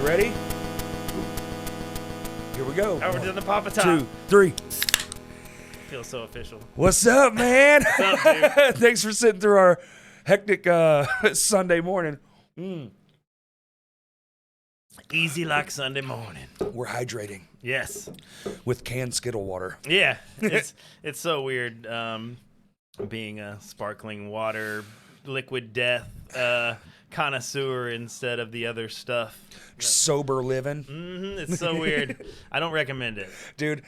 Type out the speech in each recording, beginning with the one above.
You ready? Here we go. Oh, we're doing the Papa Top. 2, 3. Feels so official. What's up, man? What's up, dude? Thanks for sitting through our hectic Sunday morning. Easy like Sunday morning. We're hydrating Yes. with canned Skittle water. Yeah. It's so weird being a sparkling water, liquid death connoisseur instead of the other stuff. Sober living. It's so weird. I don't recommend it. Dude,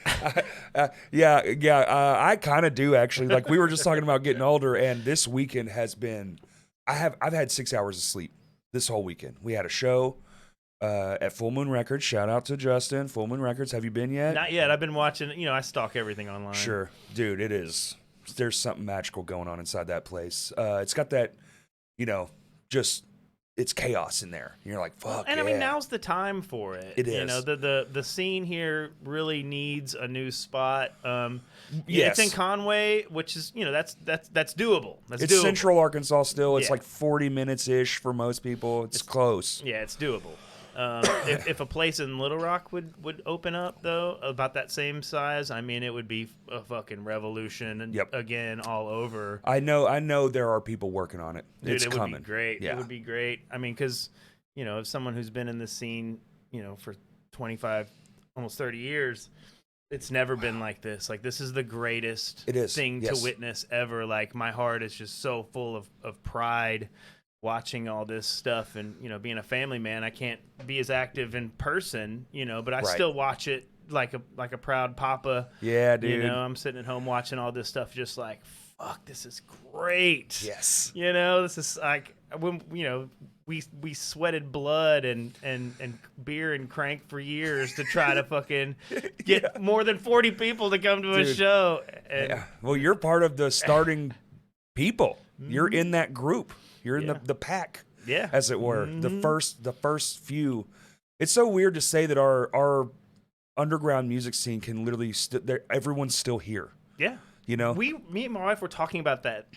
I kind of do actually. Like we were just talking about getting older, and this weekend has been. I've had 6 hours of sleep this whole weekend. We had a show at Full Moon Records. Shout out to Justin. Full Moon Records. Have you been yet? Not yet. I've been watching. I stalk everything online. Sure, dude. It is. There's something magical going on inside that place. It's got that, just. It's chaos in there. You're like, fuck. And I mean, now's the time for it. It is. The scene here really needs a new spot. Yes. It's in Conway, which is that's doable. It's doable. Central Arkansas still. It's Yeah. like 40 minutes ish for most people. It's close. Yeah, it's doable. If a place in Little Rock would open up though, about that same size, I mean, it would be a fucking revolution. And again, all over. I know there are people working on it. Dude, it's coming. Would be great. Yeah. It would be great. I mean, because as someone who's been in this scene, for 25, almost 30 years, it's never been like this. Like, this is the greatest thing to witness ever. Like, my heart is just so full of pride watching all this stuff. And, being a family man, I can't be as active in person, but I still watch it like a proud papa. Yeah, dude. I'm sitting at home watching all this stuff just like, fuck, this is great. Yes. This is like when we sweated blood and beer and crank for years to try to fucking get more than 40 people to come to a show. And well, you're part of the starting people. You're in that group. You're in the pack. Yeah. As it were. The first few. It's so weird to say that our underground music scene can literally everyone's still here. Yeah. Me and my wife were talking about that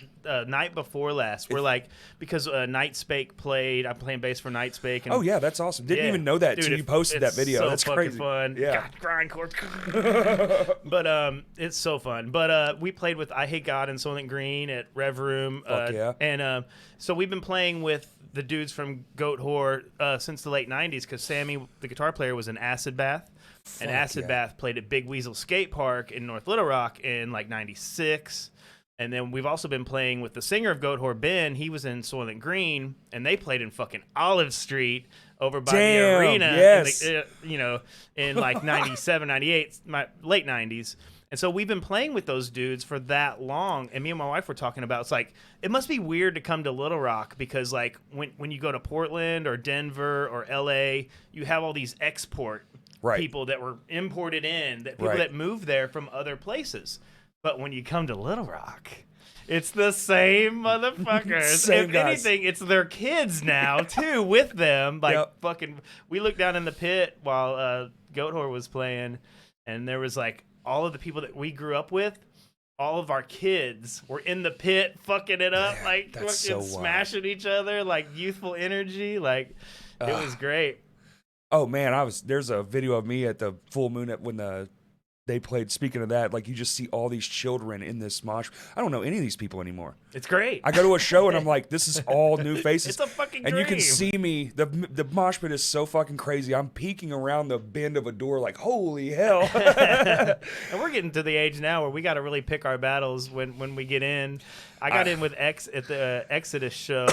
night before last. We're like, because Nightspake played. I'm playing bass for Nightspake. And, oh yeah, that's awesome. Didn't even know that until you posted that video. That's so crazy. Fun. Yeah, God, grindcore. But it's so fun. But we played with I Hate God and Soylent Green at Rev Room. Yeah. And so we've been playing with the dudes from Goat Whore since the late '90s because Sammy, the guitar player, was in Acid Bath. And Acid Bath played at Big Weasel Skate Park in North Little Rock in like '96. And then we've also been playing with the singer of Goat Whore, Ben. He was in Soylent Green, and they played in fucking Olive Street over by the arena. Yes. In like 97, 98, late 90s. And so we've been playing with those dudes for that long. And me and my wife were talking about, it's like, it must be weird to come to Little Rock because like when you go to Portland or Denver or LA, you have all these export people that were imported in, that people that moved there from other places. But when you come to Little Rock, it's the same motherfuckers. If anything, it's their kids now too with them. Like fucking, we looked down in the pit while Goat Whore was playing, and there was like all of the people that we grew up with. All of our kids were in the pit, fucking it up, like fucking smashing each other, like youthful energy. Like it was great. Oh man, there's a video of me at the Full Moon when they played. Speaking of that, like you just see all these children in this mosh. I don't know any of these people anymore. It's great. I go to a show and I'm like, this is all new faces. It's a fucking dream. And you can see me. The mosh pit is so fucking crazy. I'm peeking around the bend of a door like, holy hell. And we're getting to the age now where we got to really pick our battles when we get in. I got in with X at the Exodus show.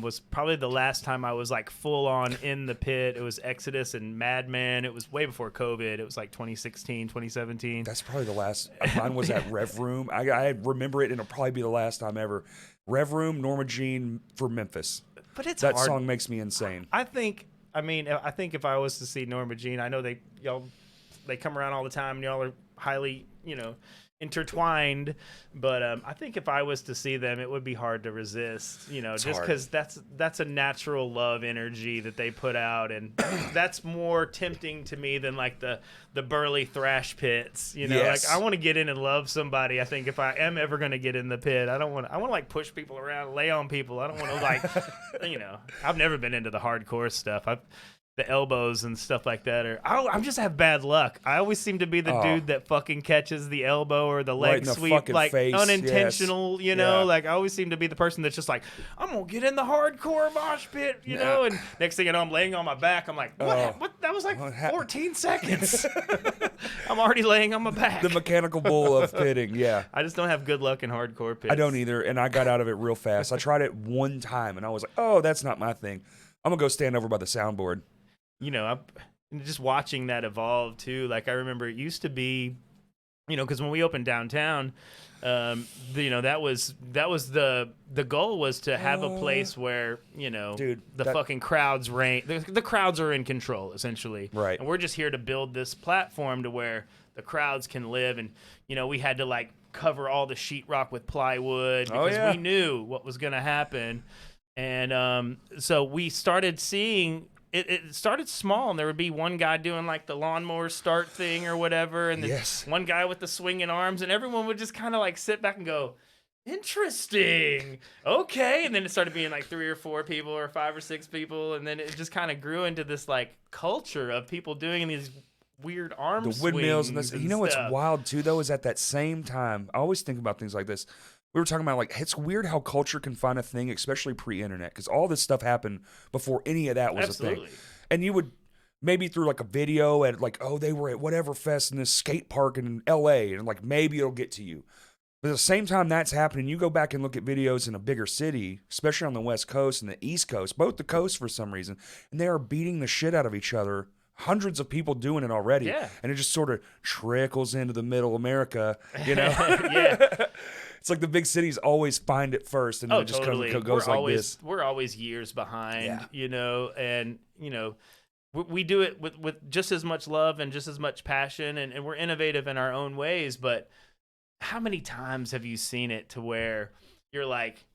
Was probably the last time I was like full on in the pit. It was Exodus and Madman. It was way before COVID. It was like 2016, 2017. That's probably the last. Mine was at Rev Room. I remember it, and it'll probably be the last time ever. Rev Room, Norma Jean for Memphis. But it's that hard. song makes me insane. I think if I was to see Norma Jean, I know they come around all the time, and y'all are highly intertwined, but I think if I was to see them, it would be hard to resist, just because that's a natural love energy that they put out, and that's more tempting to me than like the burly thrash pits, like I want to get in and love somebody. I think if I am ever going to get in the pit, I want to like push people around, lay on people. I don't want to like I've never been into the hardcore stuff. the elbows and stuff like that. Or I'm just have bad luck. I always seem to be the dude that fucking catches the elbow or the leg in the sweep, fucking like face, unintentional. yes. You know, Yeah. like I always seem to be the person that's just like, I'm gonna get in the hardcore mosh pit, you know. And next thing you know, I'm laying on my back. I'm like, what? That was like 14 seconds. I'm already laying on my back. The mechanical bull of pitting. Yeah. I just don't have good luck in hardcore pits. I don't either, and I got out of it real fast. I tried it one time, and I was like, oh, that's not my thing. I'm gonna go stand over by the soundboard. You know, I'm just watching that evolve too. Like I remember it used to be, you know, because when we opened downtown, you know, that was the goal was to have a place where, you know, Dude, fucking crowds reign. The crowds are in control essentially, Right. And we're just here to build this platform to where the crowds can live. And you know, we had to like cover all the sheetrock with plywood because we knew what was gonna happen. And so we started seeing. It started small, and there would be one guy doing like the lawnmower start thing or whatever, and then one guy with the swinging arms, and everyone would just kind of like sit back and go, interesting, okay. And then it started being like 3 or 4 people or 5 or 6 people, and then it just kind of grew into this like culture of people doing these weird arm the windmills and swings this. You know what's stuff. wild too, though, is at that same time, I always think about things like this. We were talking about, like, it's weird how culture can find a thing, especially pre-internet, because all this stuff happened before any of that was a thing. And you would maybe through like a video at like, oh, they were at whatever fest in this skate park in LA, and like maybe it'll get to you. But at the same time that's happening, you go back and look at videos in a bigger city, especially on the West Coast and the East Coast, both the coasts for some reason, and they are beating the shit out of each other. Hundreds of people doing it already. Yeah. And it just sort of trickles into the middle America, you know? Yeah. It's like the big cities always find it first, and then it just goes like this. We're always years behind, you know, and, you know, we do it with just as much love and just as much passion, and we're innovative in our own ways. But how many times have you seen it to where you're like,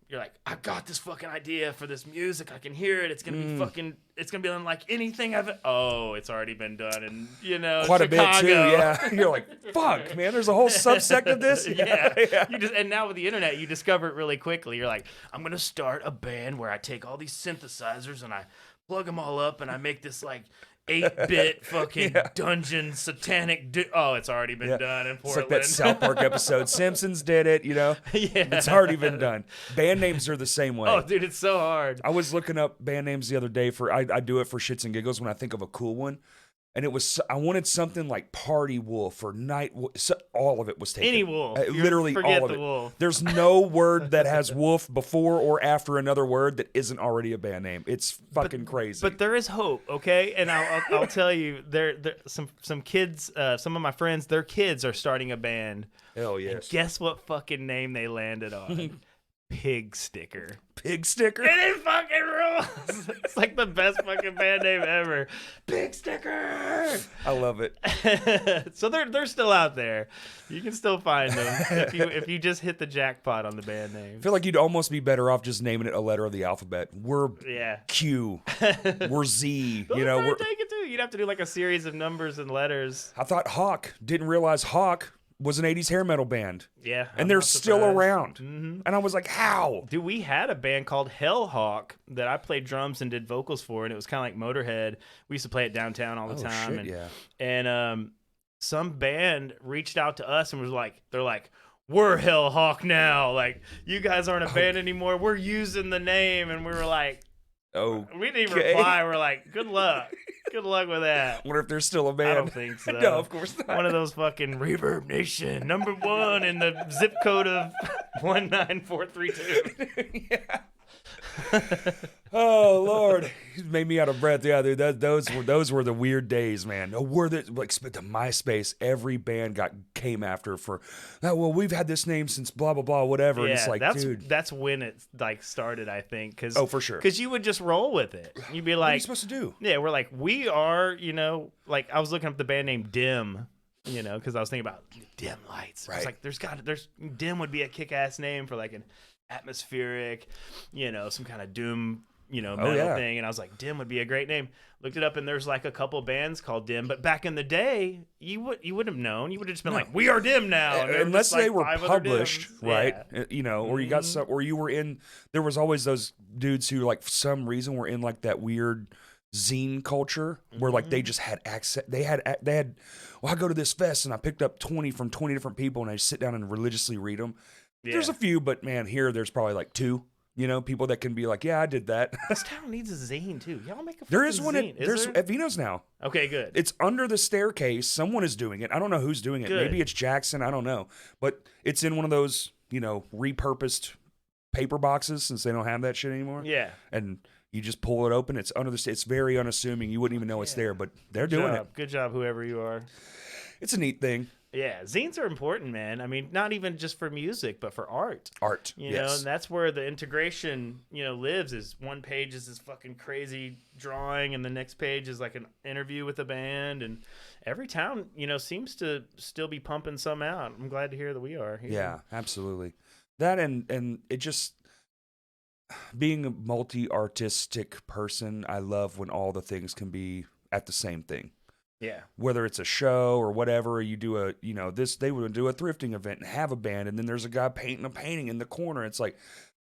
I got this fucking idea for this music. I can hear it. It's gonna be fucking. It's gonna be unlike anything I've. Oh, it's already been done, and you know, quite Chicago. A bit too. Yeah, you're like, fuck, man. There's a whole subsect of this. Yeah. And now with the internet, you discover it really quickly. You're like, I'm gonna start a band where I take all these synthesizers and I plug them all up, and I make this like 8-bit fucking dungeon satanic. Oh, it's already been done in Portland. It's like that South Park episode. Simpsons did it, you know? It's already been done. Band names are the same way. Oh, dude, it's so hard. I was looking up band names the other day for, I do it for shits and giggles when I think of a cool one. And it was, I wanted something like Party Wolf or Night Wolf. So all of it was taken. Any wolf. Literally all of it. Wolf. There's no word that has wolf before or after another word that isn't already a band name. It's fucking crazy. But there is hope, okay? And I'll tell you, there some kids, some of my friends, their kids are starting a band. Hell yes. And guess what fucking name they landed on? Pig Sticker. Pig Sticker? And it fucking rules. It's like the best fucking band name ever. Pig Sticker. I love it. So they're still out there. You can still find them if you just hit the jackpot on the band name. I feel like you'd almost be better off just naming it a letter of the alphabet. We're Q. We're Z. Those you know, we're take it too. You'd have to do like a series of numbers and letters. I thought Hawk. Didn't realize Hawk was an 80s hair metal band. Yeah. And they're still around. Mm-hmm. And I was like, how? Dude, we had a band called Hellhawk that I played drums and did vocals for, and it was kind of like Motorhead. We used to play it downtown all the time. Shit, and some band reached out to us and was like, they're like, we're Hellhawk now. Like, you guys aren't a band anymore. We're using the name. And we were like, oh, we didn't even reply. We're like, good luck. Good luck with that. Wonder if there's still a band. I don't think so. No, of course not. One of those fucking Reverb Nation, #1 in the zip code of 19432. Yeah. Oh Lord, it made me out of breath. Yeah, dude, those were the weird days, man. Were the like the MySpace? Every band came after for. Oh, well, we've had this name since blah blah blah whatever. Yeah, and it's like, dude, that's when it like started. I think because for sure, because you would just roll with it. You'd be like, what are you supposed to do? Yeah, we're like we are. You know, like I was looking up the band name Dim. You know, because I was thinking about dim lights. Right. I was like, there's Dim would be a kick-ass name for like an atmospheric, you know, some kind of doom, you know, metal thing. And I was like, Dim would be a great name. Looked it up, and there's like a couple bands called Dim. But back in the day, you wouldn't have known. You would have just been like, we are Dim now. And unless they were 5 other published, Dims. right? Yeah. You know, or you got some, or you were in. There was always those dudes who, like, for some reason, were in like that weird zine culture where like they just had access. They had, well, I go to this fest and I picked up 20 from 20 different people and I sit down and religiously read them. Yeah. There's a few, but man, there's probably like 2. You know, people that can be like, yeah, I did that. This town needs a zine too. Y'all make a There is one zine. at Vino's now. Okay, good. It's under the staircase. Someone is doing it. I don't know who's doing it. Good. Maybe it's Jackson. I don't know. But it's in one of those, repurposed paper boxes since they don't have that shit anymore. Yeah. And you just pull it open. It's under it's very unassuming. You wouldn't even know it's there, but they're doing it. Good job, whoever you are. It's a neat thing. Yeah, zines are important, man. I mean, not even just for music, but for art. Art, you know, and that's where the integration, lives. Is one page is this fucking crazy drawing, and the next page is like an interview with a band, and every town, seems to still be pumping some out. I'm glad to hear that we are here. Yeah, absolutely. That and it just being a multi-artistic person, I love when all the things can be at the same thing. Yeah. Whether it's a show or whatever, you do they would do a thrifting event and have a band, and then there's a guy painting a painting in the corner. It's like,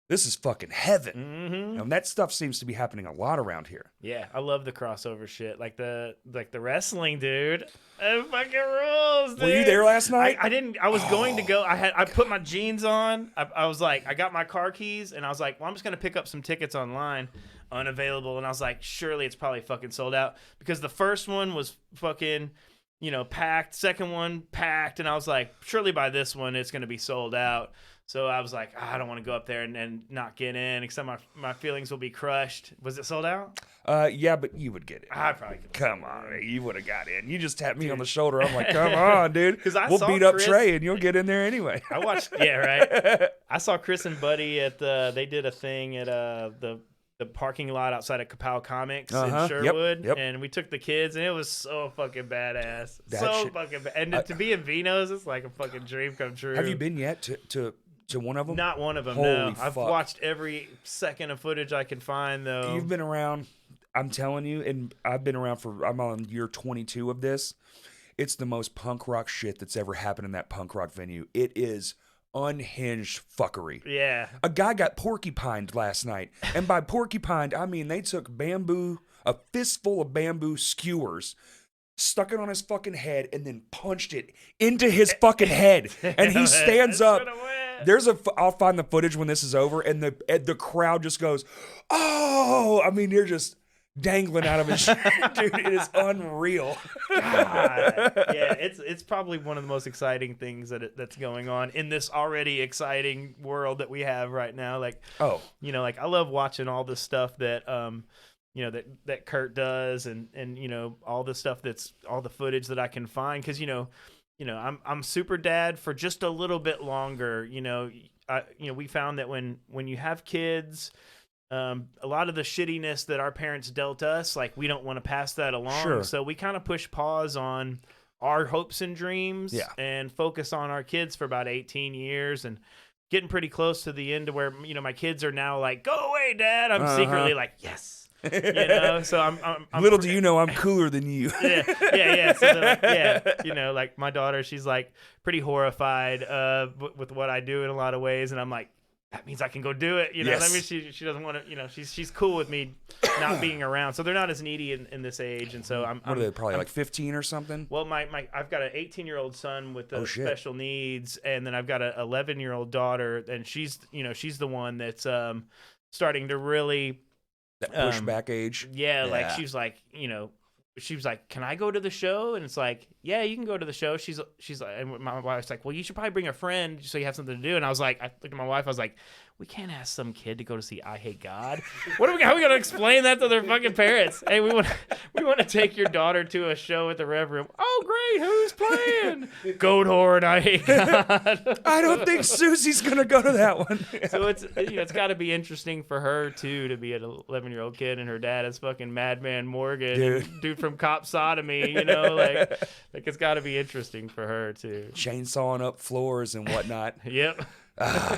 this is fucking heaven. Mm-hmm. And that stuff seems to be happening a lot around here. Yeah, I love the crossover shit. Like the wrestling, dude. It fucking rules, dude. Were you there last night? I didn't. I was going to go. I put my jeans on. I was like, I got my car keys, and I was like, well, I'm just gonna pick up some tickets online, unavailable. And I was like, surely it's probably fucking sold out, because the first one was fucking, packed. Second one packed, and I was like, surely by this one it's gonna be sold out. So I was like, I don't want to go up there and not get in, except my feelings will be crushed. Was it sold out? Yeah, but you would get it. I probably could. Come on, man, you would have got in. You just tapped me on the shoulder. I'm like, come on, dude. We'll beat up Trey, and you'll get in there anyway. I watched. Yeah, right. I saw Chris and Buddy at they did a thing at the parking lot outside of Kapow Comics in Sherwood, yep. And we took the kids, and it was so fucking badass. Fucking bad. And to be in Vino's, it's like a fucking dream come true. Have you been yet to one of them? Not one of them. Holy no. fuck. I've watched every second of footage I can find, though. You've been around. I'm telling you, and I've been around I'm on year 22 of this. It's the most punk rock shit that's ever happened in that punk rock venue. It is unhinged fuckery. Yeah. A guy got porcupined last night. And by porcupined, I mean they took a fistful of bamboo skewers, stuck it on his fucking head, and then punched it into his fucking head. And he stands up. I'll find the footage when this is over, and the crowd just goes, oh! I mean, you're just dangling out of his shirt. Dude, it is unreal. God. Yeah, it's probably one of the most exciting things that's going on in this already exciting world that we have right now. Like, like I love watching all the stuff that that Kurt does, and all the stuff that's all the footage that I can find, because I'm super dad for just a little bit longer. We found that when you have kids, a lot of the shittiness that our parents dealt us, like, we don't want to pass that along. Sure. So we kind of push pause on our hopes and dreams, and focus on our kids for about 18 years, and getting pretty close to the end to where, my kids are now like, go away, Dad. I'm secretly like, yes. So I'm little do you know, I'm cooler than you. yeah. So like, like my daughter, she's like pretty horrified with what I do in a lot of ways, and I'm like, that means I can go do it. Yes. That means she doesn't want to. She's cool with me not being around. So they're not as needy in this age, and so I'm. What are they, probably like 15 or something? Well, I've got an 18-year-old son with special needs, and then I've got an 11-year-old daughter, and she's the one that's starting to really. That pushback age. Yeah, like she was like, can I go to the show? And it's like, yeah, you can go to the show. She's like, and my wife's like, well, you should probably bring a friend so you have something to do. And I was like, I looked at my wife, I was like, we can't ask some kid to go to see I Hate God. How are we gonna explain that to their fucking parents? Hey, we want to take your daughter to a show at the Rev Room. Oh, great, who's playing? Goat Whore and I Hate God. I don't think Susie's gonna go to that one. So it's got to be interesting for her too, to be an 11-year-old kid, and her dad is fucking Madman Morgan, dude from Cop Sodomy. Like it's got to be interesting for her too. Chainsawing up floors and whatnot. Yep.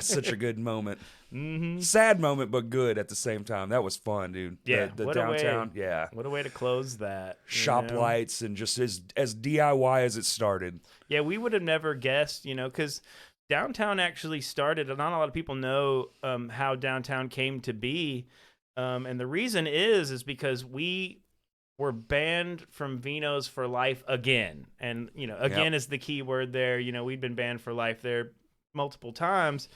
Such a good moment. Mm-hmm. Sad moment, but good at the same time. That was fun, dude. Yeah, the downtown. What a way to close that. Shop lights, and just as DIY as it started. Yeah, we would have never guessed, because downtown actually started. Not a lot of people know how downtown came to be, and the reason is because we were banned from Vino's for life again. And, again is the key word there. We'd been banned for life there multiple times.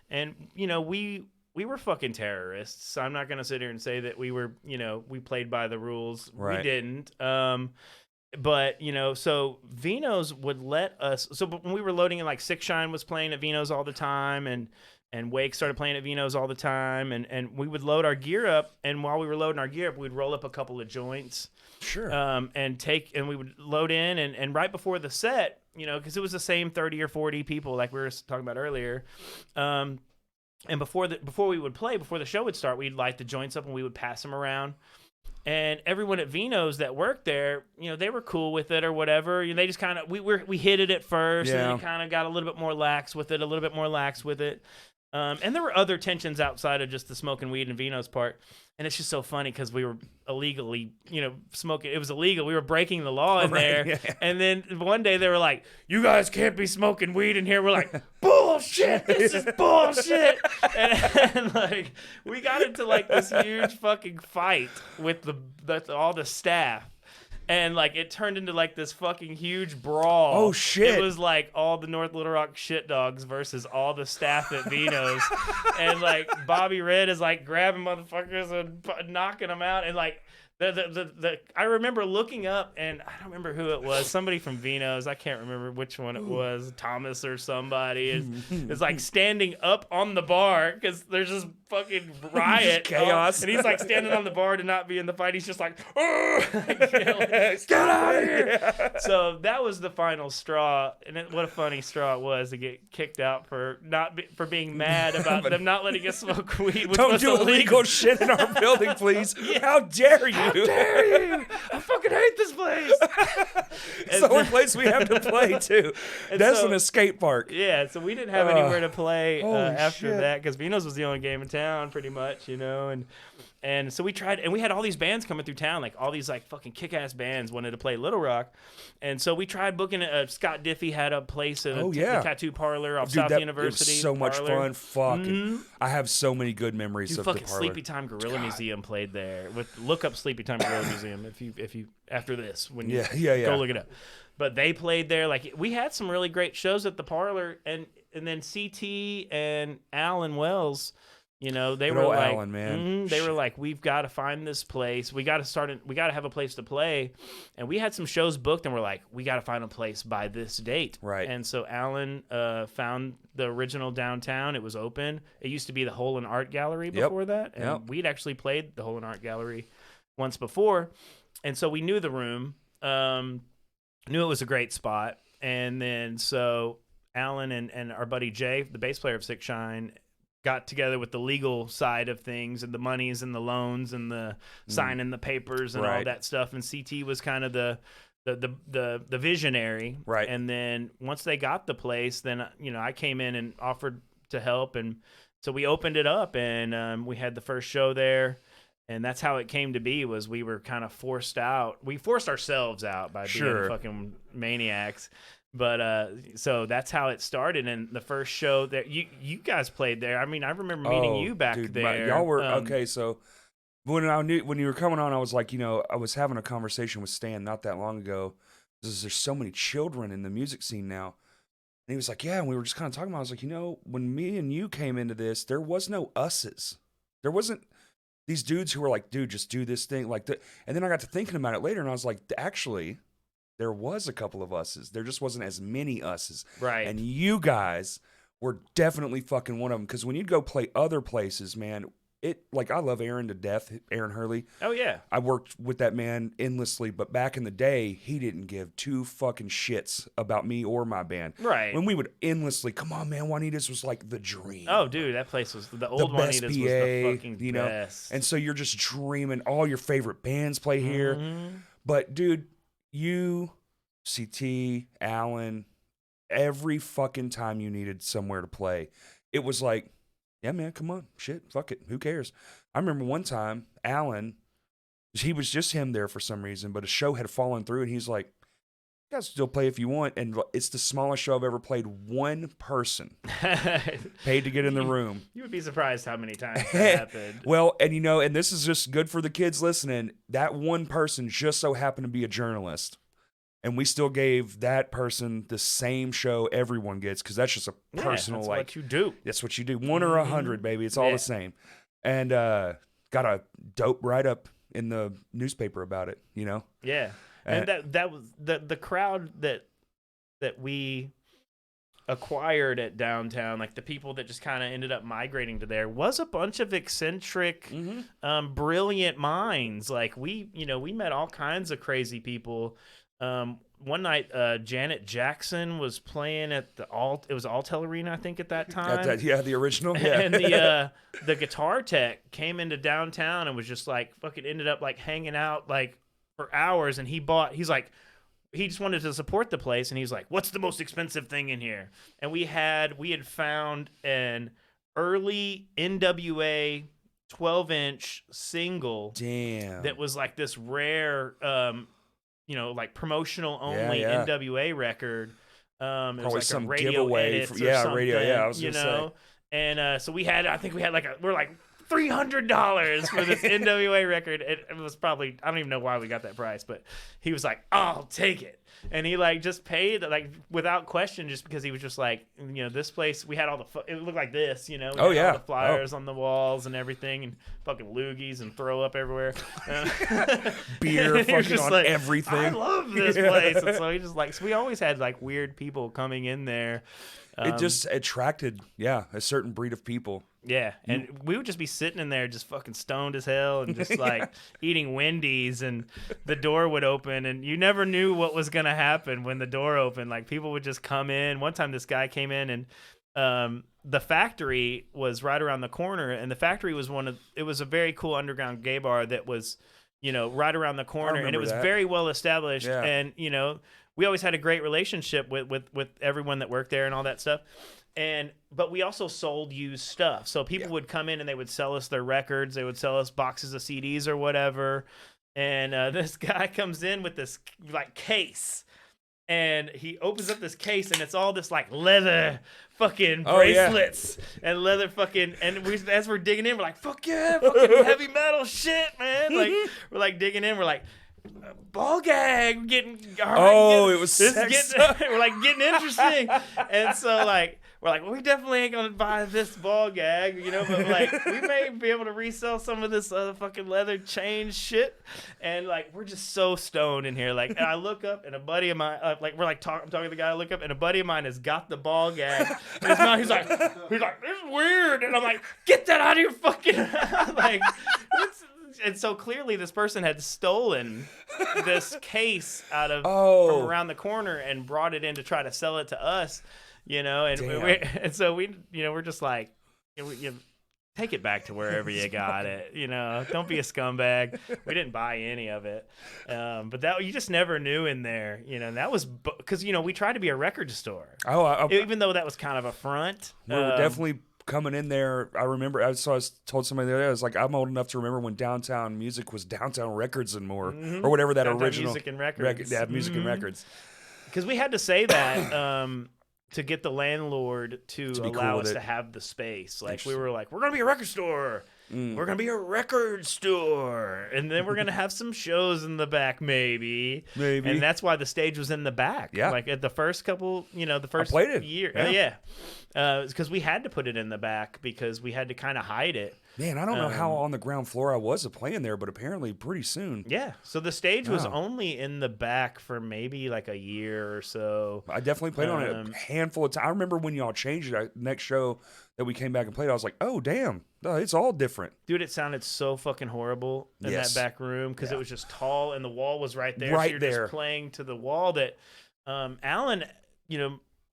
And, we were fucking terrorists. So I'm not going to sit here and say that we were, we played by the rules. Right. We didn't. But, so Vino's would let us. So when we were loading in, like, Six Shine was playing at Vino's all the time. And Wake started playing at Vino's all the time. And we would load our gear up. And while we were loading our gear up, we'd roll up a couple of joints. Sure. And we would load in. And right before the set, because it was the same 30 or 40 people like we were talking about earlier. And before we would play, before the show would start, we'd light the joints up and we would pass them around. And everyone at Vino's that worked there, they were cool with it or whatever. They just kind of we hit it at first, and then it kind of got a little bit more lax with it. And there were other tensions outside of just the smoking weed and Vino's part. And it's just so funny because we were illegally, smoking. It was illegal. We were breaking the law in there. Yeah. And then one day they were like, "You guys can't be smoking weed in here." We're like, "Bullshit! This is bullshit!" and like we got into like this huge fucking fight with all the staff. And, like, it turned into, like, this fucking huge brawl. Oh, shit. It was, like, all the North Little Rock shit dogs versus all the staff at Vino's. And, like, Bobby Red is, like, grabbing motherfuckers and knocking them out. And, like, I remember looking up, and I don't remember who it was. Somebody from Vino's. I can't remember which one it was. Thomas or somebody is like, standing up on the bar because there's this fucking riot. Chaos. And he's, like, standing on the bar to not be in the fight. He's just like, get out of here. So that was the final straw. And what a funny straw it was to get kicked out for being mad about them not letting us smoke weed. Don't do illegal shit in our building, please. Yeah. How dare you? How dare you? I fucking hate this place. It's the only place we have to play, too. That's an escape park. Yeah, so we didn't have anywhere to play after shit. that because Vino's was the only game in town, pretty much, And so we tried, and we had all these bands coming through town, like all these like fucking kick-ass bands wanted to play Little Rock. And so we tried booking Scott Diffie had a place in the tattoo parlor off South University. It was so much fun. Fuck. Mm-hmm. I have so many good memories of the parlor. Sleepy Time Gorilla Museum played there. Look up Sleepy Time Gorilla Museum if you after this when you go look it up. But they played there. Like we had some really great shows at the parlor, and then CT and Alan Wells. They were like, Alan, man. They were like, we've got to find this place. We got to have a place to play. And we had some shows booked, and we're like, we got to find a place by this date. Right. And so Alan found the original downtown. It was open. It used to be the Hole and Art Gallery before that. And we'd actually played the Hole and Art Gallery once before. And so we knew the room, knew it was a great spot. And then so Alan and our buddy Jay, the bass player of Six Shine, got together with the legal side of things and the monies and the loans and the signing the papers and all that stuff. And CT was kind of the visionary. Right. And then once they got the place, then, I came in and offered to help. And so we opened it up and we had the first show there. And that's how it came to be, was we were kind of forced out. We forced ourselves out by being fucking maniacs. But so that's how it started. And the first show that you guys played there, I mean, I remember meeting you back there. Y'all were okay. So when you were coming on, I was like, I was having a conversation with Stan not that long ago. There's so many children in the music scene now. And he was like, yeah. And we were just kind of talking about, I was like, when me and you came into this, there was no us's. There wasn't these dudes who were like, dude, just do this thing like that. And then I got to thinking about it later, and I was like, actually, there was a couple of us's. There just wasn't as many us's. Right. And you guys were definitely fucking one of them. Because when you'd go play other places, man, I love Aaron to death, Aaron Hurley. Oh, yeah. I worked with that man endlessly. But back in the day, he didn't give two fucking shits about me or my band. Right. When we would endlessly, come on, man, Juanita's was like the dream. Oh, dude, that place was, the old Juanita's was the fucking best. And so you're just dreaming. All your favorite bands play here. Mm-hmm. But, dude, you, CT, Alan, every fucking time you needed somewhere to play, it was like, yeah, man, come on, shit, fuck it, who cares? I remember one time, Alan, he was just him there for some reason, but a show had fallen through, and he's like, You guys still play if you want. And it's the smallest show I've ever played. One person paid to get in the room. You would be surprised how many times that happened. Well, and and this is just good for the kids listening. That one person just so happened to be a journalist. And we still gave that person the same show everyone gets because that's just a personal, that's what you do. That's what you do. 1 or 100, baby. It's all the same. And got a dope write-up in the newspaper about it, Yeah. And that was the crowd that we acquired at downtown, like the people that just kind of ended up migrating to there, was a bunch of eccentric, brilliant minds. Like we met all kinds of crazy people. One night, Janet Jackson was playing at it was Alltel Arena, I think, at that time. The original. Yeah. And the guitar tech came into downtown and was just like fucking ended up like hanging out like for hours. And he just wanted to support the place, and he's like, "What's the most expensive thing in here?" And we had found an early NWA 12-inch single. Damn. That was like this rare like promotional only NWA record. It Probably was like some a radio giveaway edits or something, radio. Yeah, I was gonna say. And so we're like $300 for this NWA record. It was probably, I don't even know why we got that price, but he was like, "I'll take it." And he like just paid like without question, just because he was just like, this place, we had all it looked like this, we had all the flyers on the walls and everything, and fucking loogies and throw up everywhere. Beer fucking on like, everything. I love this place. And so he just like, so we always had like weird people coming in there. It just attracted, a certain breed of people. Yeah, and we would just be sitting in there just fucking stoned as hell and just like eating Wendy's, and the door would open, and you never knew what was going to happen when the door opened. Like people would just come in. One time this guy came in, and the Factory was right around the corner, and the Factory was it was a very cool underground gay bar that was, right around the corner, and it was very well established, and we always had a great relationship with everyone that worked there and all that stuff. But we also sold used stuff. So people would come in and they would sell us their records. They would sell us boxes of CDs or whatever. And this guy comes in with this like case, and he opens up this case, and it's all this like leather fucking bracelets and leather fucking, and as we're digging in, we're like, fuck yeah, fucking heavy metal shit, man. Like we're like digging in, we're like, ball gag, we're getting it was we're like getting interesting. And so like we're like, well, we definitely ain't gonna buy this ball gag, but like we may be able to resell some of this fucking leather chain shit. And like we're just so stoned in here, like, and I look up, and a buddy of mine, I'm talking to the guy, I look up, and a buddy of mine has got the ball gag in his mouth. He's like, this is weird. And I'm like, get that out of your fucking like and so clearly this person had stolen this case out of from around the corner and brought it in to try to sell it to us, and so we're just like, take it back to wherever you got it, don't be a scumbag. We didn't buy any of it, but that you just never knew in there, and that was because we tried to be a record store. Even though that was kind of a front. We were definitely coming in there. I remember I told somebody the other day, I was like, I'm old enough to remember when downtown music was Downtown Records and more, or whatever that downtown original music and records. Music and records. Because we had to say that to get the landlord to allow cool us to have the space. Like we were like, we're gonna be a record store. We're gonna be a record store, and then we're gonna have some shows in the back, maybe. And that's why the stage was in the back. Yeah, like at the first couple, the first year. Because we had to put it in the back because we had to kind of hide it. Man, I don't know how on the ground floor I was playing there, but apparently pretty soon. Yeah, so the stage was only in the back for maybe like a year or so. I definitely played on it a handful of times. I remember when y'all changed it, next show that we came back and played, I was like, oh, damn, it's all different. Dude, it sounded so fucking horrible in that back room because it was just tall and the wall was right there. Right so you're there. Just playing to the wall that Alan,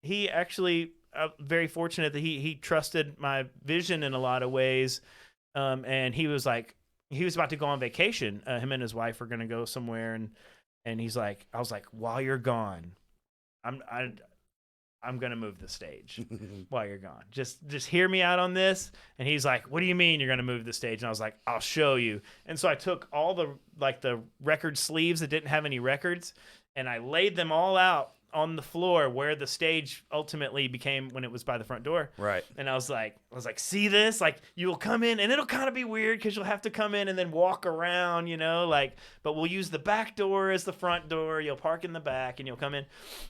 he actually, very fortunate that he trusted my vision in a lot of ways. And he was about to go on vacation. Him and his wife were going to go somewhere. And he's like, I was like, while you're gone, I'm gonna move the stage while you're gone. Just hear me out on this. And he's like, what do you mean you're gonna move the stage? And I was like, I'll show you. And so I took all the record sleeves that didn't have any records, and I laid them all out on the floor where the stage ultimately became when it was by the front door. Right. And I was like, see this? Like, you'll come in and it'll kind of be weird because you'll have to come in and then walk around, but we'll use the back door as the front door. You'll park in the back and you'll come in.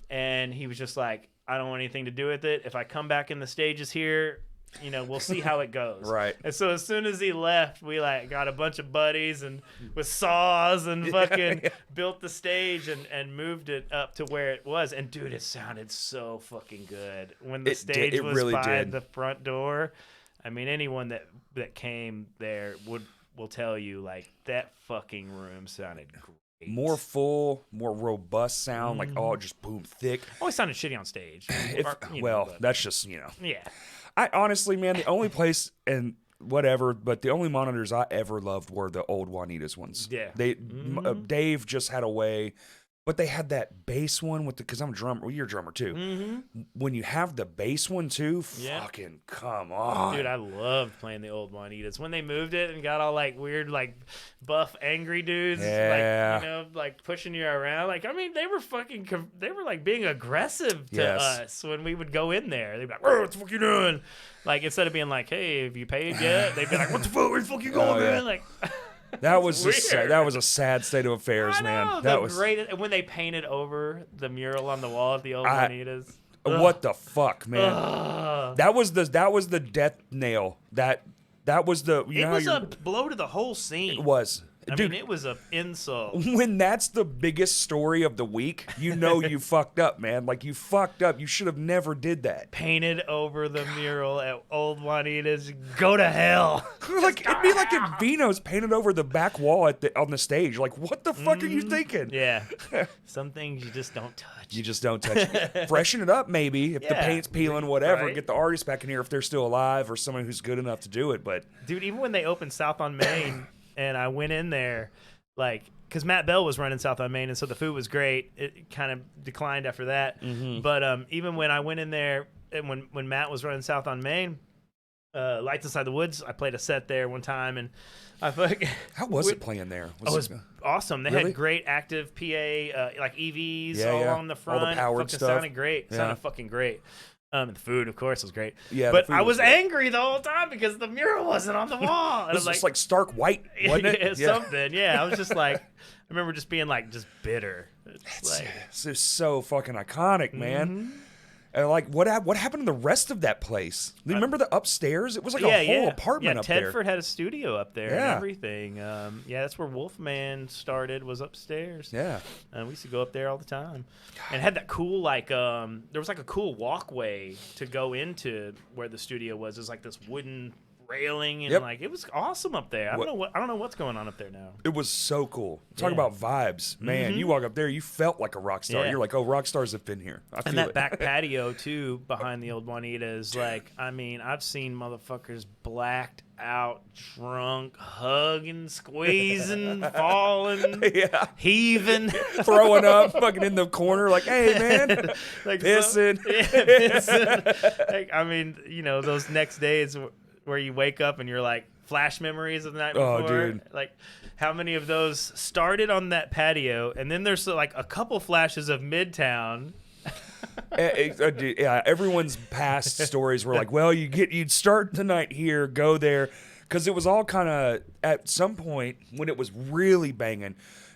And he was just like, I don't want anything to do with it. If I come back and the stage is here, we'll see how it goes. Right. And so as soon as he left, we got a bunch of buddies and with saws and fucking built the stage and moved it up to where it was. And dude, it sounded so fucking good when the stage was really by did. the front door. I mean, anyone that came there will tell you that fucking room sounded great. More full, more robust sound, just boom, thick. Always sounded shitty on stage. That's just yeah. I honestly, man, the only place and whatever, but the only monitors I ever loved were the old Juanita's ones. Yeah. Dave just had a way, but they had that bass one because I'm a drummer. Well, you're a drummer too. Mm-hmm. When you have the bass one too, fucking come on, dude! I loved playing the old Juanitas when they moved it and got all weird, buff, angry dudes, pushing you around. They were being aggressive to us when we would go in there. They'd be like, "Oh, what the fuck you doing?" Instead of being like, "Hey, have you paid yet?" They'd be like, "What the fuck? Where the fuck you going, man?" That was a sad state of affairs, man. That was great when they painted over the mural on the wall of the old Juanitas. What the fuck, man? That was the death nail. That was the. It was a blow to the whole scene. It was. Dude, it was an insult. When that's the biggest story of the week, you fucked up, man. You fucked up. You should have never did that. Painted over the mural at Old Juanita's. Go to hell. It'd be like if Vino's painted over the back wall on the stage. What the fuck are you thinking? Yeah. Some things you just don't touch. You just don't touch it. Freshen it up, maybe, if the paint's peeling, whatever. Right. Get the artist back in here if they're still alive or someone who's good enough to do it. But dude, even when they opened South on Main, and I went in there, because Matt Bell was running South on Main, and so the food was great. It kind of declined after that. Mm-hmm. But even when I went in there, and when Matt was running South on Main, Lights Inside the Woods, I played a set there one time, and how was it playing there? Was awesome. They had great active PA, EVs all on the front. All the powered stuff. Sounded great. Sounded fucking great. And the food, of course, was great. Yeah, but I was angry the whole time because the mural wasn't on the wall. It was just stark white, wasn't it? Something. Yeah, I was just I remember just being just bitter. It's just so fucking iconic, man. Mm-hmm. And what happened to the rest of that place? Do you remember the upstairs? It was a whole apartment up there. Tedford had a studio up there and everything. That's where Wolfman started, was upstairs. Yeah. We used to go up there all the time. And it had that cool, there was a cool walkway to go into where the studio was. It was this wooden railing and it was awesome up there. I don't know what's going on up there now. It was so cool. Talk about vibes, man. Mm-hmm. You walk up there, you felt like a rock star. You're like, oh, rock stars have been here. And that back patio too behind the old Juanita's. I've seen motherfuckers blacked out, drunk, hugging, squeezing, falling, heaving, throwing up, fucking in the corner, hey man, pissing. Pissing. Those next days where you wake up and you're flash memories of the night before. Oh, dude. How many of those started on that patio, and then there's a couple flashes of Midtown. Everyone's past stories were you'd start the night here, go there, because it was all kind of at some point when it was really banging,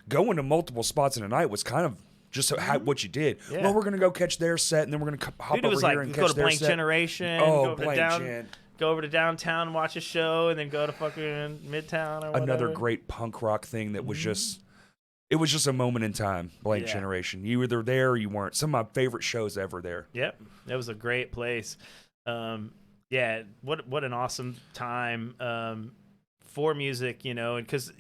going to multiple spots in a night was kind of just what you did. Yeah. Well, we're gonna go catch their set, and then we're gonna hop over here and catch their set. Go to Blank Generation. Oh, Blank Gen. Go over to downtown, watch a show, and then go to fucking Midtown or whatever. Another great punk rock thing that was it was just a moment in time, Blank Generation. You were either there or you weren't. Some of my favorite shows ever there. Yep. That was a great place. What an awesome time for music, because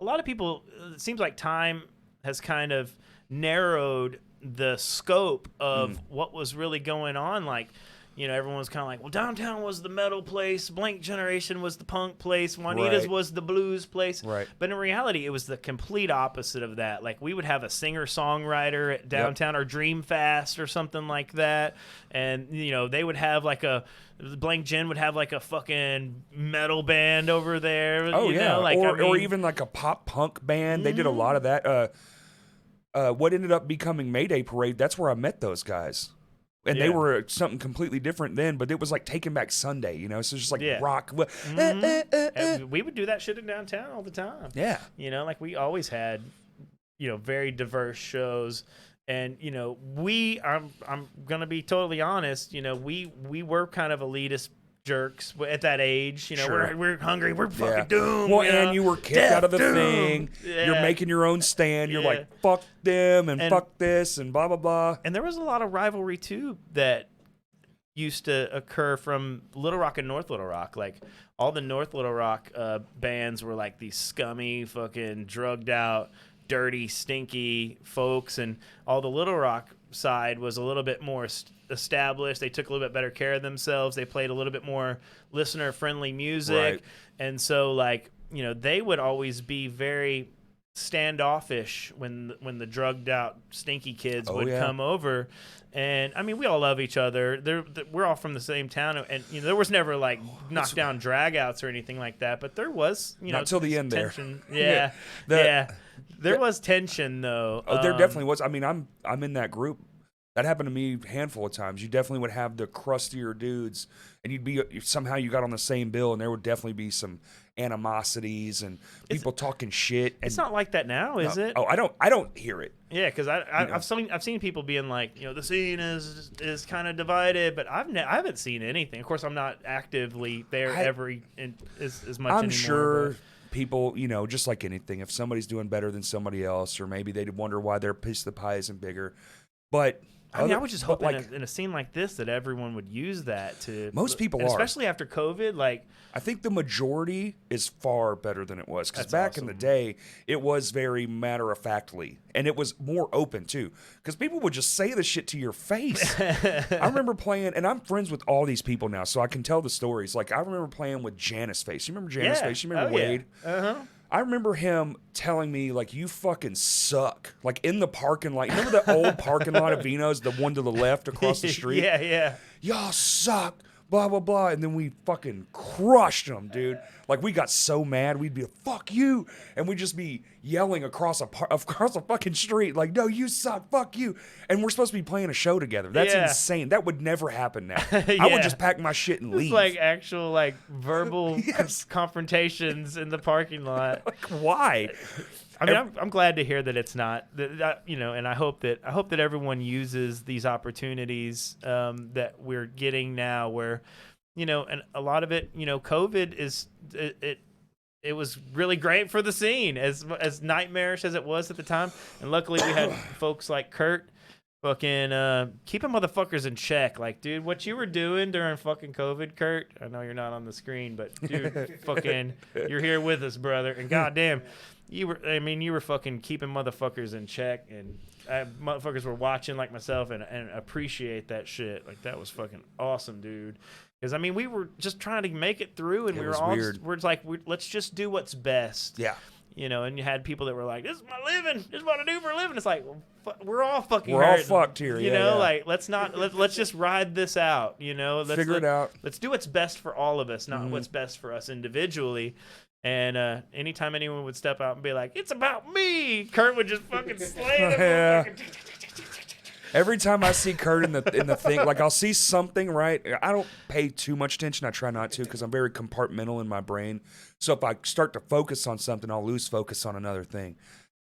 a lot of people, it seems like time has kind of narrowed the scope of what was really going on. you know, everyone was kind of like, well, downtown was the metal place, Blank Generation was the punk place, Juanita's Right. was the blues place. Right. But in reality, it was the complete opposite of that. Like, we would have a singer-songwriter at downtown or Dream Fast or something like that. And, you know, they would have like Blank Gen would have like a fucking metal band over there. Oh, you yeah. know? Like, or even like a pop punk band. They did a lot of that. What ended up becoming Mayday Parade, that's where I met those guys. And they were something completely different then, but it was like Taking Back Sunday, you know? So it's just like rock. And we would do that shit in downtown all the time. Yeah. You know, like we always had, you know, very diverse shows. And, you know, I'm going to be totally honest, you know, we were kind of elitist jerks at that age. You know, Sure. we're hungry. We're fucking doomed. Well, you know? and you were kicked Death out of the doomed. thing. Yeah. You're making your own stand. You're Yeah. like, fuck them and And- fuck this and blah, blah, blah. And there was a lot of rivalry, too, that used to occur from Little Rock and North Little Rock. Like, all the North Little Rock bands were like these scummy, fucking drugged out, dirty, stinky folks. And all the Little Rock side was a little bit more established. They took a little bit better care of themselves. They played a little bit more listener-friendly music. Right. And so, like, you know, they would always be very standoffish when the drugged out stinky kids would come over. And I mean, we all love each other. We're all from the same town, and you know, there was never like knockdown dragouts or anything like that, but there was, you know, Not till the end tension. there. Yeah. There was tension though. Oh, there definitely was. I mean, I'm in that group. That happened to me a handful of times. You definitely would have the crustier dudes, and somehow you got on the same bill, and there would definitely be some animosities and people talking shit. And, It's not like that now, is it? Oh, I don't hear it. Yeah, because I've seen people being like, you know, the scene is kind of divided, but I haven't seen anything. Of course, I'm not actively there as much. I'm anymore, sure but people, you know, just like anything, if somebody's doing better than somebody else, or maybe they'd wonder why their piece of the pie isn't bigger. But I mean, I was just hoping like, in a scene like this that everyone would use that to. Most people and are. especially after COVID. Like, I think the majority is far better than it was, because That's back in awesome. the day, it was very matter-of-factly, and it was more open, too, because people would just say the shit to your face. I remember playing, and I'm friends with all these people now, so I can tell the stories. Like, I remember playing with Janice Face. You remember Janice Face? You remember Wade? Uh-huh. I remember him telling me, like, you fucking suck. Like, in the parking lot. You remember the old parking lot of Vino's, the one to the left across the street? Yeah. Y'all suck, blah, blah, blah. And then we fucking crushed them, dude. Like, we got so mad, we'd be like, fuck you. And we'd just be yelling across a fucking street, like, no, you suck, fuck you. And we're supposed to be playing a show together. That's Yeah. insane. That would never happen now. I Yeah. would just pack my shit and It's leave. like actual like verbal Yes. confrontations in the parking lot. Like, why? I mean, I'm glad to hear that it's not that, you know, and I hope that everyone uses these opportunities that we're getting now, where, you know, and a lot of it, you know, COVID it was really great for the scene, as nightmarish as it was at the time, and luckily we had folks like Kurt. Fucking keeping motherfuckers in check. Like, dude, what you were doing during fucking COVID, Kurt, I know you're not on the screen, but dude, fucking, you're here with us, brother. And goddamn, you were fucking keeping motherfuckers in check, and motherfuckers were watching like myself and appreciate that shit. Like, that was fucking awesome, dude. Because, I mean, we were just trying to make it through, and It we were was all weird. we're like, let's just do what's best. Yeah. You know, and you had people that were like, "This is my living. This is what I do for a living." It's like, we're all fucking. We're all hurting, fucked here, You yeah, know, yeah. like let's just ride this out. You know, Figure it out. Let's do what's best for all of us, not what's best for us individually. And anytime anyone would step out and be like, "It's about me," Kurt would just fucking slay them. Yeah. Every time I see Kurt in the thing, like, I'll see something, right? I don't pay too much attention. I try not to, because I'm very compartmental in my brain. So if I start to focus on something, I'll lose focus on another thing.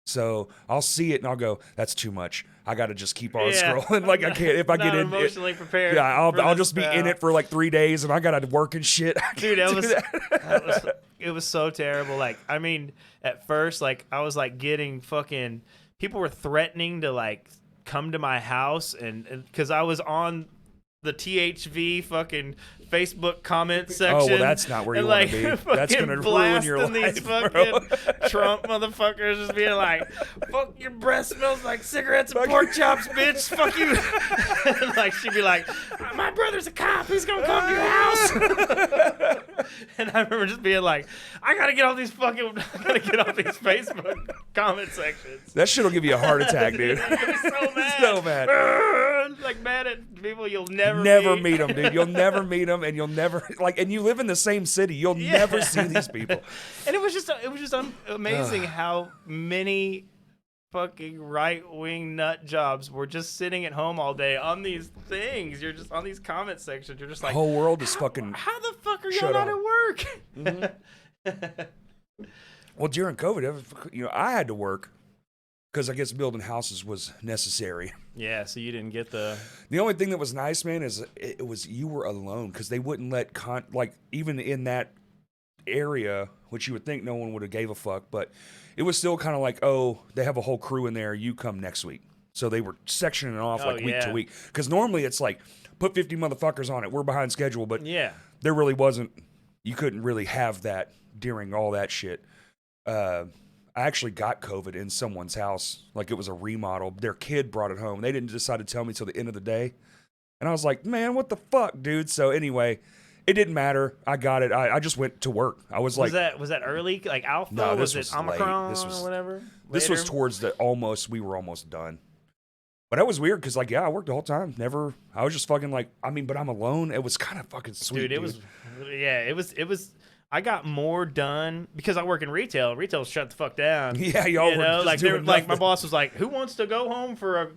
So I'll see it and I'll go, "That's too much. I got to just keep on scrolling." Like, I can't. If I get in, emotionally prepared. yeah, I'll for just this be in now. it for like 3 days, and I got to work and shit. I Dude, can't do it was so terrible. Like, I mean, at first, like, I was like getting fucking people were threatening to like come to my house, and because I was on the THV fucking Facebook comment section. Oh, well, that's not where you want to be. That's going to ruin your life, these bro. fucking Trump motherfuckers just being like, fuck, your breath smells like cigarettes and pork chops, bitch. Fuck you. And like, she'd be like, my brother's a cop. He's going to come to your house. And I remember just being like, I got to get off these Facebook comment sections. That shit will give you a heart attack, dude. I'm so mad. So mad. Like mad at people you'll never meet them, dude. You'll never meet them, and you'll never and you live in the same city. You'll never see these people. And it was just amazing how many fucking right-wing nut jobs were just sitting at home all day on these things. You're just on these comment sections. You're just like, the whole world is fucking. How the fuck are y'all not at work? Mm-hmm. Well, during COVID, I had to work. Because I guess building houses was necessary. Yeah, so you didn't get the... The only thing that was nice, man, is it was you were alone. Because they wouldn't let... even in that area, which you would think no one would have gave a fuck, but it was still kind of like, oh, they have a whole crew in there, you come next week. So they were sectioning it off week to week. Because normally it's like, put 50 motherfuckers on it, we're behind schedule. But there really wasn't... You couldn't really have that during all that shit. I actually got COVID in someone's house. Like, it was a remodel. Their kid brought it home. They didn't decide to tell me till the end of the day. And I was like, man, what the fuck, dude? So anyway, it didn't matter. I got it. I just went to work. I was like... Was that early? Like Alpha? No, this was it Omicron late. This was, or whatever? This was towards we were almost done. But that was weird because, I worked the whole time. Never... I was just fucking like... but I'm alone. It was kind of fucking sweet, dude. It was... I got more done because I work in retail. Retail's shut the fuck down. Yeah, y'all were just doing like my boss was like, "Who wants to go home for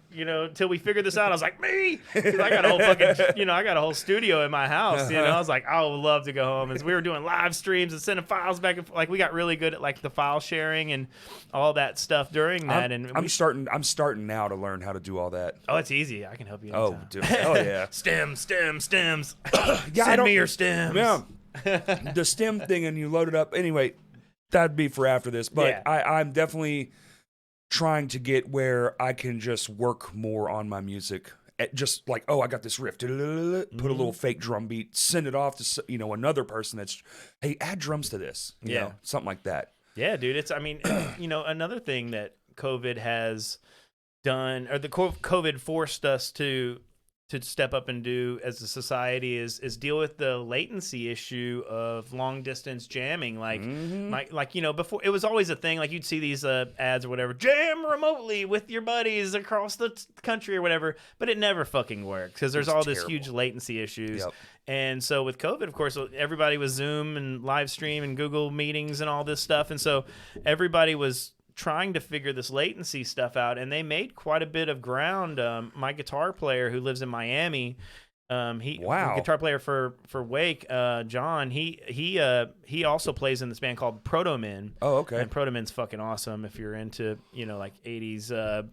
till we figure this out?" I was like, "Me," because I got a whole fucking I got a whole studio in my house. I was like, I would love to go home. And we were doing live streams and sending files back and we got really good at the file sharing and all that stuff during that. I'm starting now to learn how to do all that. Oh, it's easy. I can help you. Anytime. Oh, dude. Hell yeah. stems. Send me your stems. Yeah. The stem thing, and you load it up. Anyway, that'd be for after this. But I'm definitely trying to get where I can just work more on my music. Just like, I got this riff. Put a little fake drum beat, send it off to another person that's, hey, add drums to this. You know, something like that. Yeah, dude. It's another thing that COVID has done, or the COVID forced us to step up and do as a society is deal with the latency issue of long distance jamming. Before it was always a thing. Like, you'd see these ads or whatever, jam remotely with your buddies across the country or whatever, but it never fucking works because there's this huge latency issues. Yep. And so with COVID, of course, everybody was Zoom and live stream and Google meetings and all this stuff, and so everybody was trying to figure this latency stuff out, and they made quite a bit of ground. My guitar player who lives in Miami, guitar player for Rwake, John, he also plays in this band called Proto Men. Oh, okay. And Proto Men's fucking awesome if you're into 80s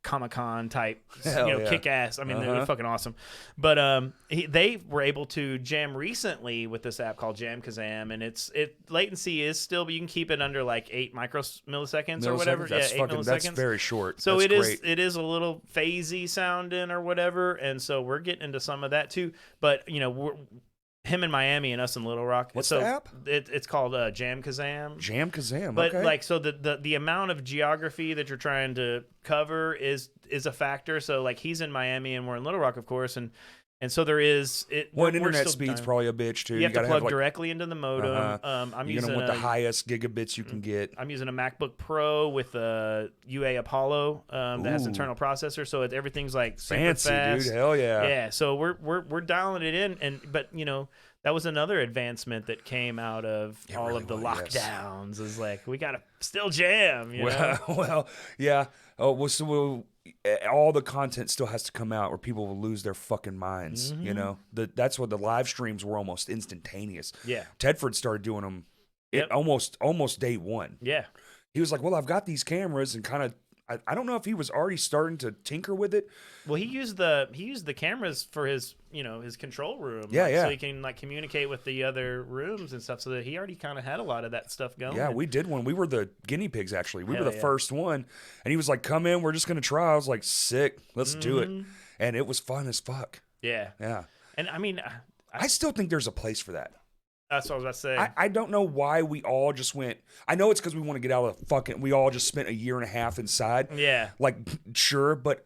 Comic-Con type, kick-ass. They're fucking awesome. But they were able to jam recently with this app called Jamkazam, and latency is still, but you can keep it under 8 milliseconds or whatever. That's 8 milliseconds. That's very short. So that's it is a little phasey sounding or whatever, and so we're getting into some of that too. But him in Miami and us in Little Rock. What's the app? It's called Jamkazam. Jamkazam. But okay. So the amount of geography that you're trying to cover is a factor. So he's in Miami and we're in Little Rock, of course, and so there is it. Well, internet speed's probably a bitch too. You have to plug directly into the modem. I'm using the highest gigabits you can get. I'm using a MacBook Pro with a UA Apollo that has internal processor, so everything's super fancy, fast. Dude. Hell yeah. Yeah. So we're dialing it in, but that was another advancement that came out of all of the lockdowns. Is we gotta still jam. Well, yeah. Oh, so all the content still has to come out, or people will lose their fucking minds. Mm-hmm. That's what the live streams were almost instantaneous. Yeah. Tedford started doing them almost day one. Yeah. He was like, "Well, I've got these cameras," and kind of. I don't know if he was already starting to tinker with it. Well, he used the cameras for his his control room. Yeah. So he can communicate with the other rooms and stuff. So that he already kind of had a lot of that stuff going. Yeah, we did one. We were the guinea pigs actually. We were the first one, and he was like, "Come in, we're just gonna try." I was like, "Sick, let's do it," and it was fun as fuck. Yeah. Yeah. And I still think there's a place for that. That's what I was about to say. I don't know why we all just went. I know it's because we want to get out of the fucking. We all just spent a year and a half inside. Yeah. Like, sure, but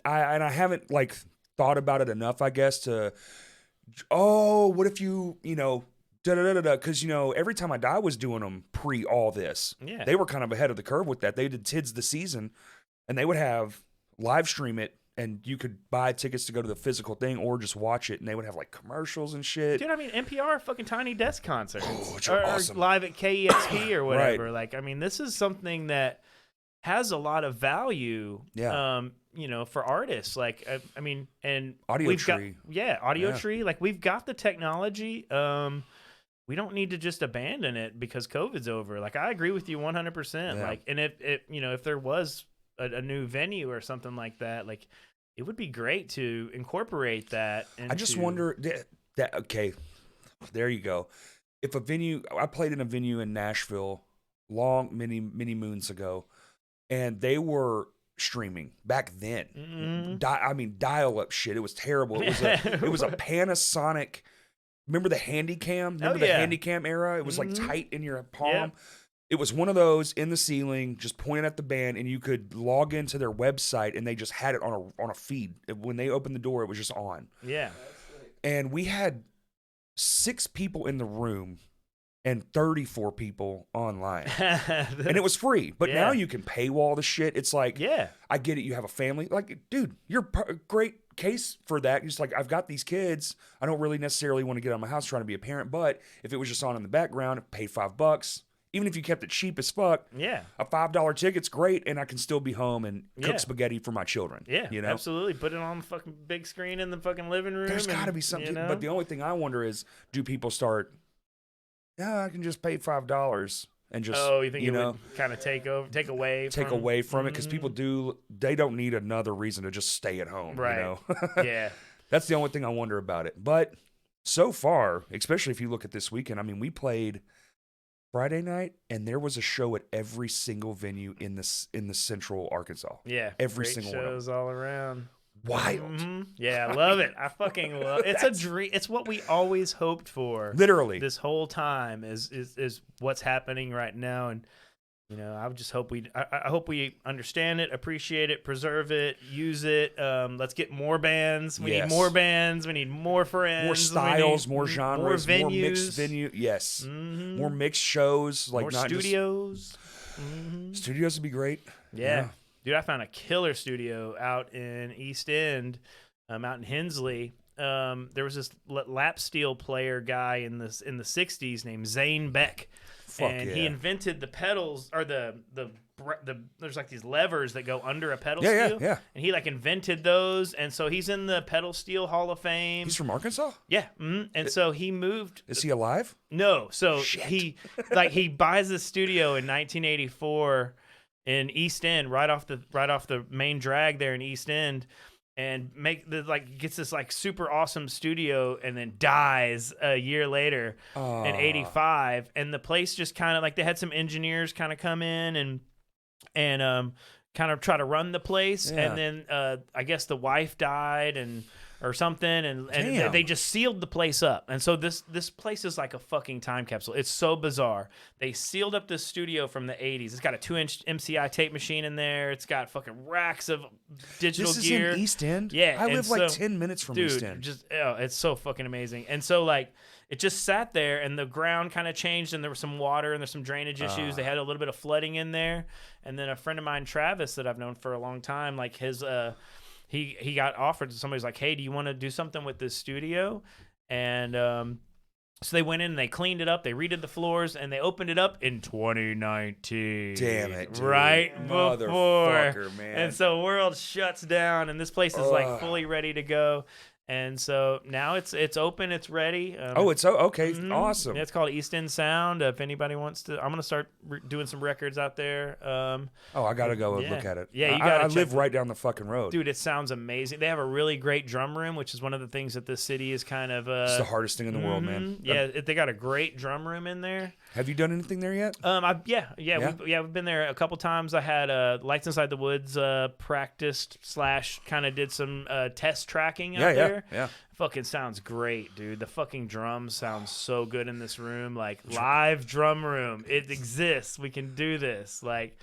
I haven't like thought about it enough, I guess, to. Oh, what if you know. Because, every Time I Die was doing them pre all this. Yeah. They were kind of ahead of the curve with that. They did Tids the Season, and they would have live stream it, and you could buy tickets to go to the physical thing or just watch it, and they would have, like, commercials and shit. Dude, I mean, NPR fucking Tiny Desk concerts. Which are awesome. Or live at KEXP or whatever. Right. Like, I mean, this is something that has a lot of value. Yeah. For artists, like I mean, and Audio we've Tree. got Audio Tree. Like we've got the technology. We don't need to just abandon it because COVID's over. Like I agree with you 100%. Yeah. Like, and if there was a new venue or something like that, like it would be great to incorporate that. I just wonder that. Okay, there you go. If a venue, I played in a venue in Nashville many moons ago, and they were streaming back then. Mm-hmm. Dial-up shit. It was terrible. It was a Panasonic. Remember the Handycam? Remember the Handycam era? It was like tight in your palm. Yeah. It was one of those in the ceiling, just pointing at the band, and you could log into their website, and they just had it on a feed. When they opened the door, it was just on. Yeah. And we had 6 people in the room and 34 people online. And it was free. But now you can paywall the shit. It's like, I get it. You have a family. Like, dude, you're a great case for that. You're just like, I've got these kids. I don't really necessarily want to get out of my house trying to be a parent. But if it was just on in the background, pay $5. Even if you kept it cheap as fuck, a $5 ticket's great, and I can still be home and cook spaghetti for my children. Yeah, you know? Absolutely. Put it on the fucking big screen in the fucking living room. There's got to be something. But the only thing I wonder is, do people start, I can just pay $5 and just, you think it would kind of take away from it? Because people they don't need another reason to just stay at home. Right. Yeah. That's the only thing I wonder about it. But so far, especially if you look at this weekend, I mean, we played Friday night, and there was a show at every single venue in the Central Arkansas. Yeah, every great single shows one. all around. Wild. Mm-hmm. Yeah, I love it. I fucking love it. It's a dream. It's what we always hoped for. Literally, this whole time is what's happening right now, and I would just hope I hope we understand it, appreciate it, preserve it, use it. Let's get more bands. We need more bands. We need more friends. More styles, more genres, more venues. More mixed venue. Yes. Mm-hmm. More mixed shows. Like more not studios. Just, studios would be great. Yeah. Dude, I found a killer studio out in East End, out in Hensley. There was this lap steel player guy in the 60s named Zane Beck. He invented the pedals, or the there's like these levers that go under a pedal steel. Yeah. And he like invented those, and so he's in the Pedal Steel Hall of Fame. He's from Arkansas? Yeah. Mm-hmm. And so he moved. Is he alive? No. So he buys a studio in 1984 in East End, right off the main drag there in East End. And gets this like super awesome studio, and then dies a year later in 85. And the place just kind of like, they had some engineers kind of come in and kind of try to run the place. Yeah. And then I guess the wife died or something, and they just sealed the place up. And so this place is like a fucking time capsule. It's so bizarre. They sealed up this studio from the 80s. It's got a 2-inch MCI tape machine in there. It's got fucking racks of digital gear. This is in East End? Yeah. I live like 10 minutes from East End. It's so fucking amazing. And so like it just sat there, and the ground kind of changed, and there was some water, and there's some drainage issues. They had a little bit of flooding in there. And then a friend of mine, Travis, that I've known for a long time, like his he got offered to somebody's like, hey, do you want to do something with this studio? And so they went in and they cleaned it up. They redid the floors, and they opened it up in 2019. Damn it, dude. Right before. Motherfucker, man. And so world shuts down, and this place is like fully ready to go. And so now it's open, it's ready. It's okay, awesome. Yeah, it's called East End Sound. If anybody wants to, I'm gonna start doing some records out there. I gotta go look at it. Yeah, you gotta. I live right down the fucking road, dude. It sounds amazing. They have a really great drum room, which is one of the things that this city is kind of. It's the hardest thing in the world, man. Yeah, they got a great drum room in there. Have you done anything there yet? We've been there a couple times. I had Lights Inside the Woods practiced / kind of did some test tracking out there. there. Yeah. Fucking sounds great, dude. The fucking drums sound so good in this room. Like, live drum room. It exists. We can do this. Like,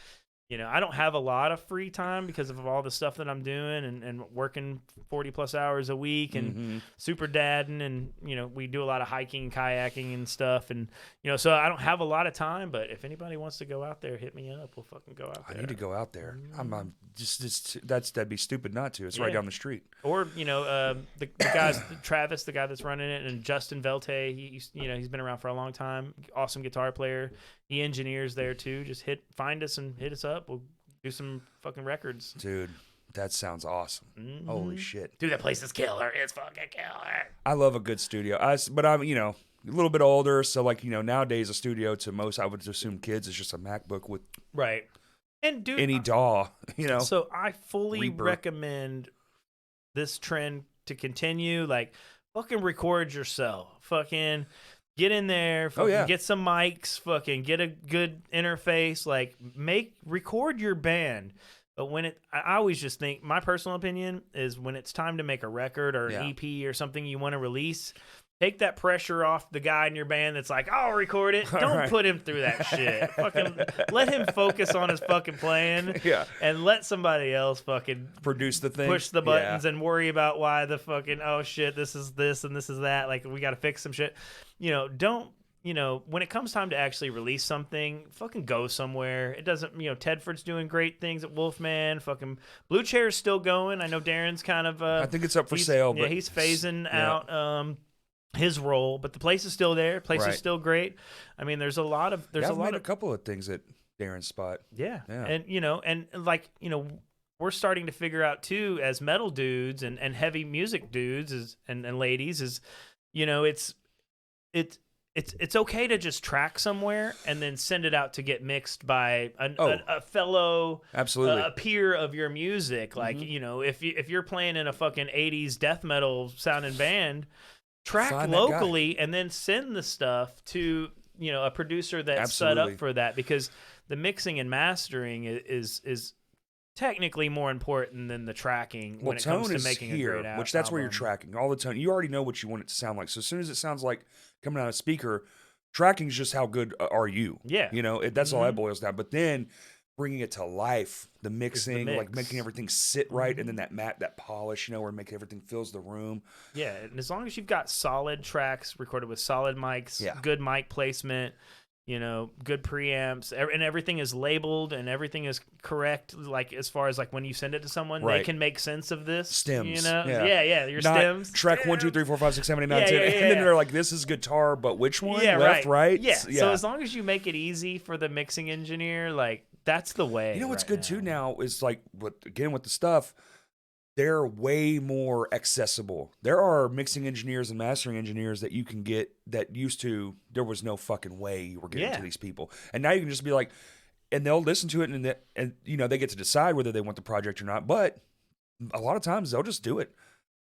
you know, I don't have a lot of free time because of all the stuff that I'm doing and working 40 plus hours a week and super dadding. And, you know, we do a lot of hiking, kayaking and stuff. And, you know, so I don't have a lot of time, but if anybody wants to go out there, hit me up. We'll fucking go out there. I need to go out there. I'm just that'd be stupid not to. It's right down the street. Or, you know, the guys, Travis, the guy that's running it, and Justin Velte, he's been around for a long time. Awesome guitar player. He engineers there too. Just find us and hit us up. We'll do some fucking records. Dude, that sounds awesome. Holy shit. Dude, that place is killer. It's fucking killer. I love a good studio. But I'm, you know, a little bit older, so like, you know, nowadays a studio to most, I would assume kids, is just a MacBook with right. And dude, any DAW, you know. So I fully Reaper. recommend this trend to continue. Like, fucking record yourself. Fucking get in there. Fucking get some mics. Fucking get a good interface. Like, record your band. But I always just think, my personal opinion is, when it's time to make a record or an EP or something you want to release, take that pressure off the guy in your band that's like, I'll record it. Don't put him through that shit. Fucking let him focus on his fucking playing. Yeah. And let somebody else fucking Produce the thing. push the buttons and worry about why the fucking, oh shit, this is this and this is that. Like, we got to fix some shit. You know, don't, you know, when it comes time to actually release something, fucking go somewhere. It doesn't, you know, Tedford's doing great things at Wolfman. Fucking Blue Chair's still going. I know Darren's kind of, I think it's up for sale. Yeah, but he's phasing out his role, but the place is still there. Place is still great. I mean, there's a lot of I've made a couple of things at Darren's spot. Yeah. And you know, and like, you know, we're starting to figure out too, as metal dudes and heavy music dudes and ladies, is, you know, it's okay to just track somewhere and then send it out to get mixed by a fellow, absolutely, a peer of your music. Like, you know, if you're playing in a fucking 80s death metal sounding band, track locally and then send the stuff to, you know, a producer that's set up for that, because the mixing and mastering is technically more important than the tracking when it comes to making a great album. Which that's where you're tracking all the tone. You already know what you want it to sound like. So as soon as it sounds like coming out of a speaker, tracking is just how good are you? Yeah, you know, that's all that boils down. But then bringing it to life, the mixing, like making everything sit right, and then that polish, you know, where making everything fills the room. Yeah, and as long as you've got solid tracks recorded with solid mics, good mic placement, you know, good preamps, and everything is labeled and everything is correct. Like, as far as like when you send it to someone, they can make sense of this. Stems, you know, your not stems. Track 1, 2, 3, 4, 5, 6, 7, 8, 9, 10, and then they're like, "This is guitar, but which one? Left, right?" Yeah. So as long as you make it easy for the mixing engineer, like, that's the way. You know what's good too now is, like, with the stuff, they're way more accessible. There are mixing engineers and mastering engineers that you can get that used to, there was no fucking way you were getting to these people. And now you can just be like, and they'll listen to it, and you know, they get to decide whether they want the project or not. But a lot of times they'll just do it.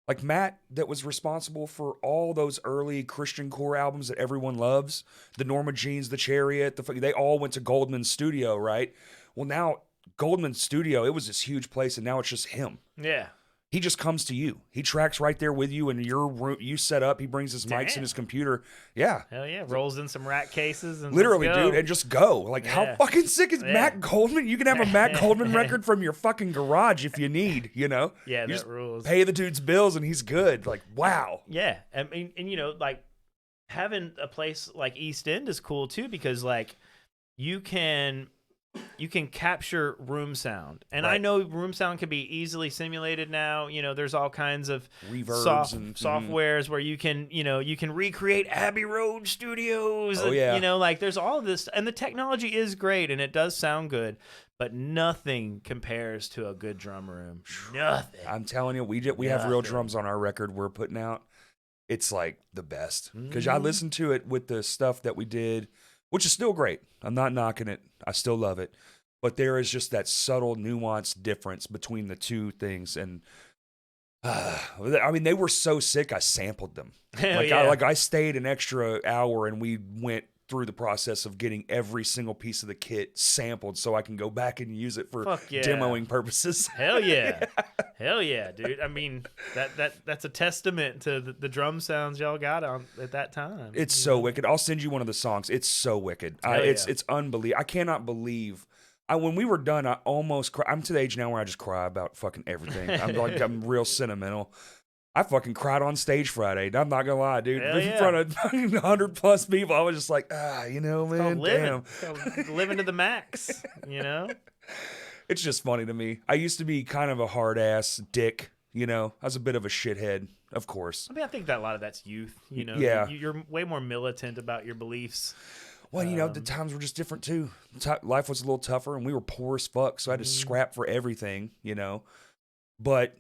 Like Matt, that was responsible for all those early Christian core albums that everyone loves, the Norma Jeans, the Chariot, they all went to Goldman's studio, right? Well, now Goldman's studio, it was this huge place, and now it's just him. Yeah. He just comes to you. He tracks right there with you in your room. You set up. He brings his mics and his computer. Yeah. Hell yeah. Rolls in some rack cases. And literally, dude, and just go. Like, how fucking sick is Matt Goldman? You can have a Matt Goldman record from your fucking garage if you need, you know? Yeah, you that rules. Pay the dude's bills and he's good. Like, wow. Yeah. I mean, and you know, like, having a place like East End is cool too, because like, you can capture room sound, and I know room sound can be easily simulated now. You know, there's all kinds of reverbs and softwares where you can recreate Abbey Road Studios. Oh, yeah. You know, like, there's all of this, and the technology is great, and it does sound good, but nothing compares to a good drum room. Nothing. I'm telling you, we have real drums on our record we're putting out. It's like the best, because I listened to it with the stuff that we did, which is still great. I'm not knocking it. I still love it. But there is just that subtle, nuanced difference between the two things. And I mean, they were so sick, I sampled them. I stayed an extra hour and we went through the process of getting every single piece of the kit sampled so I can go back and use it for Fuck yeah. demoing purposes. Hell yeah. Hell yeah, dude. I mean, that's a testament to the drum sounds y'all got on at that time. It's so wicked. I'll send you one of the songs. It's so wicked. It's unbelievable. I cannot believe. When we were done, I almost cried. I'm to the age now where I just cry about fucking everything. I'm real sentimental. I fucking cried on stage Friday. I'm not gonna lie, dude. Hell In front of 100+ people, I was just like, man, living. damn. Living to the max, you know? It's just funny to me. I used to be kind of a hard ass dick, you know. I was a bit of a shithead, of course. I mean, I think that a lot of that's youth, you know. Yeah. You're way more militant about your beliefs. Well, you know, the times were just different too. Life was a little tougher, and we were poor as fuck, so I had to scrap for everything, you know. But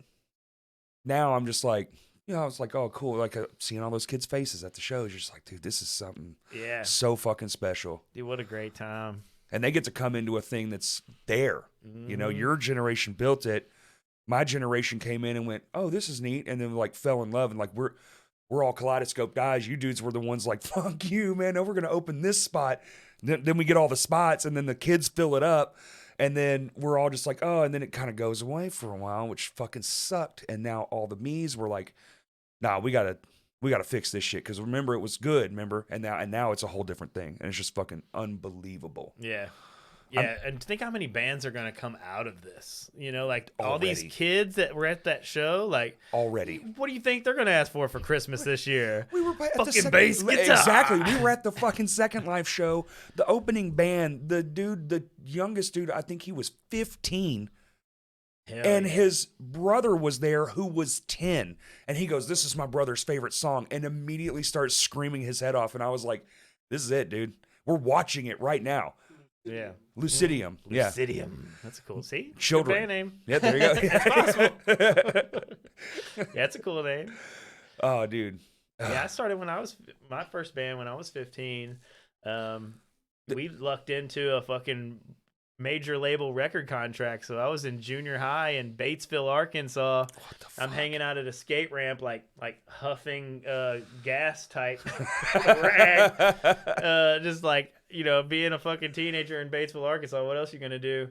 now I'm just like, you know, it's like, oh, cool. Like seeing all those kids' faces at the shows, you're just like, dude, this is something so fucking special. Dude, what a great time. And they get to come into a thing that's there. You know, your generation built it. My generation came in and went, oh, this is neat. And then like fell in love. And like, we're all kaleidoscope guys. You dudes were the ones like, fuck you, man. No, we're going to open this spot. Then we get all the spots and then the kids fill it up. And then we're all just like, oh, and then it kind of goes away for a while, which fucking sucked. And now all the me's were like, nah, we gotta fix this shit. Cause remember, it was good, remember? And now it's a whole different thing. And it's just fucking unbelievable. Yeah. Yeah, and think how many bands are going to come out of this. You know, like all Already. these kids that were at that show, like Already. What do you think they're going to ask for Christmas this year? We were at fucking bass guitar. Exactly. We were at the fucking Second Life show. The opening band, the youngest dude, I think he was 15. And his brother was there who was 10. And he goes, this is my brother's favorite song. And immediately starts screaming his head off. And I was like, this is it, dude. We're watching it right now. Yeah. Lucidium. Yeah. Lucidium. That's a cool. See? Children. Good band name. Yeah, there you go. That's possible. Yeah, it's a cool name. Oh, dude. Yeah, I started my first band when I was 15. We lucked into a fucking major label record contract. So I was in junior high in Batesville, Arkansas. What the fuck? I'm hanging out at a skate ramp, like huffing gas type rag. Just like, you know, being a fucking teenager in Batesville, Arkansas, what else you gonna do?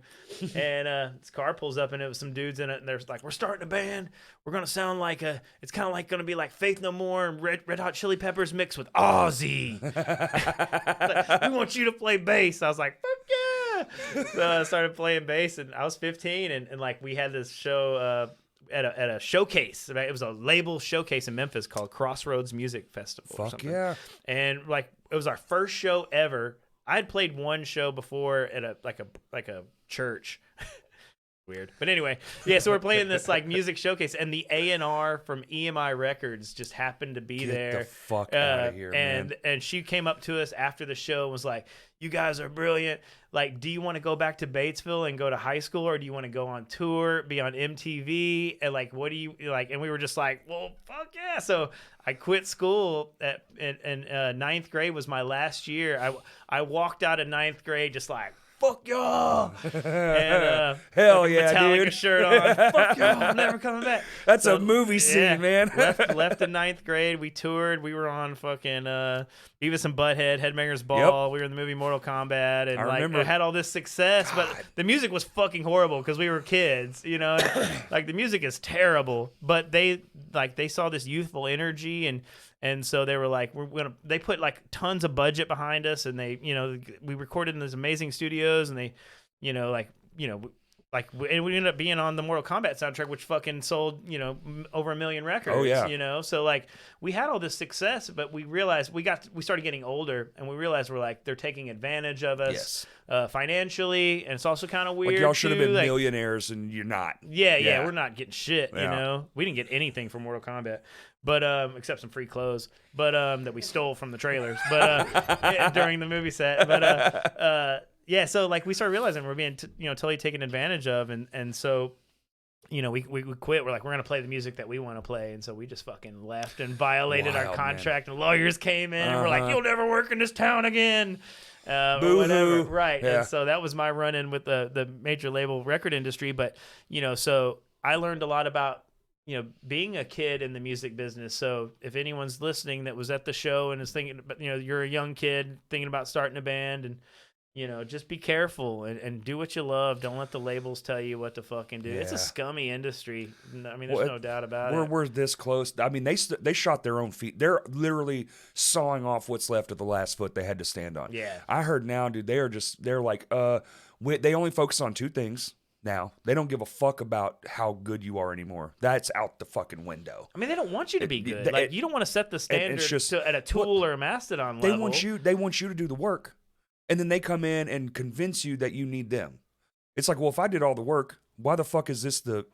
And this car pulls up and it was some dudes in it, and there's like, we're starting a band. We're gonna sound like it's kind of like gonna be like Faith No More and Red Hot Chili Peppers mixed with Ozzy. Like, we want you to play bass. I was like, fuck yeah. So I started playing bass, and I was 15, and like we had this show at a showcase. Right? It was a label showcase in Memphis called Crossroads Music Festival. Fuck or something. yeah. And like it was our first show ever. I'd played one show before at a church. Weird. But anyway, yeah, so we're playing this like music showcase, and the A&R from EMI Records just happened to be Get there. the fuck out of here, man. And she came up to us after the show and was like, you guys are brilliant. Like, do you want to go back to Batesville and go to high school, or do you want to go on tour, be on MTV? And like, what do you like? And we were just like, well, fuck yeah. So I quit school in ninth grade was my last year. I walked out of ninth grade just like, fuck y'all. And hell yeah, Metallica dude. shirt on. Fuck y'all, I'm never coming back. That's a movie scene, man. left in ninth grade. We toured. We were on fucking Beavis and Butthead, Headbangers Ball. Yep. We were in the movie Mortal Kombat, and I remember. Had all this success, but the music was fucking horrible because we were kids, you know. Like the music is terrible, but they saw this youthful energy, and so they were like, they put like tons of budget behind us, and they, you know, we recorded in these amazing studios, and they, and we ended up being on the Mortal Kombat soundtrack, which fucking sold, you know, over 1 million records. Oh, yeah. You know, so like we had all this success, but we realized we started getting older, and we realized we're like, they're taking advantage of us financially, and it's also kind of weird. Like y'all should have been like, millionaires, and you're not. Yeah, we're not getting shit. You know, we didn't get anything from Mortal Kombat, but except some free clothes, but that we stole from the trailers, but during the movie set, but yeah, so like we started realizing we're being totally taken advantage of, and so you know we quit. We're like, we're gonna play the music that we want to play, and so we just fucking left and violated our contract, man. And lawyers came in and we're like, you'll never work in this town again. Or whatever, right? Yeah. And so that was my run-in with the major label record industry. But you know, so I learned a lot about being a kid in the music business. So if anyone's listening that was at the show and is thinking, you're a young kid thinking about starting a band, and just be careful and do what you love. Don't let the labels tell you what to fucking do. Yeah. It's a scummy industry. I mean, there's no doubt about it. We're this close. I mean, they shot their own feet. They're literally sawing off what's left of the last foot they had to stand on. Yeah. I heard now, dude, they're like, they only focus on two things. Now they don't give a fuck about how good you are anymore. That's out the fucking window. I mean, they don't want you to be good. You don't want to set the standard at a Tool or a Mastodon level. They want you to do the work, and then they come in and convince you that you need them. It's like, well, if I did all the work, why the fuck is this the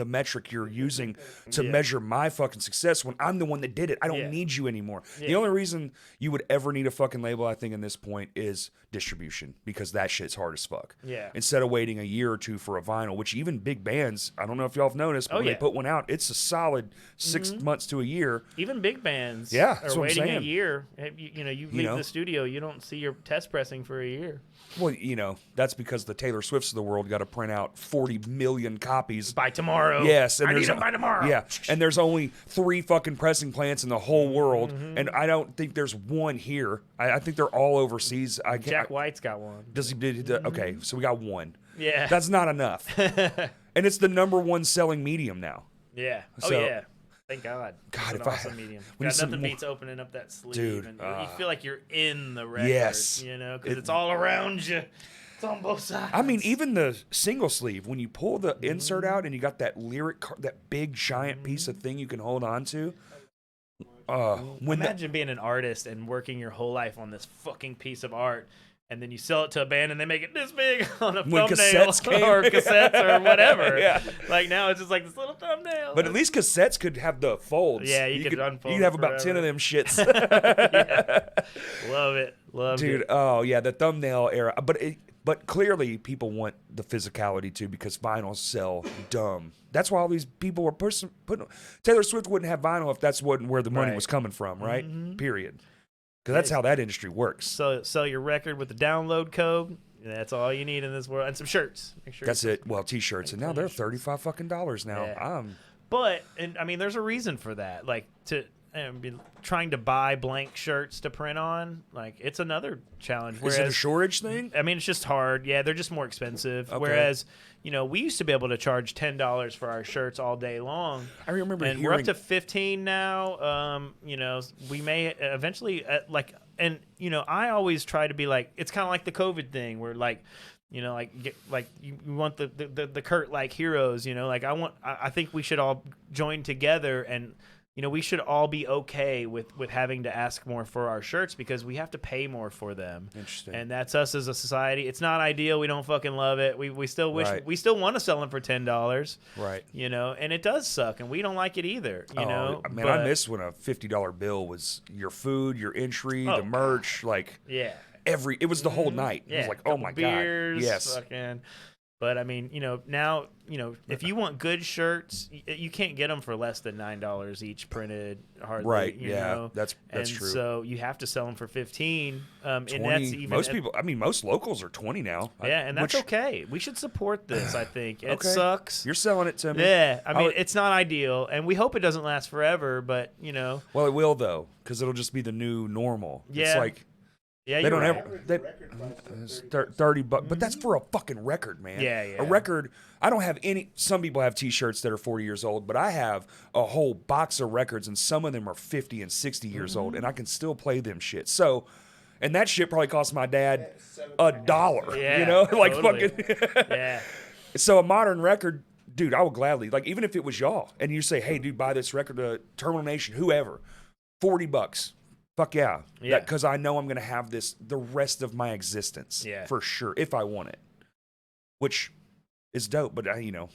metric you're using to measure my fucking success when I'm the one that did it? I don't need you anymore. Yeah. The only reason you would ever need a fucking label, I think, in this point is distribution, because that shit's hard as fuck. Yeah. Instead of waiting a year or two for a vinyl, which even big bands, I don't know if y'all have noticed, but when they put one out, it's a solid 6 months to a year. Even big bands are waiting a year. You leave the studio, you don't see your test pressing for a year. Well, that's because the Taylor Swifts of the world got to print out 40 million copies by tomorrow. Yes, and I need them by tomorrow. Yeah, and there's only 3 fucking pressing plants in the whole world, and I don't think there's one here. I think they're all overseas. Jack White's got one. Does he? Okay, so we got one. Yeah, that's not enough, and it's the #1 selling medium now. Yeah. So, yeah. Thank God. God, if awesome medium. Nothing beats opening up that sleeve, dude, and you feel like you're in the record. Yes, because it's all around you. On both sides. I mean, even the single sleeve, when you pull the insert out and you got that that big giant piece of thing you can hold on to. Imagine being an artist and working your whole life on this fucking piece of art, and then you sell it to a band and they make it this big on a thumbnail or cassettes or whatever. Yeah. Like now it's just like this little thumbnail. But at least cassettes could have the folds. Yeah, you could unfold. You could have about 10 of them shits. Love it. Dude, it. Oh yeah, the thumbnail era. But clearly people want the physicality too, because vinyls sell dumb. That's why all these people were putting. Taylor Swift wouldn't have vinyl if that's wasn't where the money was coming from, right? Period. Because that's how that industry works. So sell your record with the download code. That's all you need in this world, and some shirts. Make sure that's it. Well, t-shirts, and now they're $35 fucking now. Yeah. But I mean, there's a reason for that. Like trying to buy blank shirts to print on, like it's another challenge. Is it a shortage thing? I mean, it's just hard. Yeah, they're just more expensive. Okay. Whereas, we used to be able to charge $10 for our shirts all day long. I remember and we're up to $15 now. We may eventually I always try to be like, it's kind of like the COVID thing where you want the Kurt like heroes, I think we should all join together and we should all be okay with having to ask more for our shirts because we have to pay more for them. Interesting. And that's us as a society. It's not ideal. We don't fucking love it. We still wish we still want to sell them for $10. Right. And it does suck, and we don't like it either. I miss when a $50 bill was your food, your entry, the merch, it was the whole night. Yeah. It was like, oh my beers, God. Yes. Fucking. But I mean, now, if you want good shirts, you can't get them for less than $9 each printed. Hardly, right? You know? That's true. So you have to sell them for $15. 20, and that's even most people. I mean, most locals are $20 now. Yeah, and that's okay. We should support this. I think it sucks. You're selling it to me. Yeah, I mean, it's not ideal, and we hope it doesn't last forever. But well, it will though, because it'll just be the new normal. Yeah. It's like. Yeah, they don't right. have $30, but that's for a fucking record, man. Yeah. A record. I don't have any. Some people have T-shirts that are 40 years old, but I have a whole box of records, and some of them are 50 and 60 years old, and I can still play them shit. So, and that shit probably cost my dad $1. Yeah, totally. fucking. Yeah. So a modern record, dude, I would gladly even if it was y'all, and you say, hey, dude, buy this record, Terminal Nation, whoever, $40. Fuck yeah. Because I know I'm going to have this the rest of my existence. Yeah. For sure, if I want it. Which is dope, but I'm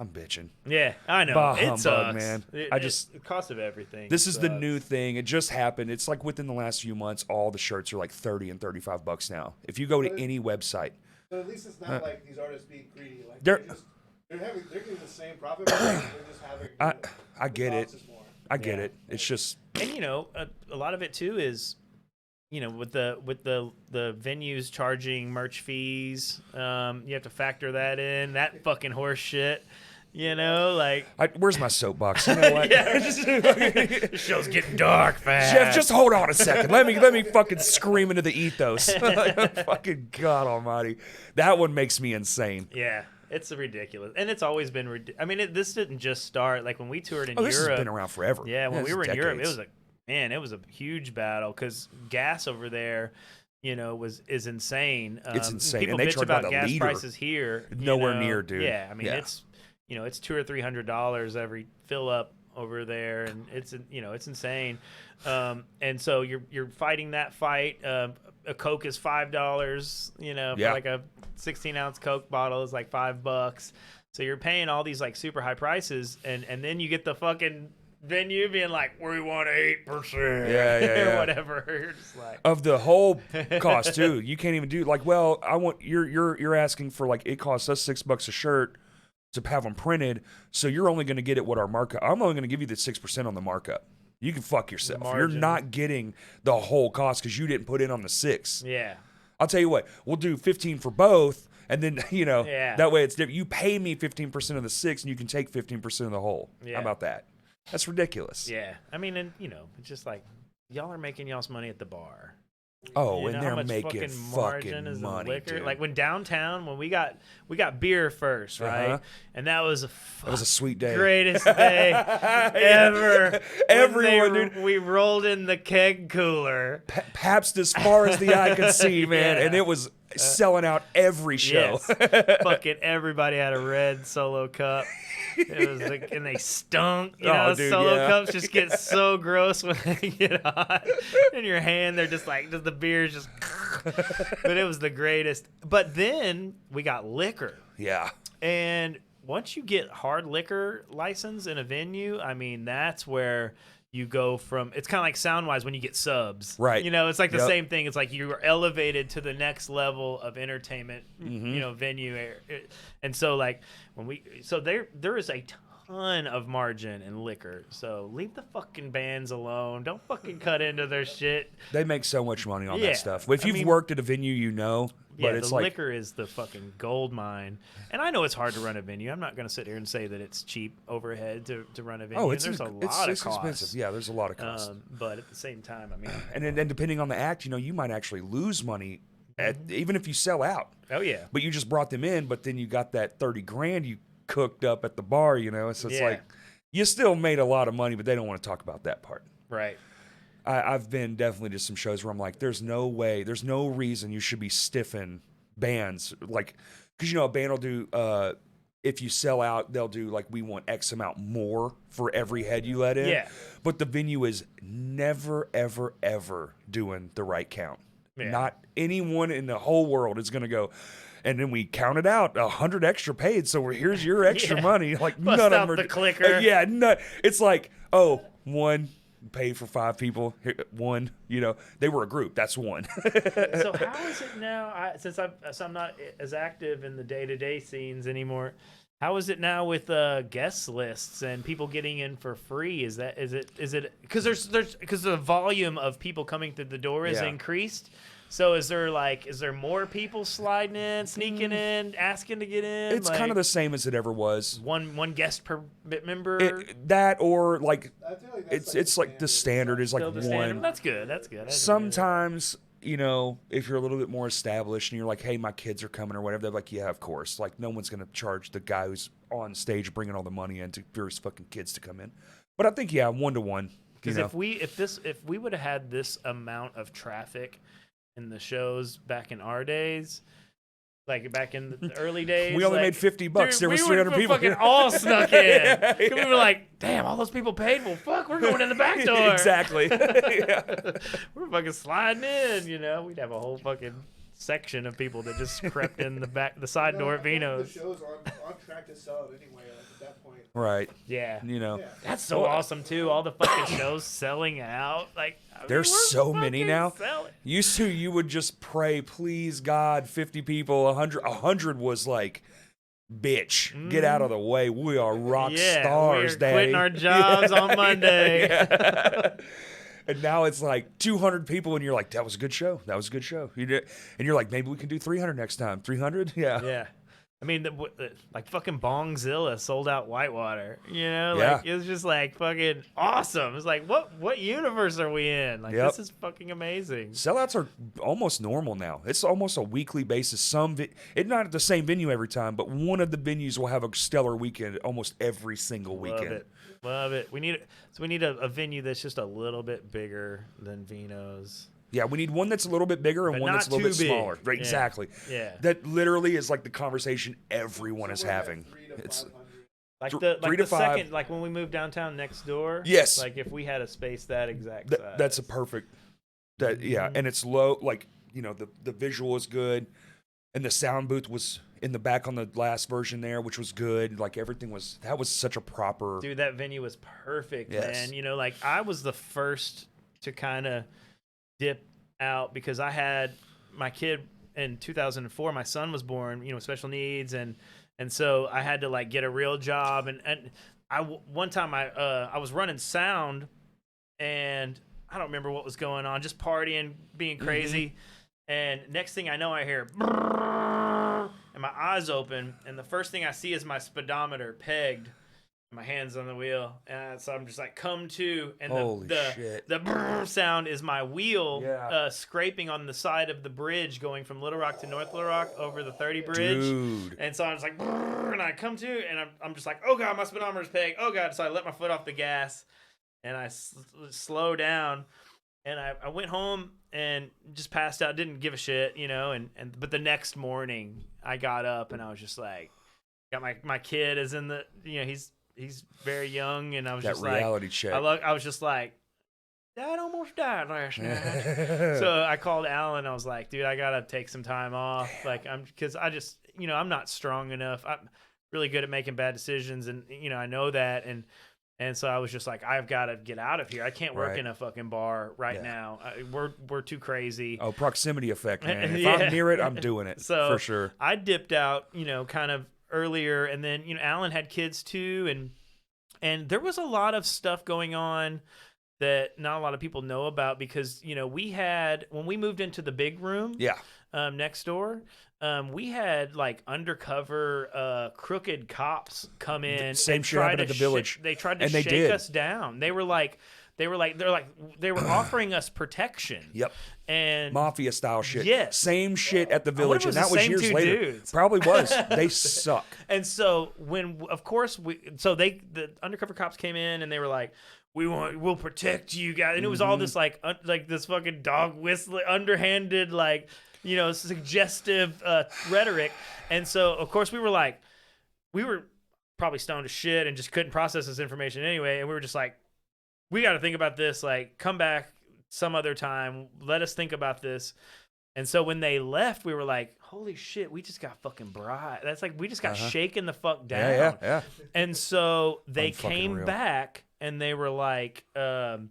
bitching. Yeah, I know. Bah, it humbug, sucks. Man. The cost of everything. This is the new thing. It just happened. It's like within the last few months, all the shirts are like $30 and $35 now. If you go to any website. So at least it's not like these artists being greedy. Like they're getting the same profit, but they're just having. I get it. I get it. It's just, and a lot of it too is, with the venues charging merch fees, you have to factor that in. That fucking horse shit. You know, like where's my soapbox? You know what? the show's getting dark fast. Jeff, just hold on a second. Let me fucking scream into the ethos. Fucking God Almighty, that one makes me insane. Yeah, it's ridiculous, and it's always been. I mean, this didn't just start like when we toured in This Europe. has been around forever. Yeah, when we were in Europe, it decades. was a huge battle because gas over there, you know, is insane. It's insane, People and they bitch charge about by the gas liter. prices here. Nowhere near, dude. Yeah, I mean Yeah. it's it's $200 or $300 every fill up over there, and it's insane. And so you're fighting that fight. A Coke is $5. You know, for like a 16-ounce Coke bottle is like $5. So you're paying all these like super high prices, and then you get the fucking venue being like, we want 8%, Yeah. or whatever. You're just like, Of the whole cost too. You can't even do like, well, I want you're asking for like, it costs us $6 a shirt to have them printed, so you're only going to get it what our markup. I'm only going to give you the 6% on the markup. You can fuck yourself. You're not getting the whole cost because you didn't put in on the 6. yeah. I'll tell you what, we'll do 15 for both, and then that way it's different. You pay me 15% of the 6, and you can take 15% of the whole. Yeah. How about that? That's ridiculous. Yeah. I mean, and it's just like y'all are making y'all's money at the bar. Oh, You and know how they're much making margin is in money, liquor? dude. Like when downtown, when we got beer first, right? Uh-huh. And that was That was a sweet day. greatest day ever. Everyone, When dude. we rolled in the keg cooler. Pabst as far as the eye could see, man, Yeah. and it was selling out every show. Yes. Fucking everybody had a red Solo cup. It was like, and they stunk. You know, dude, Solo yeah. cups just get so gross when they get hot in your hand. They're just like, the beer's just. But it was the greatest. But then we got liquor, Yeah. and once you get hard liquor license in a venue, I mean, that's where you go from. It's kind of like sound-wise when you get subs, Right. You know, it's like the Yep. same thing. It's like you are elevated to the next level of entertainment, venue. And so, like there is a ton of margin in liquor. So leave the fucking bands alone. Don't fucking cut into their shit. They make so much money on Yeah. that stuff. If I you've mean- worked at a venue, you know. But Yeah, it's the like, liquor is the fucking gold mine. And I know it's hard to run a venue. I'm not going to sit here and say that it's cheap overhead to run a venue. oh, There's a lot of it's costs. expensive. Yeah, there's a lot of cost. But at the same time, I mean, And then depending on the act, you might actually lose money, even if you sell out. oh yeah, But you just brought them in, but then you got that 30 grand you cooked up at the bar, So it's Yeah. like, you still made a lot of money, but they don't want to talk about that part. right. I've been definitely to some shows where I'm like, there's no way, there's no reason you should be stiffing bands. Like, because, a band will do, if you sell out, they'll do like, we want X amount more for every head you let in. Yeah. But the venue is never, ever, ever doing the right count. Yeah. Not anyone in the whole world is going to go. And then we counted out 100 extra paid. So here's your extra Yeah. money. Like Bust none out of them are the clicker. yeah, no. It's like, oh, one paid for 5 people. One, they were a group. That's one. So how is it now? Since I'm not as active in the day-to-day scenes anymore. How is it now with guest lists and people getting in for free? Is it because because the volume of people coming through the door is Yeah. increased? So is there more people sliding in, sneaking in, asking to get in? It's kind of the same as it ever was. one guest per member. That or like I feel like that's it's like the standard is like Still the standard? one. That's good. That's good. Sometimes, if you're a little bit more established and you're like, hey, my kids are coming or whatever, they're like, yeah, of course. Like, no one's going to charge the guy who's on stage bringing all the money in for his fucking kids to come in. But I think, yeah, 1-to-1. Because if we would have had this amount of traffic in the shows back in our days, like back in the early days, we only made $50. There was 300 people. Fucking all snuck in. Yeah, We were like, damn, all those people paid. Well, fuck, we're going in the back door. Exactly. Yeah. We're fucking sliding in. We'd have a whole fucking section of people that just crept in the side door at I think Vino's. The shows are on track to sell it anyway. Like, at that point. Right. Yeah. Yeah. That's so awesome too. All the fucking shows selling out. Like There's we're so many fucking now. selling. Used to, you would just pray, please God, 50 people, 100. 100 was like, bitch, get out of the way. We are rock stars, we're daddy. quitting our jobs on Monday. Yeah. And now it's like 200 people, and you're like, that was a good show. That was a good show. And you're like, maybe we can do 300 next time. 300? Yeah. Yeah. I mean, like fucking Bongzilla sold out Whitewater. You know, Yeah. like it was just like fucking awesome. It's like what universe are we in? Like this is fucking amazing. Sellouts are almost normal now. It's almost a weekly basis. It's not at the same venue every time, but one of the venues will have a stellar weekend almost every single weekend. Love it. We need a venue that's just a little bit bigger than Vino's. Yeah, we need one that's a little bit bigger and But one that's a little bit not too big. smaller. Right, Yeah. exactly. Yeah. That literally is like the conversation everyone is having. 3 to It's 500. Like 3 the to 5. second, like when we moved downtown next door. Yes. Like if we had a space that exact size. that's a perfect. And it's low. Like the visual is good, and the sound booth was in the back on the last version there, which was good. Like everything was. That was such a proper. Dude, that venue was perfect, Yes. man. Like I was the first to kind of dip out because I had my kid in 2004. My son was born, special needs, and so I had to like get a real job. And one time I was running sound, and I don't remember what was going on, just partying, being crazy. And next thing I know, I hear and my eyes open, and the first thing I see is my speedometer pegged. My hands on the wheel, and so I'm just like, come to, and the brrr sound is my wheel scraping on the side of the bridge going from Little Rock to North Little Rock over the 30 bridge. Dude. And so I was like, brrr, and I come to, and I'm just like, oh god, my speedometer's pegged. Oh god, so I let my foot off the gas, and I slow down, and I went home and just passed out, didn't give a shit, but the next morning I got up and I was just like, got my kid is in the, he's very young, and I was just like, reality check. I was just like, Dad almost died last night. So I called Alan. I was like, dude, I gotta take some time off. Like because I just, I'm not strong enough. I'm really good at making bad decisions, and I know that, and so I was just like, I've got to get out of here. I can't work in a fucking bar right now. We're too crazy. Oh, proximity effect, man. If I'm near it, I'm doing it. So for sure. I dipped out, kind of earlier, and then Alan had kids too, and there was a lot of stuff going on that not a lot of people know about because we had, when we moved into the big room next door, we had like undercover crooked cops come in. Same shit happened at the village. They tried to shake us down. They were offering us protection. Yep. And mafia style shit. Yes. Same shit at the village, and the that was same years two later. dudes. Probably was. They suck. And so the undercover cops came in and they were like, we'll protect you guys. And it was all this like this fucking dog whistling, underhanded, like, suggestive rhetoric. And so of course we were probably stoned as shit and just couldn't process this information anyway. And we were just like, we got to think about this. Like, come back some other time. Let us think about this. And so when they left, we were like, holy shit, we just got fucking bribed. That's like, we just got shaken the fuck down. Yeah. And so they came back and they were like, have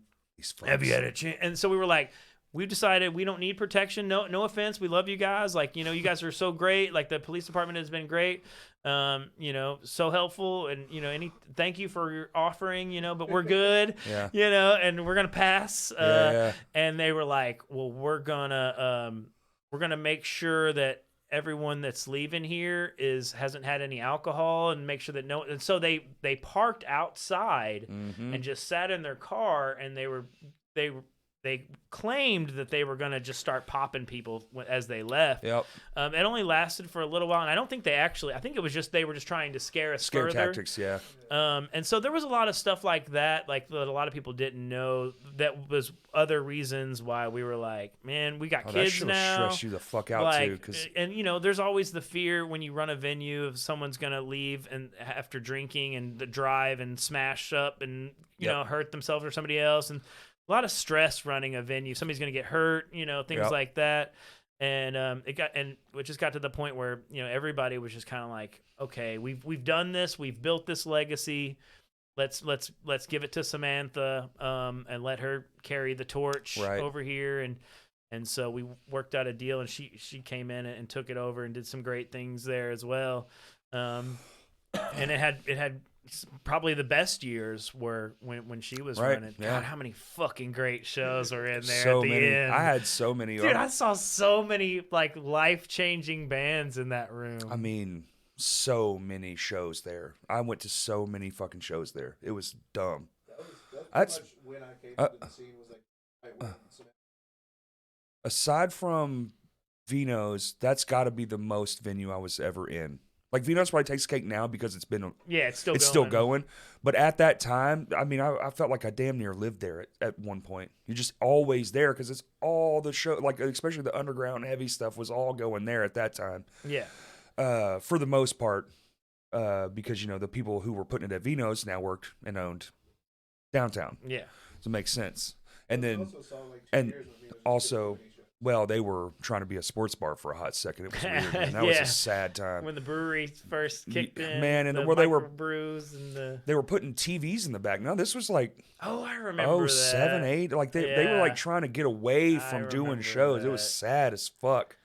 you had a chance? And so we were like, we've decided we don't need protection. No offense. We love you guys. Like, you guys are so great. Like, the police department has been great. So helpful. And, thank you for your offering, but we're good, and we're going to pass. And they were like, well, we're going to make sure that everyone that's leaving here hasn't had any alcohol, and make sure that and so they parked outside and just sat in their car, and they claimed that they were going to just start popping people as they left. Yep. It only lasted for a little while, and I don't think I think it was just they were just trying to scare us further. Tactics, yeah. And so there was a lot of stuff like that, like that a lot of people didn't know. That was other reasons why we were like, man, we got kids that now. Stress you the fuck out too, and there's always the fear when you run a venue of someone's going to leave and after drinking and the drive and smash up and hurt themselves or somebody else, and a lot of stress running a venue. Somebody's going to get hurt, things like that. And it just got to the point where, everybody was just kind of like, okay, we've done this. We've built this legacy. Let's give it to Samantha and let her carry the torch over here. And so we worked out a deal, and she came in and took it over and did some great things there as well. And it had probably the best years were when she was running. God, how many fucking great shows were in there so at the many. end. I had so many. Dude, I saw so many like life-changing bands in that room. I mean, so many shows there. I went to so many fucking shows there. It was dumb. That's pretty much when I came into the scene was like right when Aside from Vino's, that's got to be the most venue I was ever in. Like Vino's probably takes cake now because it's still going. But at that time, I mean, I felt like I damn near lived there at one point. You're just always there because it's all the show, like especially the underground heavy stuff was all going there at that time. Yeah. For the most part, because the people who were putting it at Vino's now worked and owned downtown. Yeah. So it makes sense. And then also saw like 2 and years when Vino's also. did Well, they were trying to be a sports bar for a hot second. It was weird. Man. That was Yeah. a sad time. When the brewery first kicked in, Man, and the where they were brews and the they were putting TVs in the back. No, this was like I remember that. 7, 8. Like they were Yeah. like trying to get away from doing remember shows. It that. was sad as fuck.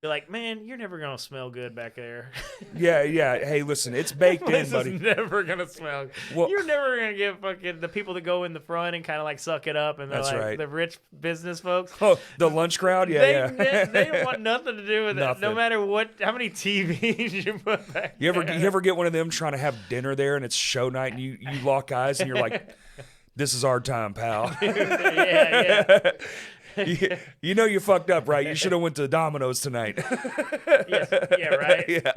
They're like, man, you're never gonna smell good back there. Yeah. Hey, listen, it's baked in, This buddy. is never gonna smell. Well- You're never gonna get fucking the people that go in the front and kind of like suck it up, and they're That's like right. the rich business folks. Oh, the lunch crowd. Yeah, They don't want nothing to do with it. No Nothing. matter how many TVs you put back. You there. ever get one of them trying to have dinner there and it's show night and you lock eyes and you're like, this is our time, pal. yeah. You know you fucked up, right? You should have went to Domino's tonight. Yes, yeah, right. Yeah.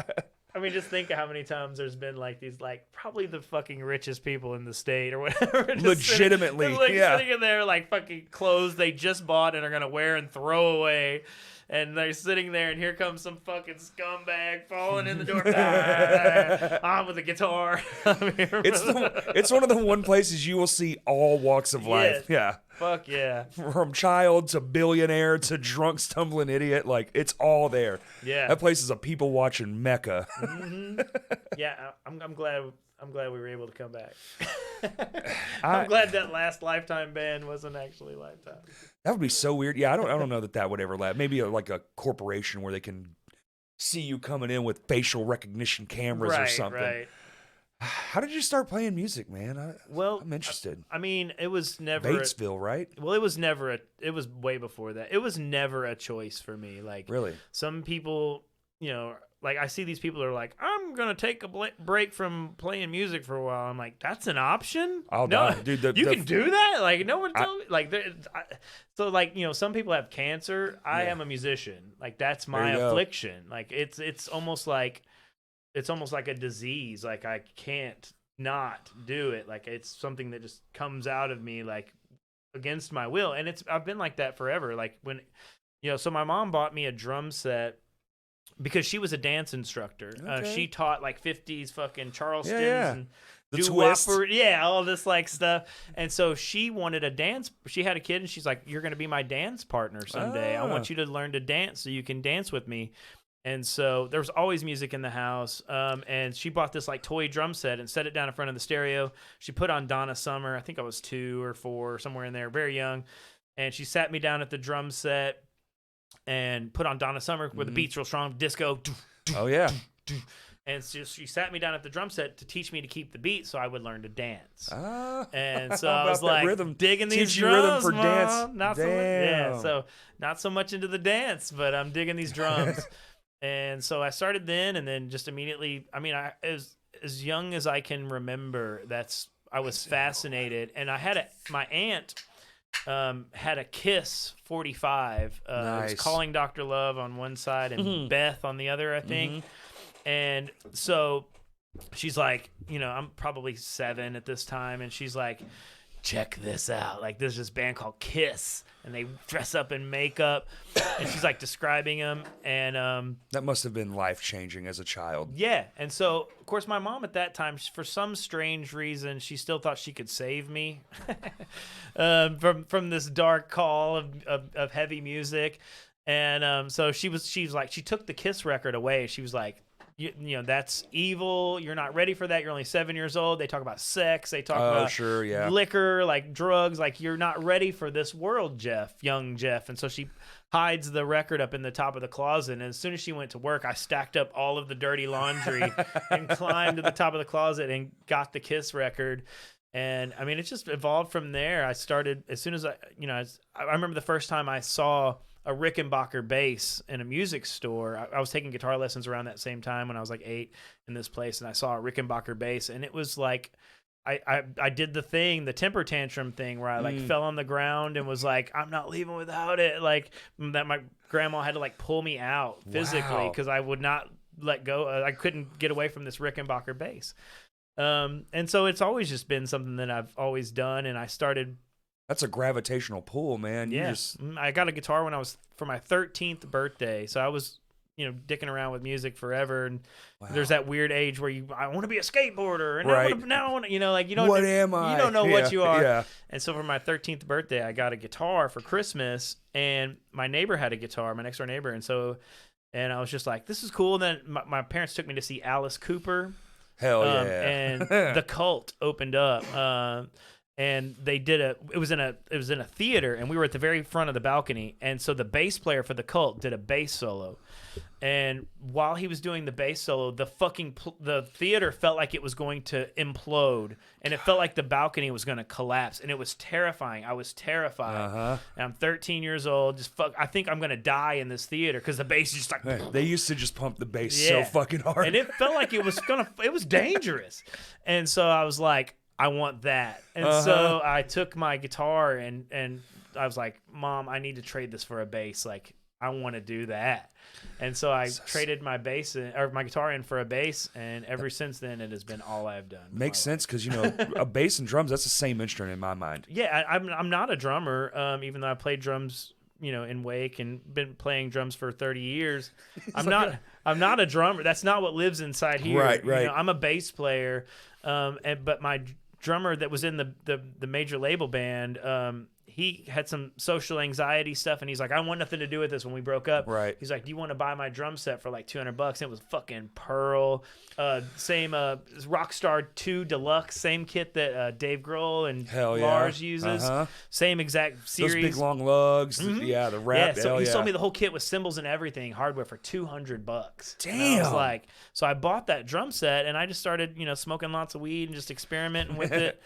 I mean, just think of how many times there's been like these, like probably the fucking richest people in the state or whatever. just Legitimately, sitting in there like fucking clothes they just bought and are gonna wear and throw away, and they're sitting there, and here comes some fucking scumbag falling in the door, on with a guitar. It's one of the one places you will see all walks of life. Yes. Yeah. Fuck yeah. From child to billionaire to drunk stumbling idiot, like it's all there. Yeah. That place is a people watching mecca. Yeah, I'm glad we were able to come back. I'm glad that last Lifetime band wasn't actually Lifetime. That would be so weird. Yeah, I don't know that would ever last. Maybe like a corporation where they can see you coming in with facial recognition cameras or something. Right. How did you start playing music, man? I'm interested. I mean, it was never Batesville, right? Well, it was never it was way before that. It was never a choice for me. Like, Really? some people, like I see these people that are like, I'm gonna take a break from playing music for a while. I'm like, that's an option. I'll no, die. Dude, you can do that. Like, no one told me. Like, so like some people have cancer. I am a musician. Like, that's my There you go. affliction. Like, it's almost like a disease. Like, I can't not do it. Like, it's something that just comes out of me like against my will. And I've been like that forever. Like, when so my mom bought me a drum set because she was a dance instructor. Okay. She taught like 50s fucking Charlestons Yeah. and The doo-wopper, twist. all this like stuff. And so she wanted a dance. She had a kid, and she's like, "You're going to be my dance partner someday. I want you to learn to dance so you can dance with me." And so there was always music in the house. And she bought this like toy drum set and set it down in front of the stereo. She put on Donna Summer. I think I was 2 or 4, somewhere in there, very young. And she sat me down at the drum set and put on Donna Summer where the beats real strong, disco. Oh yeah. And so she sat me down at the drum set to teach me to keep the beat so I would learn to dance. Ah. And so How I about was that like rhythm? digging these Teach you rhythm drums, for Mom. dance. Not so much, yeah, Damn. so not so much into the dance, but I'm digging these drums. And so I started then, and then just immediately, I mean, as young as I can remember, I was fascinated. And I had my aunt had a Kiss 45. It Nice. was Calling Dr. Love on one side and Beth on the other, I think. And so she's like, I'm probably 7 at this time, and she's like, check this out. Like, there's this band called Kiss, and they dress up in makeup, and she's like describing them, and That must have been life-changing as a child. yeah. And so, of course, my mom at that time, for some strange reason, she still thought she could save me from this dark call of heavy music. And so she took the Kiss record away. She was like, that's evil. You're not ready for that. You're only 7 years old. They talk about sex. They talk about sure, yeah. liquor, like drugs. Like, you're not ready for this world, young Jeff. And so she hides the record up in the top of the closet. And as soon as she went to work, I stacked up all of the dirty laundry and climbed to the top of the closet and got the Kiss record. And I mean, it just evolved from there. I started as soon as I remember the first time I saw a Rickenbacker bass in a music store. I was taking guitar lessons around that same time when I was like 8 in this place, and I saw a Rickenbacker bass, and it was like I did the temper tantrum thing where I like fell on the ground and was like, I'm not leaving without it. Like that my grandma had to like pull me out physically because I would not let go. I couldn't get away from this Rickenbacker bass. And so it's always just been something that I've always done. And I started. That's a gravitational pull, man. Yes. I got a guitar when I was for my 13th birthday. So I was, dicking around with music forever, and there's that weird age where I want to be a skateboarder, and you don't. What am I? You don't know what you are. Yeah. And so for my 13th birthday, I got a guitar for Christmas, and my neighbor had a guitar, my next door neighbor, and I was just like, this is cool. And then my parents took me to see Alice Cooper. Hell yeah! And The Cult opened up. And they did it was in a theater, and we were at the very front of the balcony, and so the bass player for The Cult did a bass solo, and while he was doing the bass solo, the theater felt like it was going to implode, and it felt like the balcony was going to collapse, and it was terrifying. I was terrified. And I'm 13 years old. I think I'm going to die in this theater because the bass is just like. They used to just pump the bass so fucking hard, and it felt like it was dangerous, and so I was like, I want that. And so I took my guitar and I was like, Mom, I need to trade this for a bass. Like, I want to do that. And so I traded my guitar in for a bass, and ever since then it has been all I've done. Makes sense because a bass and drums, that's the same instrument in my mind. Yeah, I'm not a drummer, even though I played drums, in Wake and been playing drums for 30 years. I'm not a drummer. That's not what lives inside here. Right. I'm a bass player, but my drummer that was in the major label band, he had some social anxiety stuff, and he's like, I want nothing to do with this when we broke up. Right. He's like, do you want to buy my drum set for like $200? And it was fucking Pearl, same Rockstar 2 Deluxe, same kit that Dave Grohl and Lars uses, same exact series. Those big long lugs, the wrap. Yeah, so he sold me the whole kit with cymbals and everything, hardware for $200. Damn. And I was like, so I bought that drum set, and I just started, smoking lots of weed and just experimenting with it.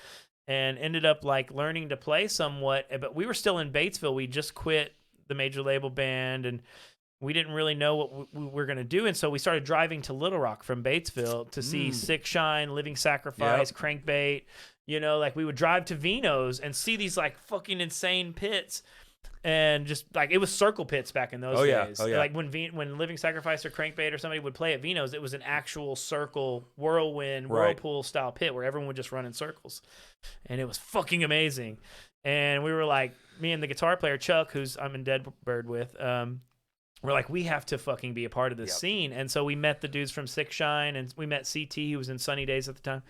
And ended up like learning to play somewhat, but we were still in Batesville. We just quit the major label band, and we didn't really know what we were going to do. And so we started driving to Little Rock from Batesville to see Sick Shine, Living Sacrifice, Crankbait. Like we would drive to Vino's and see these like fucking insane pits. And just like it was circle pits back in those days. Like when Living Sacrifice or Crankbait or somebody would play at Vino's, it was an actual circle whirlpool style pit where everyone would just run in circles, and it was fucking amazing. And we were like, me and the guitar player Chuck, who's I'm in Deadbird with, we're like, we have to fucking be a part of this scene. And so we met the dudes from Sick Shine, and we met CT, who was in Sunny Days at the time,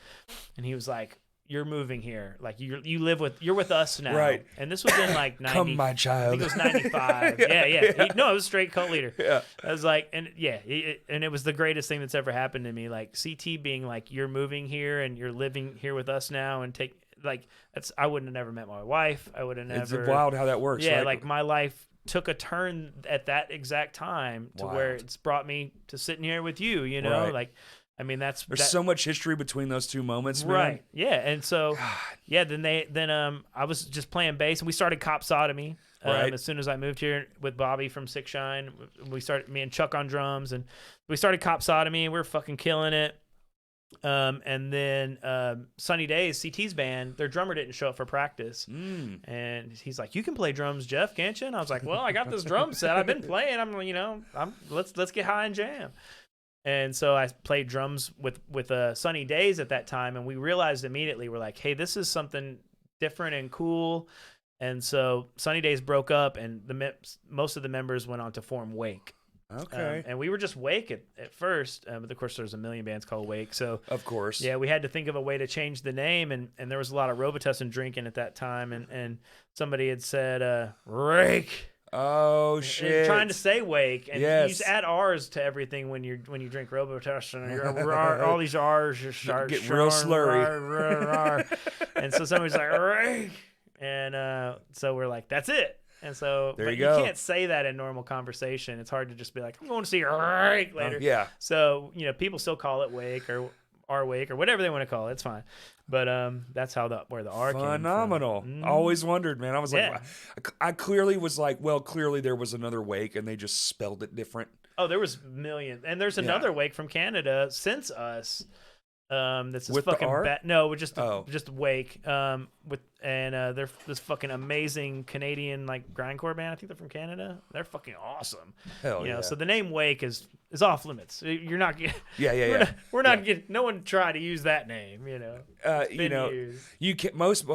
and he was like, you're moving here. Like you're with us now. Right. And this was in like 90. Come, my child. I think it was 95. yeah. It was straight cult leader. Yeah. I was like, and it was the greatest thing that's ever happened to me. Like CT being like, you're moving here and you're living here with us now, and I wouldn't have never met my wife. I would have never. It's wild how that works. Yeah. Right? Like my life took a turn at that exact time to where it's brought me to sitting here with you, Right. like, I mean, there's so much history between those two moments, man. Right. Yeah. And so, then I was just playing bass, and we started Cop Sodomy. Right. As soon as I moved here with Bobby from Sick Shine, me and Chuck on drums, and we started Cop Sodomy, and we were fucking killing it. And then Sunny Days, CT's band, their drummer didn't show up for practice. And he's like, you can play drums, Jeff, can't you? And I was like, well, I got this drum set. I've been playing. Let's get high and jam. And so I played drums with Sunny Days at that time, and we realized immediately, we're like, hey, this is something different and cool. And so Sunny Days broke up, and most of the members went on to form Wake. Okay. And we were just Wake at first, but of course there's a million bands called Wake. So of course, yeah, we had to think of a way to change the name, and there was a lot of Robitussin drinking at that time, and somebody had said Rake. Oh shit! Trying to say Wake, and yes. you just add R's to everything when you drink Robitussin. All these R's just start get real slurry. And so somebody's like Rake, and so we're like, that's it. And so there you go. You can't say that in normal conversation. It's hard to just be like, I'm going to see Rake later. Yeah. So people still call it Wake, or Rwake or whatever they want to call it. It's fine. But that's where the R came from. Phenomenal. I always wondered, man. I was like, I clearly was like, well, clearly there was another Wake and they just spelled it different. Oh, there was millions. And there's another Wake from Canada since us. That's this with fucking the R? no, just Wake. They're this fucking amazing Canadian like grindcore band. I think they're from Canada. They're fucking awesome. Hell you know, yeah. so the name Wake is off limits. You're not getting. We're not getting. No one tried to use that name. You know. You know, used. you can most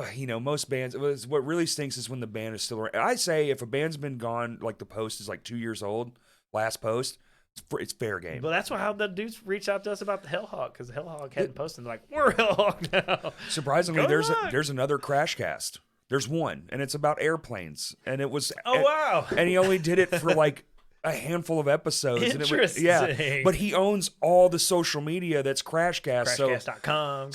bands. What really stinks is when the band is still around. I say if a band's been gone, like the post is like 2 years old, last post, it's fair game. Well, that's how the dudes reached out to us about the Hellhawk because Hellhawk hadn't posted. They're like, we're Hellhawk now. Surprisingly, there's another crashcast. There's one, and it's about airplanes, and it was. Oh wow! And he only did it for like a handful of episodes. Interesting. And it was, but he owns all the social media that's Crashcast. Crashcast.com.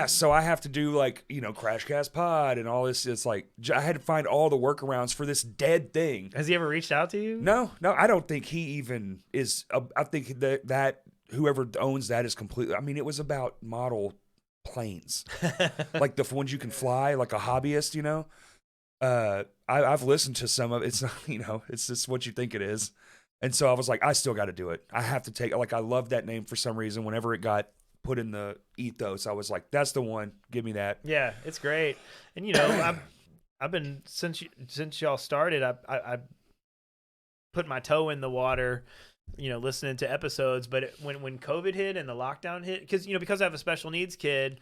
So I have to do like, Crashcast Pod and all this. It's like, I had to find all the workarounds for this dead thing. Has he ever reached out to you? No, I don't think he even is. I think that whoever owns that is completely, I mean, it was about model planes, like the ones you can fly, like a hobbyist, I've listened to some of it. It's not, it's just what you think it is. And so I was like, I still got to do it. I have to take, I love that name for some reason. Whenever it got put in the ethos, I was like, that's the one. Give me that. Yeah, it's great. And, I've been, since y'all started, I put my toe in the water, listening to episodes. But when COVID hit and the lockdown hit, because I have a special needs kid,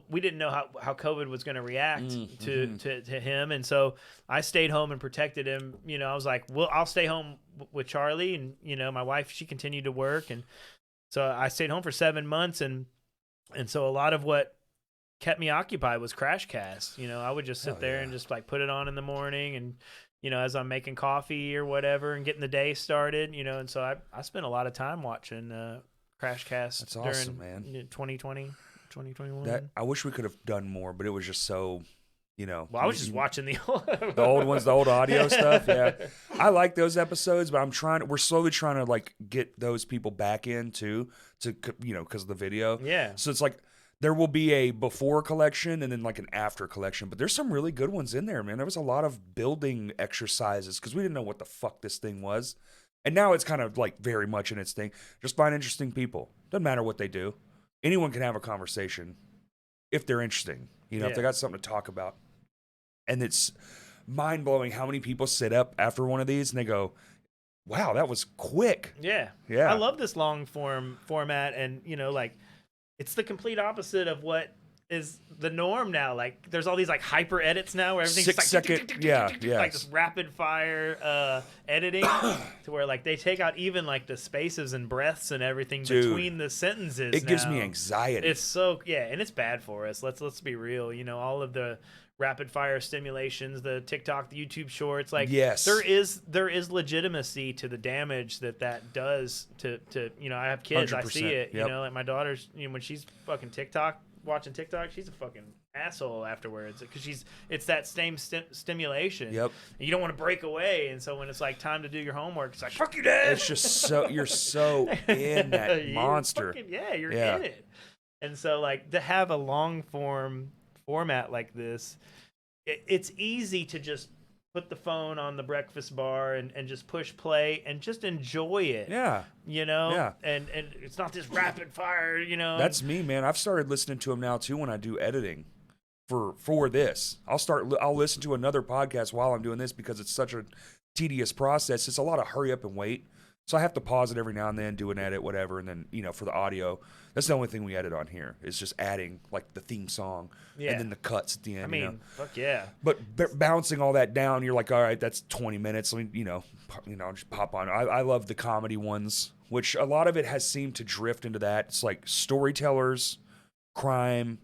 we didn't know how COVID was going to react to him. And so I stayed home and protected him. I was like, well, I'll stay home with Charlie. And, my wife, she continued to work. And so I stayed home for 7 months. And so a lot of what kept me occupied was Crashcast. I would just sit there and just like put it on in the morning and, as I'm making coffee or whatever and getting the day started, and so I spent a lot of time watching Crashcast. That's awesome, during man. 2020. 2021. I wish we could have done more, but it was just so, Well, I was just watching the old ones, the old audio stuff. Yeah, I like those episodes, but we're slowly trying to like get those people back in too, because of the video. Yeah. So it's like there will be a before collection and then like an after collection, but there's some really good ones in there, man. There was a lot of building exercises because we didn't know what the fuck this thing was, and now it's kind of like very much in its thing. Just find interesting people. Doesn't matter what they do. Anyone can have a conversation if they're interesting, if they got something to talk about. And it's mind-blowing how many people sit up after one of these and they go, wow, that was quick. Yeah. I love this long format. And, it's the complete opposite of what is the norm now. Like, there's all these like hyper edits now where everything's 6 second, like this rapid fire editing to where like they take out even like the spaces and breaths and everything between the sentences. It gives me anxiety. It's so and it's bad for us. Let's be real. All of the rapid fire stimulations, the TikTok, the YouTube shorts, like there is legitimacy to the damage that does to I have kids, 100%. I see it. Yep. Like my daughter's when she's fucking watching TikTok, she's a fucking asshole afterwards because it's that same stimulation. Yep. And you don't want to break away, and so when it's like time to do your homework, it's like fuck you, Dad. It's just you're so in that monster. You're in it. And so like to have a long format like this, it's easy to just put the phone on the breakfast bar and just push play and just enjoy it. Yeah. Yeah. And it's not this rapid fire, That's me, man. I've started listening to them now too when I do editing for this. I'll listen to another podcast while I'm doing this because it's such a tedious process. It's a lot of hurry up and wait. So I have to pause it every now and then, do an edit, whatever, and then, for the audio, that's the only thing we edit on here is just adding like the theme song and then the cuts at the end. I mean, fuck yeah. But bouncing all that down, you're like, all right, that's 20 minutes. Let me, just pop on. I love the comedy ones, which a lot of it has seemed to drift into that. It's like storytellers, crime,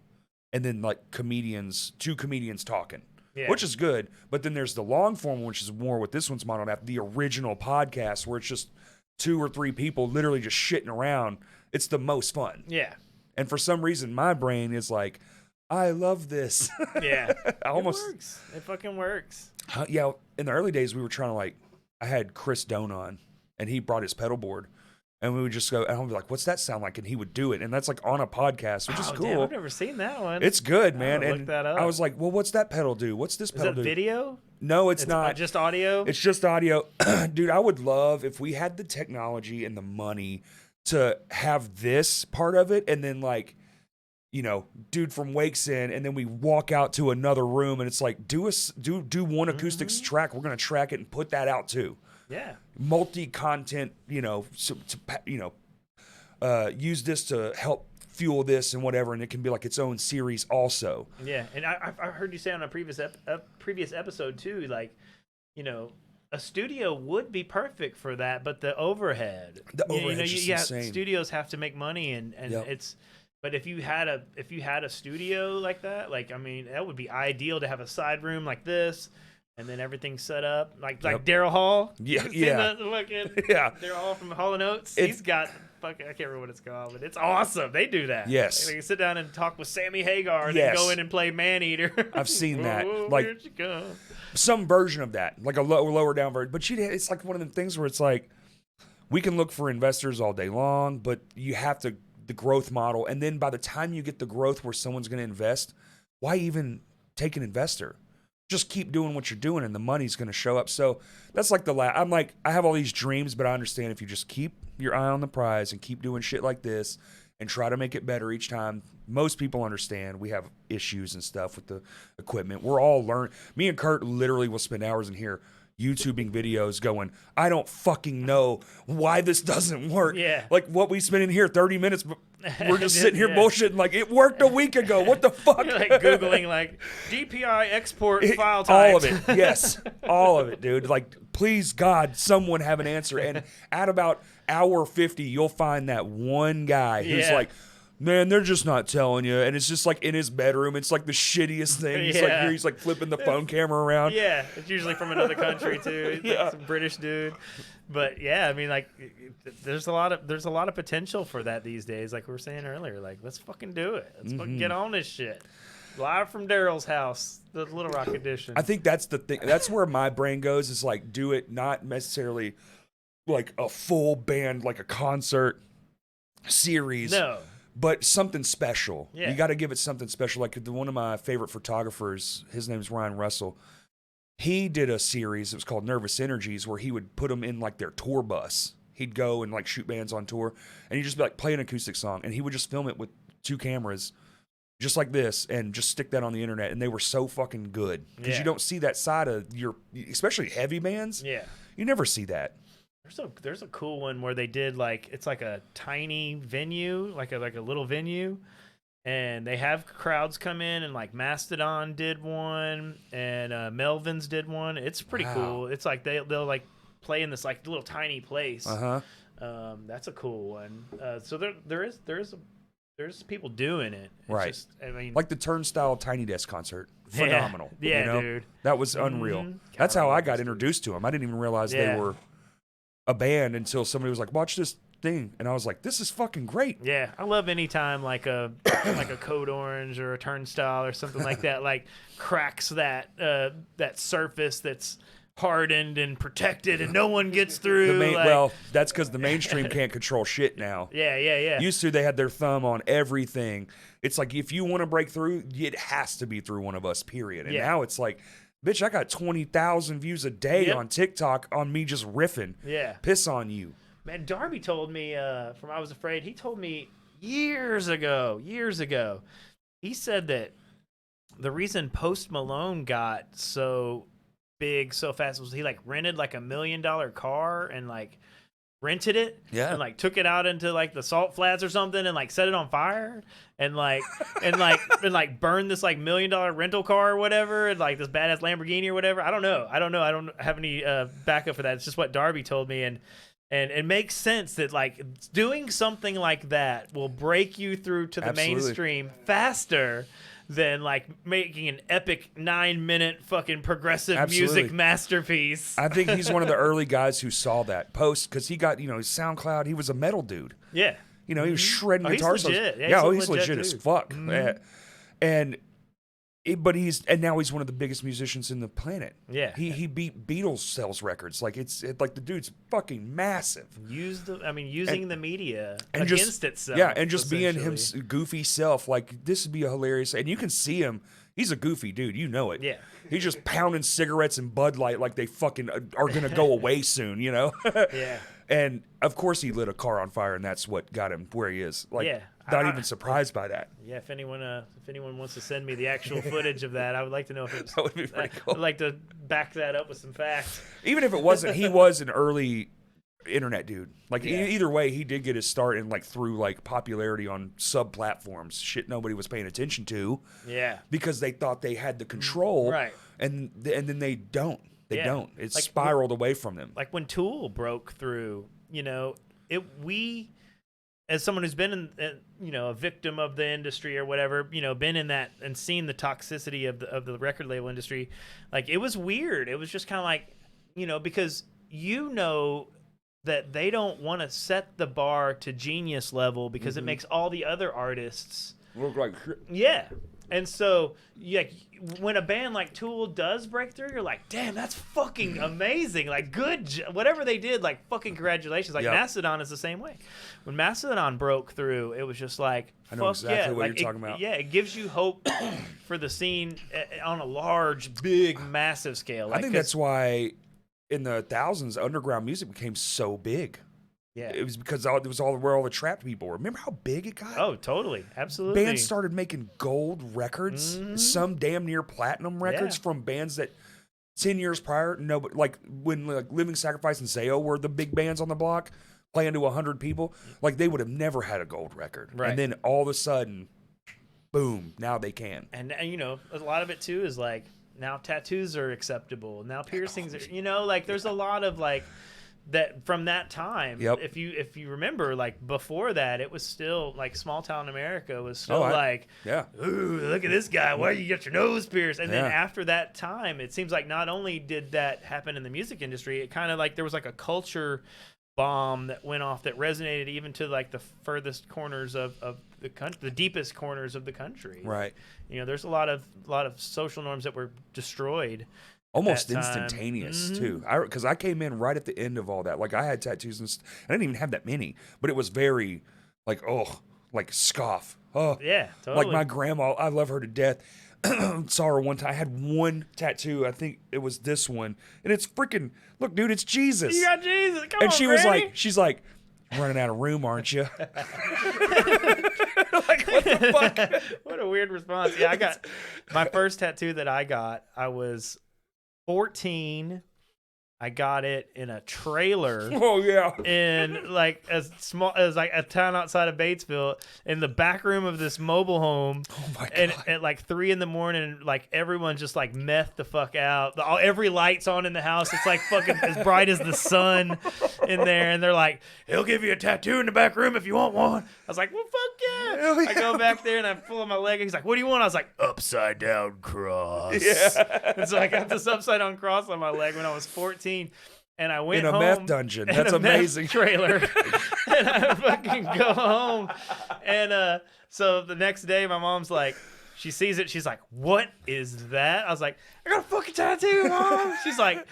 and then like two comedians talking. Yeah. Which is good, but then there's the long form, which is more what this one's modeled after, the original podcast, where it's just 2 or 3 people literally just shitting around. It's the most fun. Yeah. And for some reason, my brain is like, I love this. Yeah. It works. It fucking works. Yeah. In the early days, we were trying to I had Chris Doan on, and he brought his pedal board. And we would just go, and I would be like, "What's that sound like?" And he would do it, and that's like on a podcast, which is cool. Damn, I've never seen that one. It's good, man. I'll And look that up. I was like, "Well, what's that pedal do? What's this pedal Is it do?" video? No, it's not. Just audio? It's just audio. Dude, I would love if we had the technology and the money to have this part of it, and then like, you know, dude from Wake's in, and then we walk out to another room, and it's like, do one acoustics track. We're gonna track it and put that out too. Yeah. Multi-content, you know, use this to help fuel this and whatever, and it can be like its own series also. Yeah, and I heard you say on a previous episode too, like, you know, a studio would be perfect for that, but the overhead. Is just insane. Studios have to make money, and Yep. it's. But if you had a studio like that, like, I mean, that would be ideal to have a side room like this, and then everything set up like Daryl Hall. Yeah, Daryl Hall from Hall & Oates. He's got I can't remember what it's called, but it's awesome. They do that. Yes. Like, you sit down and talk with Sammy Hagar, and then go in and play Maneater. I've seen that. Whoa, like, where'd you go? Some version of that, like a lower down version. But it's like one of the things where it's like, we can look for investors all day long, but you have to the growth model, and then by the time you get the growth where someone's going to invest, why even take an investor? Just keep doing what you're doing, and the money's going to show up. So that's like I'm like, I have all these dreams, but I understand if you just keep your eye on the prize and keep doing shit like this and try to make it better each time. Most people understand we have issues and stuff with the equipment. We're all learning. Me and Kurt literally will spend hours in here YouTubing videos going, I don't fucking know why this doesn't work. Yeah. Like what we spent in here 30 minutes, but we're just sitting here bullshitting like it worked a week ago. What the fuck? You're like Googling like DPI export file types. All of it. Yes. All of it, dude. Like, please God, someone have an answer. And at about hour 50, you'll find that one guy who's like, man, they're just not telling you. And it's just like in his bedroom. It's like the shittiest thing. He's like here, he's like flipping the phone camera around. Yeah, it's usually from another country too. It's like some British dude. But yeah, I mean, like, there's a lot of potential for that these days. Like we were saying earlier, like let's fucking do it. Let's fucking get on this shit. Live from Daryl's house, the Little Rock edition. I think that's the thing. That's where my brain goes. Is like do it not necessarily like a full band, like a concert series. No. But something special. Yeah. You got to give it something special. Like one of my favorite photographers, his name's Ryan Russell. He did a series. It was called Nervous Energies, where he would put them in like their tour bus. He'd go and like shoot bands on tour, and he'd just be like play an acoustic song, and he would just film it with 2 cameras, just like this, and just stick that on the internet. And they were so fucking good because you don't see that side of especially heavy bands. Yeah, you never see that. There's a cool one where they did like it's like a tiny venue, like a little venue, and they have crowds come in, and like Mastodon did one, and Melvins did one. It's pretty cool. It's like they'll like play in this like little tiny place. That's a cool one. So there's people doing it. It's right. Just, I mean, like the Turnstile Tiny Desk concert. Phenomenal. Yeah, you know? dude. That was unreal. That's how I got introduced to them. I didn't even realize they were a band until somebody was like, watch this thing. And I was like, this is fucking great. Yeah. I love any time like a Code Orange or a Turnstile or something like that, like cracks that surface that's hardened and protected and no one gets through. Well, that's because the mainstream can't control shit now. Yeah. Used to, they had their thumb on everything. It's like, if you want to break through, it has to be through one of us, period. And now it's like, bitch, I got 20,000 views a day on TikTok on me just riffing. Yeah. Piss on you. Man, Darby told me from I Was Afraid, he told me years ago, he said that the reason Post Malone got so big so fast was he like rented like $1 million car and like rented it and like took it out into like the salt flats or something and like set it on fire and like and burned this like $1 million rental car or whatever and like this badass Lamborghini or whatever. I don't know. I don't have any backup for that. It's just what Darby told me, and it makes sense that like doing something like that will break you through to the mainstream faster than like making an epic 9-minute fucking progressive music masterpiece. I think he's one of the early guys who saw that Post, because he got, SoundCloud. He was a metal dude. Yeah. He was shredding guitars. He's legit. He's legit as fuck. And But now he's one of the biggest musicians in the planet. Yeah. He beat Beatles sales records. Like like the dude's fucking massive. Using the media and against itself. Yeah, and just being him essentially. goofy self. Like this would be a hilarious, and you can see him. He's a goofy dude, you know it. Yeah. He's just pounding cigarettes and Bud Light like they fucking are gonna go away soon, you know? Yeah. And of course he lit a car on fire, and that's what got him where he is. Like, Yeah. not even surprised by that. Yeah, if anyone wants to send me the actual footage of that, I would like to know if it's. That would be pretty cool. I'd like to back that up with some facts. Even if it wasn't, he was an early internet dude. Like Yeah. either way, he did get his start in through popularity on sub platforms, shit nobody was paying attention to. Yeah. Because they thought they had the control, Right. And then they don't. They Yeah. don't. It's Like, spiraled away from them. Like when Tool broke through, we, as someone who's been a victim of the industry or whatever, been in that and seen the toxicity of the record label industry, like it was weird. It was just kind of like, because that they don't want to set the bar to genius level because it makes all the other artists Look like yeah. And so, when a band like Tool does break through, you're like, damn, that's fucking amazing. Like, whatever they did, like, fucking congratulations. Like, Yep. Mastodon is the same way. When Mastodon broke through, it was just like, I know exactly what you're talking about. Yeah, it gives you hope for the scene on a large, big, massive scale. I think that's why in the thousands, underground music became so big. Yeah. It was because it was where all the trapped people were. Remember how big it got? Oh, totally. Absolutely. Bands started making gold records, some damn near platinum records from bands that 10 years prior, like when Living Sacrifice and Zayo were the big bands on the block, playing to 100 people, like they would have never had a gold record. Right. And then all of a sudden, boom, now they can. And a lot of it too is like now tattoos are acceptable. Now piercings are, like there's a lot of like that from that time. Yep. If you remember, like before that, it was still like small town America was still yeah. Ooh, look at this guy. Why you get your nose pierced? And then after that time, it seems like not only did that happen in the music industry, it kind of like there was like a culture bomb that went off that resonated even to like the furthest corners of the country, the deepest corners of the country. Right. There's a lot of social norms that were destroyed. Almost that time. instantaneous too. Because I came in right at the end of all that. Like I had tattoos and I didn't even have that many, but it was very like scoff. Oh yeah, totally. Like my grandma, I love her to death. Saw her one time. I had one tattoo. I think it was this one, and it's freaking look, dude. It's Jesus. You got Jesus. Come and on, she Granny. was like, she's like, running out of room, aren't you? Like what the fuck? What a weird response. Yeah, I got my first tattoo that I got. I was 14. I got it in a trailer. Oh yeah. In like as small as like a town outside of Batesville, in the back room of this mobile home. Oh my god. And at like 3 a.m, like everyone's just like methed the fuck out. Every light's on in the house. It's like fucking as bright as the sun in there. And they're like, he'll give you a tattoo in the back room if you want one. I was like, well, fuck yeah. Hell yeah. I go back there and I pull on my leg. He's like, what do you want? I was like, upside down cross. Yeah. And so I got this upside down cross on my leg when I was 14. And I went in a home meth dungeon. That's in a meth amazing. Trailer. And I fucking go home. And so the next day, my mom's like, she sees it. She's like, what is that? I was like, I got a fucking tattoo, Mom. She's like,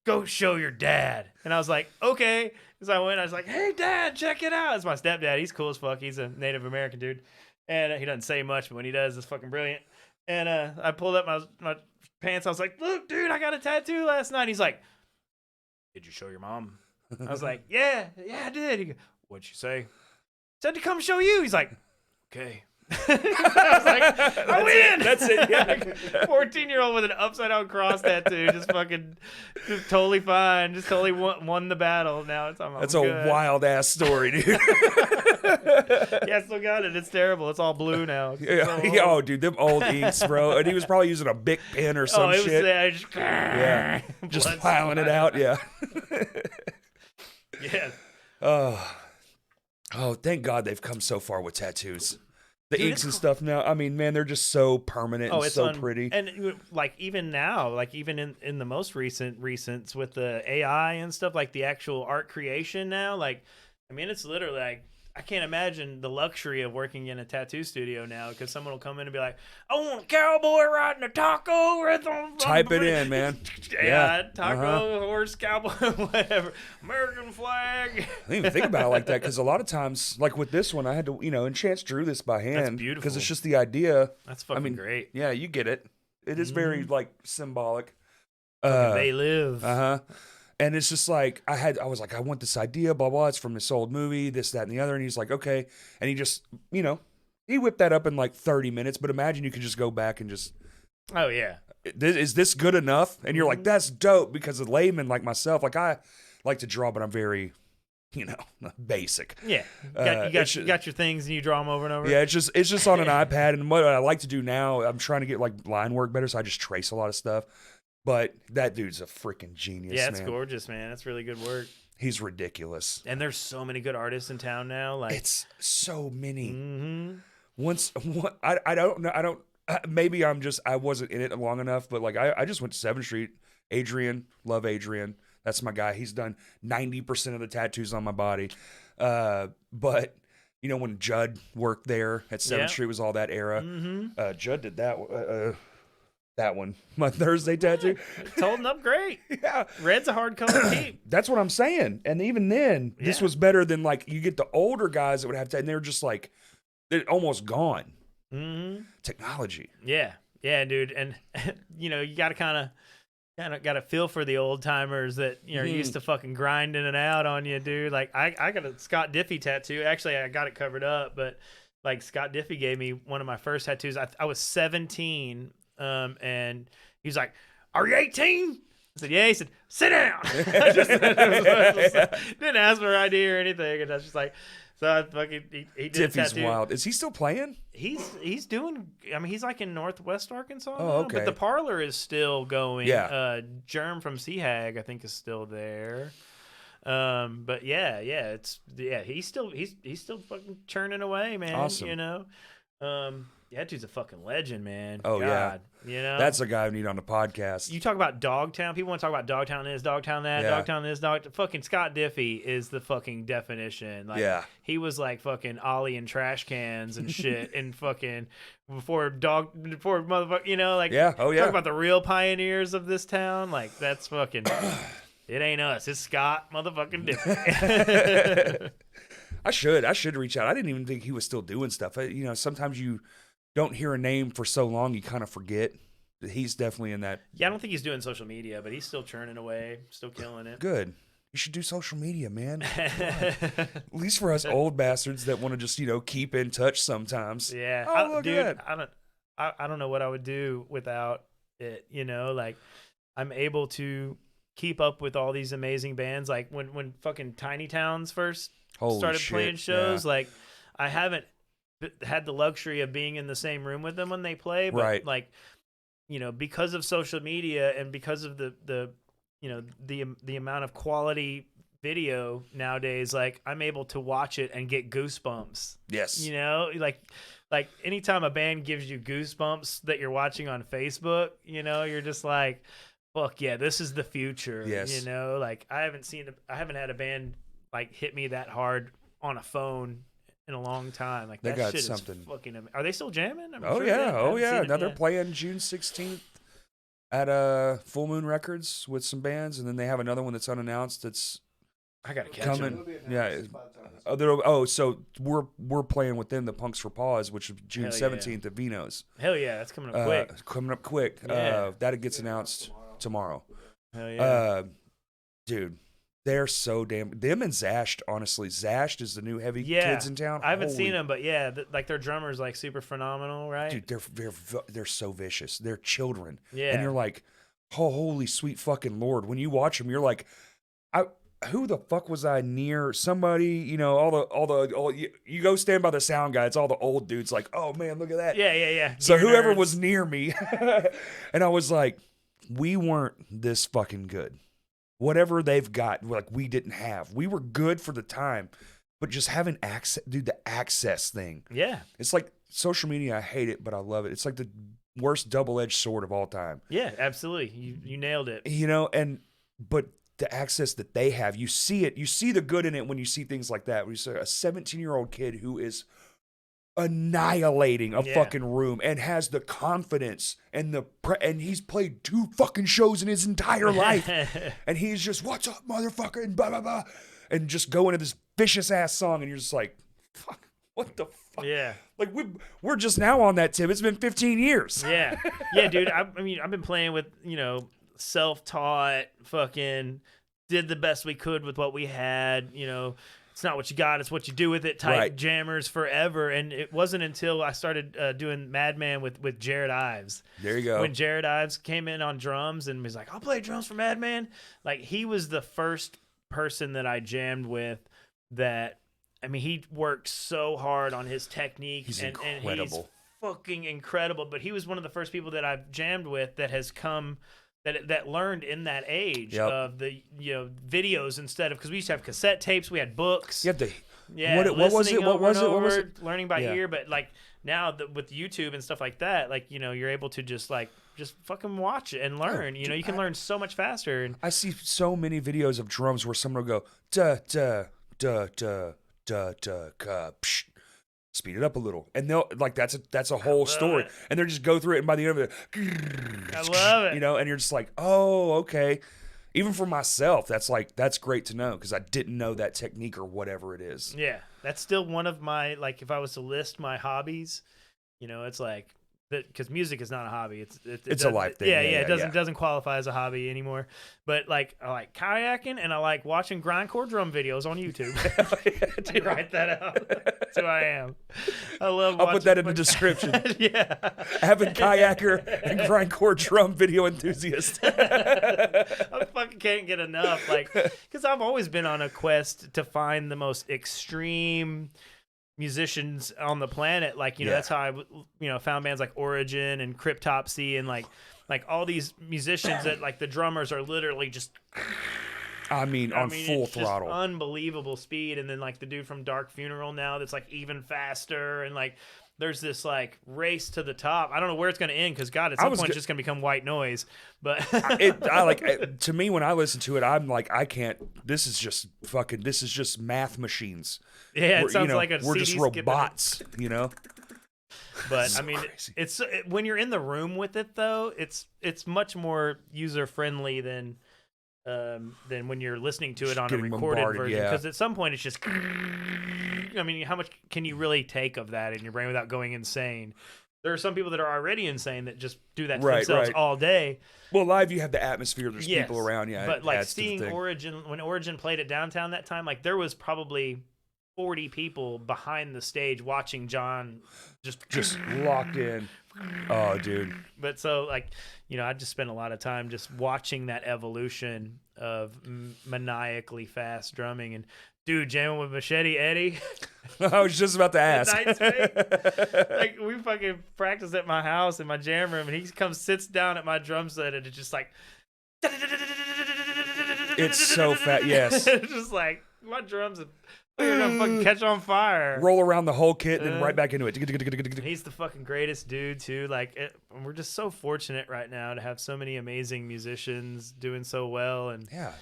go show your dad. And I was like, okay. So I went. I was like, hey, Dad, check it out. It's my stepdad. He's cool as fuck. He's a Native American dude. And he doesn't say much, but when he does, it's fucking brilliant. And I pulled up my pants. I was like, look, dude, I got a tattoo last night. He's like, did you show your mom? I was like, yeah, I did. He goes, what'd she say? Said to come show you. He's like, okay. I was like, I win. That's it. Yeah. 14-year-old with an upside down cross tattoo, just totally fine. Just totally won the battle. Now it's That's a wild ass story, dude. Yeah, I still got it. It's terrible. It's all blue now. Yeah. Oh, dude, them old inks, bro. And he was probably using a Bic pen or some shit. Yeah, just piling it out. Yeah. Yeah. Oh, thank God they've come so far with tattoos. The Dude, inks and stuff now. I mean, man, they're just so permanent and so pretty. And like even now, like even in the most recents with the AI and stuff, like the actual art creation now, like I mean, it's literally like I can't imagine the luxury of working in a tattoo studio now, because someone will come in and be like, I want a cowboy riding a taco rhythm. Type it in, man. Taco, horse, cowboy, whatever. American flag. I didn't even think about it like that, because a lot of times, like with this one, I had to, and Chance drew this by hand. That's beautiful. Because it's just the idea. That's fucking great. Yeah, you get it. It is very, like, symbolic. They live. And it's just like, I was like, I want this idea, blah, blah. It's from this old movie, this, that, and the other. And he's like, okay. And he just, he whipped that up in like 30 minutes. But imagine you could just go back and just, oh, yeah. Is this good enough? And you're like, that's dope. Because a layman like myself, like I like to draw, but I'm very, basic. Yeah. You got your things and you draw them over and over. Yeah, it's just on an iPad. And what I like to do now, I'm trying to get like line work better. So I just trace a lot of stuff. But that dude's a freaking genius. Yeah, it's gorgeous, man. That's really good work. He's ridiculous. And there's so many good artists in town now. Like, it's so many. Mm-hmm. I don't know. Maybe I wasn't in it long enough, but like I just went to 7th Street. Adrian, love Adrian. That's my guy. He's done 90% of the tattoos on my body. But when Judd worked there at 7th Street, was all that era. Mm-hmm. Judd did that one, my Thursday tattoo. It's holding up great. Yeah. Red's a hard color to keep. That's what I'm saying. And even then, this was better than like you get the older guys that would have to, and they're just like, they're almost gone. Mm-hmm. Technology. Yeah. Yeah, dude. And, you got to kind of got to feel for the old timers that, are used to fucking grinding it out on you, dude. Like I got a Scott Diffie tattoo. Actually, I got it covered up, but like Scott Diffie gave me one of my first tattoos. I was 17. And he was like, "Are you 18?" I said, "Yeah." He said, "Sit down." I just didn't ask for ID or anything, and I was just like, so I fucking he did Diffie's tattoo. wild. Is he still playing? He's doing. I mean, he's like in Northwest Arkansas. Oh, now, okay. But the parlor is still going. Yeah. Germ from Seahag, I think, is still there. But he's still fucking churning away, man. Awesome. Yeah, that dude's a fucking legend, man. Oh, God, yeah. That's a guy I need on the podcast. You talk about Dogtown. People want to talk about Dogtown this, Dogtown that, Dogtown this, Fucking Scott Diffie is the fucking definition. Like, he was like fucking Ollie in trash cans and shit, and fucking before motherfucker, like, Oh, yeah. Talk about the real pioneers of this town. Like, that's fucking. It ain't us. It's Scott motherfucking Diffie. I should reach out. I didn't even think he was still doing stuff. Sometimes you don't hear a name for so long, you kind of forget. He's definitely in that. Yeah, I don't think he's doing social media, but he's still churning away, still killing it. Good. You should do social media, man. At least for us old bastards that want to just, keep in touch sometimes. Yeah. I don't know what I would do without it, like I'm able to keep up with all these amazing bands. Like when fucking Tiny Towns first started playing shows, like I haven't had the luxury of being in the same room with them when they play, but like, because of social media and because of the amount of quality video nowadays, like I'm able to watch it and get goosebumps. Yes. Like anytime a band gives you goosebumps that you're watching on Facebook, you're just like, fuck yeah, this is the future. Yes. Like I haven't had a band like hit me that hard on a phone in a long time. Like that shit is fucking. Are they still jamming? Yeah. Now they're playing June 16th at Full Moon Records with some bands, and then they have another one that's unannounced. That's I gotta catch coming. them. Yeah. So we're playing with them, the Punks for Paws, which is June 17th at Vino's. Hell yeah, that's coming up quick. Yeah. That gets announced tomorrow. Hell yeah. Dude. They're so damn. Them and Zashed, honestly. Zashed is the new heavy kids in town. I haven't seen them, but like their drummer's like super phenomenal, right? Dude, they're so vicious. They're children. Yeah. And you're like, oh, holy sweet fucking Lord. When you watch them, you're like, who the fuck was I near? Somebody, you go stand by the sound guy. It's all the old dudes like, oh man, look at that. Yeah. So whoever was near me, and I was like, we weren't this fucking good. Whatever they've got, like we didn't have. We were good for the time, but just having access, dude, the access thing. Yeah. It's like social media. I hate it, but I love it. It's like the worst double-edged sword of all time. Yeah, absolutely. You nailed it. But the access that they have. You see it. You see the good in it when you see things like that. When you see a 17-year-old kid who is annihilating a fucking room and has the confidence and and he's played 2 fucking shows in his entire life. And he's just, what's up, motherfucker? And blah, blah, blah. And just go into this vicious ass song. And you're just like, fuck, what the fuck? Yeah. Like, we're just now on that tip. It's been 15 years. Yeah. Yeah, dude. I mean, I've been playing with, self-taught, fucking did the best we could with what we had, It's not what you got, it's what you do with it type jammers forever. And it wasn't until I started doing Madman with Jared Ives. There you go. When Jared Ives came in on drums and was like, I'll play drums for Madman. Like, he was the first person that I jammed with that, I mean, he worked so hard on his technique. He's incredible. incredible. And he's fucking incredible. But he was one of the first people that I've jammed with that has come... That learned in that age of the videos instead of, because we used to have cassette tapes, we had books. You have to, what was it? What was it? Learning by Yeah. ear, but like now with YouTube and stuff like that, like you're able to just fucking watch it and learn. Dude, you can learn so much faster. And I see so many videos of drums where someone will go da da da da da da ka, psh, speed it up a little, and they'll like that's a whole story, it. and they just go through it, and by the end of it, I love it. and you're just like, oh, okay. Even for myself, that's great to know because I didn't know that technique or whatever it is. Yeah, that's still one of my, like, if I was to list my hobbies, it's like, because music is not a hobby. It's a life thing. Yeah, it doesn't qualify as a hobby anymore. But like, I like kayaking and I like watching grindcore drum videos on YouTube. To write that out. That's who I am. I love. I'll put that in the description. Yeah, avid kayaker and grindcore drum video enthusiast. I fucking can't get enough. Like, because I've always been on a quest to find the most extreme musicians on the planet. Like, that's how I found bands like Origin and Cryptopsy and like all these musicians that like the drummers are literally just on full throttle, unbelievable speed. And then like the dude from Dark Funeral now that's like even faster, and like there's this like race to the top. I don't know where it's going to end because God, at some point it's just going to become white noise. But to me, when I listen to it, I'm like, I can't. This is just math machines. Yeah, it sounds like we're just robots, But I mean, crazy. When you're in the room with it though, it's much more user friendly than when you're listening to it on a recorded version. Because at some point it's just, I mean, how much can you really take of that in your brain without going insane? There are some people that are already insane that just do that to themselves all day. Well, live you have the atmosphere. There's people around. Yeah, but like seeing Origin, when Origin played at Downtown that time, like there was probably 40 people behind the stage watching John just locked in. Oh, dude. But so like, I just spent a lot of time just watching that evolution of maniacally fast drumming. And dude, jamming with Machete Eddie. I was just about to ask. Like, we fucking practice at my house in my jam room, and he comes, sits down at my drum set, and it's just like, it's so fast. Yes. It's just like my drums are gonna fucking catch on fire. Roll around the whole kit and then right back into it. He's the fucking greatest dude too. Like, we're just so fortunate right now to have so many amazing musicians doing so well. And yeah,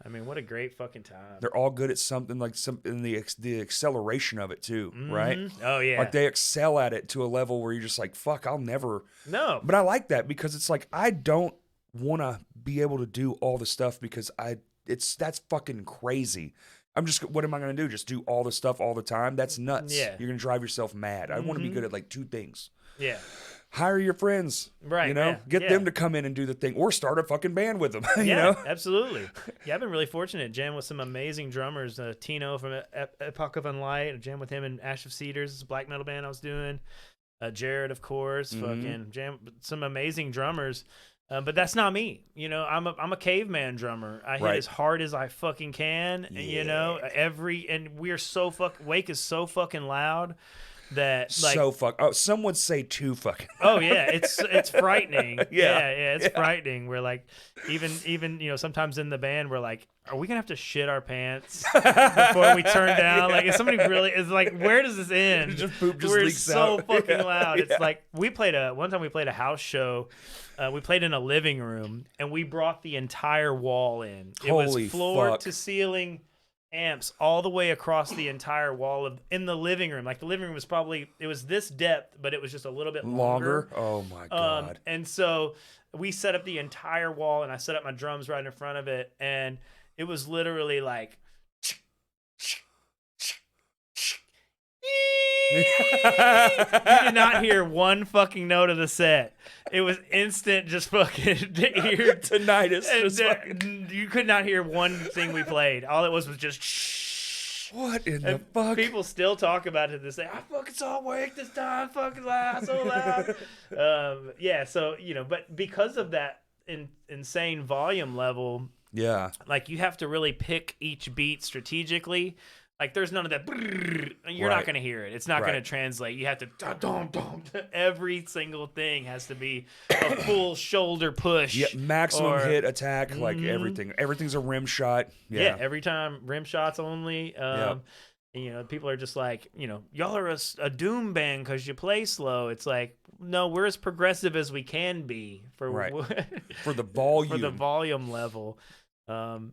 I mean, what a great fucking time. They're all good at something, like something, the acceleration of it too, right? Oh yeah, like they excel at it to a level where you're just like, fuck, I'll never. No, but I like that because it's like I don't want to be able to do all the stuff because that's fucking crazy. What am I going to do? Just do all the stuff all the time? That's nuts. Yeah. You're going to drive yourself mad. I want to be good at like 2 things. Yeah. Hire your friends. Right. Get them to come in and do the thing or start a fucking band with them. Absolutely. Yeah, I've been really fortunate. Jam with some amazing drummers. Tino from Epoch of Unlight. I jammed with him in Ash of Cedars. It's a black metal band I was doing. Jared, of course. Fucking jam some amazing drummers. But that's not me. I'm a caveman drummer. I hit as hard as I fucking can. Yeah. And we are so Wake is so fucking loud that like So some would say too fucking. oh yeah, it's frightening. Yeah. It's frightening. We're like even sometimes in the band we're like, are we gonna have to shit our pants before we turn down? Like if somebody really is like, where does this end? Poop just We're leaks so out. fucking loud. It's Yeah. like one time we played a house show. We played in a living room and we brought the entire wall in. It Holy was floor fuck. to ceiling amps all the way across the entire wall in the living room. Like the living room was it was this depth, but it was just a little bit longer. Oh my god. And so we set up the entire wall and I set up my drums right in front of it. And it was literally like, you did not hear one fucking note of the set. It was instant, just fucking ear Tinnitus. Just fucking... You could not hear one thing we played. All it was just shh. What in the And fuck? people still talk about it this day. I fucking saw Wake this time, fucking loud, so loud. Yeah, so but because of that insane volume level, Yeah. like you have to really pick each beat strategically. Like there's none of that. You're Right. not gonna hear it. It's not Right. gonna translate. You have to. Every single thing has to be a full shoulder push. Yeah, maximum or- hit attack, like everything. Everything's a rim shot. Yeah. Every time rim shots only. People are just like, y'all are a doom band because you play slow. It's like, no, we're as progressive as we can be for Right. For the volume. for the volume level. So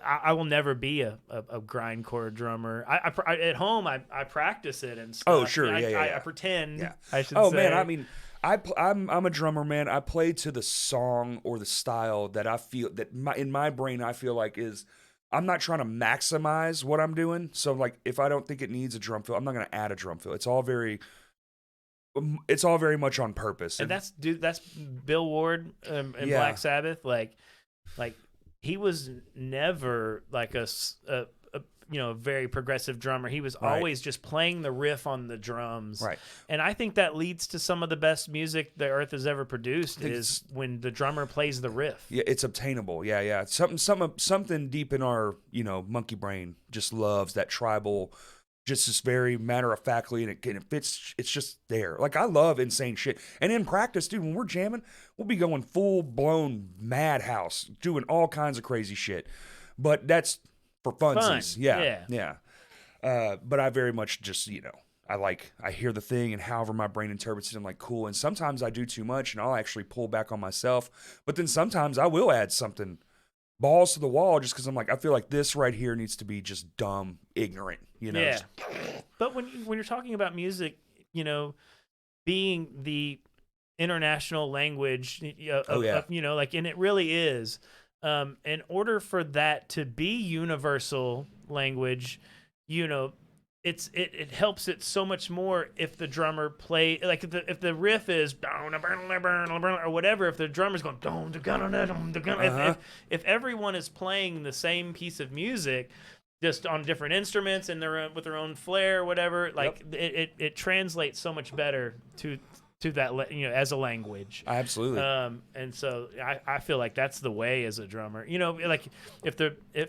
I will never be a grindcore drummer. I at home I practice it and stuff. Oh, sure. Yeah. I pretend. Yeah. I should Oh say. man, I mean, I'm a drummer, man. I play to the song or the style that I feel that in my brain I feel like is. I'm not trying to maximize what I'm doing. So like, if I don't think it needs a drum fill, I'm not going to add a drum fill. It's all very much on purpose. And that's Bill Ward in Yeah. Black Sabbath. Like he was never like a very progressive drummer. He was Right. always just playing the riff on the drums. Right. And I think that leads to some of the best music the earth has ever produced is when the drummer plays the riff. Yeah, it's obtainable. Yeah. Something deep in our, monkey brain just loves that tribal, just very matter of factly, and it fits. It's just there. Like I love insane shit. And in practice, dude, when we're jamming, we'll be going full blown madhouse, doing all kinds of crazy shit. But that's for funsies. Yeah. But I very much just, I hear the thing and however my brain interprets it, I'm like, cool. And sometimes I do too much and I'll actually pull back on myself. But then sometimes I will add something balls to the wall just because I'm like, I feel like this right here needs to be just dumb, ignorant, Yeah. just- But when you're talking about music, being the international language and it really is. In order for that to be universal language, it helps it so much more if the drummer play like if the riff is or whatever, if the drummer's going if everyone is playing the same piece of music just on different instruments and with their own flair or whatever, like it translates so much better to that as a language. Absolutely. And so I feel like that's the way as a drummer. Like if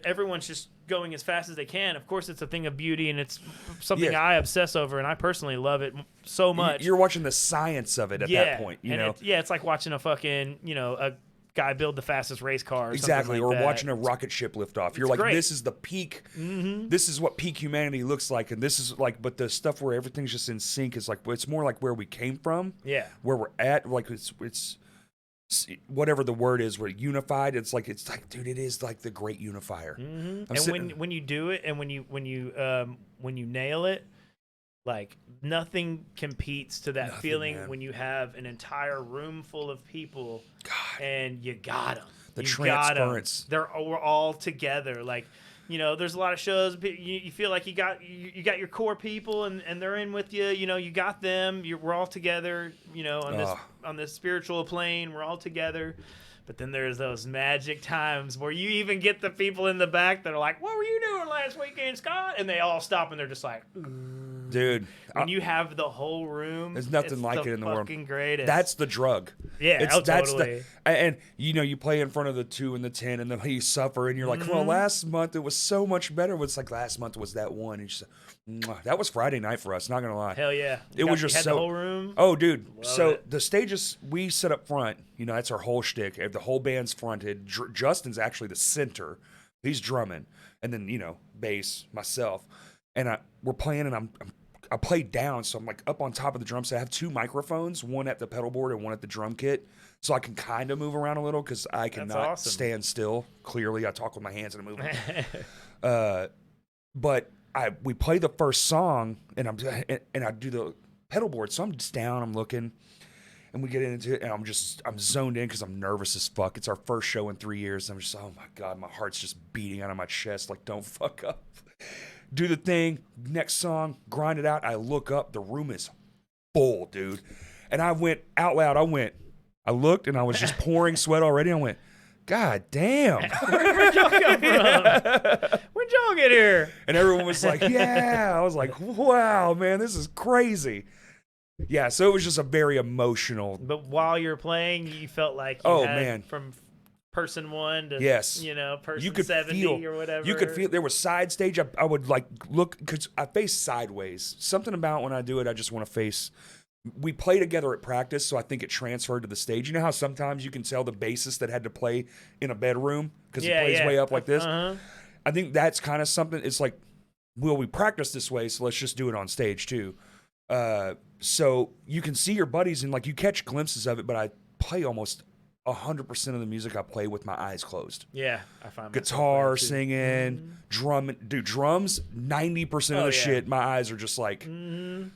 everyone's just going as fast as they can, of course it's a thing of beauty and it's something I obsess over and I personally love it so much. You're watching the science of it at that point, it's like watching a fucking a guy build the fastest race car or exactly, something or like that. watching a rocket ship lift off. You're like, great. this is the peak. This is what peak humanity looks like, and this is like, but the stuff where everything's just in sync is like, it's more like where we came from. Yeah, where we're at. Like it's whatever the word is. We're unified. It's like, dude, it is like the great unifier. And when you do it, and when you nail it. Like nothing competes to that feeling, man. When you have an entire room full of people, and you got them. The transference. We're all together. Like, there's a lot of shows. You feel like you got your core people, and they're in with you. You got them. We're all together. On this spiritual plane, we're all together. But then there's those magic times where you even get the people in the back that are like, "What were you doing last weekend, Scott?" And they all stop and they're just like, "Ooh." dude. When you have the whole room, There's nothing like it in the world. Fucking greatest. That's the drug. Yeah, that's totally. And you play in front of the 2 and the 10, and then you suffer, and you're like, well, last month it was so much better. It's like last month was that one. And just, that was Friday night for us. Not gonna lie. Hell yeah. It was just you had so. the whole room. Oh, dude. Love so it. the stages we set up front. That's our whole shtick. The whole band's fronted. Justin's actually the center. He's drumming, and then bass, myself, and we're playing, and I play down, so I'm like up on top of the drum set. I have 2 microphones, one at the pedal board and one at the drum kit, so I can kind of move around a little because I cannot stand still. Clearly, I talk with my hands and I move. But we play the first song, and I do the pedal board, so I'm just down, I'm looking, and we get into it, and I'm zoned in because I'm nervous as fuck. It's our first show in 3 years. And I'm just, oh my God, my heart's just beating out of my chest. Like, don't fuck up. Do the thing. Next song, grind it out. I look up, the room is full, dude. And I went out loud. I looked, and I was just pouring sweat already. I went, God damn. Where'd y'all come from? Where'd y'all get here? And everyone was like, yeah. I was like, wow, man, this is crazy. Yeah, so it was just a very emotional. But while you're playing, you felt like you had from person 1 to person 70 or whatever. You could feel there was side stage. I would like look because I face sideways. Something about when I do it, I just want to face. We play together at practice, so I think it transferred to the stage. You know how sometimes you can tell the bassist that had to play in a bedroom because he plays way up like this. I think that's kind of something. It's like, well, we practice this way, so let's just do it on stage too. So you can see your buddies and like you catch glimpses of it, but I play almost 100% of the music I play with my eyes closed. Yeah, I find guitar, singing, drum. Dude, drums, 90% of the shit, my eyes are just like... Fucking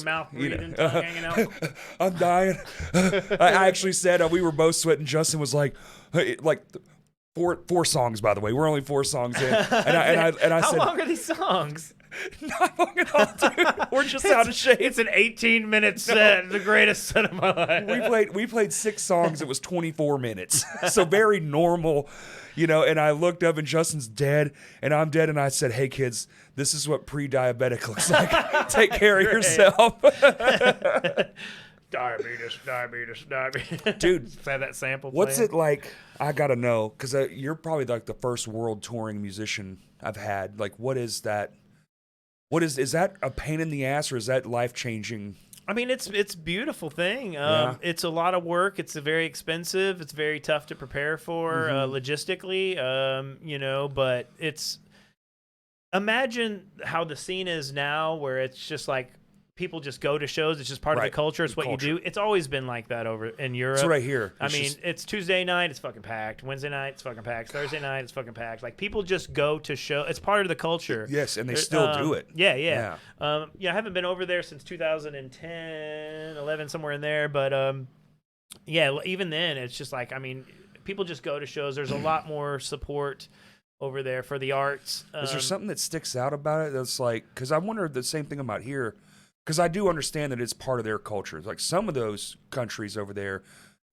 mouth breathing, tongue hanging out. I'm dying. I actually said we were both sweating. Justin was like 4 songs, by the way. We're only 4 songs in. And I How said... How long are these songs? Not long at all, dude. We're just out of shape. It's an 18-minute set. The greatest set of my life. We played 6 songs. It was 24 minutes. So very normal, and I looked up and Justin's dead and I'm dead. And I said, hey, kids, this is what pre-diabetic looks like. Take care of yourself. Diabetes. Dude, have that sample what's playing? it like? I got to know because you're probably like the first world touring musician I've had. Like, what is that? Is that a pain in the ass or is that life-changing? I mean, it's a beautiful thing. Yeah. It's a lot of work. It's very expensive. It's very tough to prepare for logistically, but it's... Imagine how the scene is now where it's just like people just go to shows. It's just part of the culture. It's what you do. It's always been like that over in Europe. That's what I hear. It's Tuesday night, it's fucking packed. Wednesday night, it's fucking packed. Thursday night, it's fucking packed. Like people just go to show. It's part of the culture. Yes, and they still do it. Yeah. I haven't been over there since 2010, 11, somewhere in there. But even then, it's just like, I mean, people just go to shows. There's a lot more support over there for the arts. Is there something that sticks out about it that's like, because I wonder the same thing about here, because I do understand that it's part of their culture. Like some of those countries over there,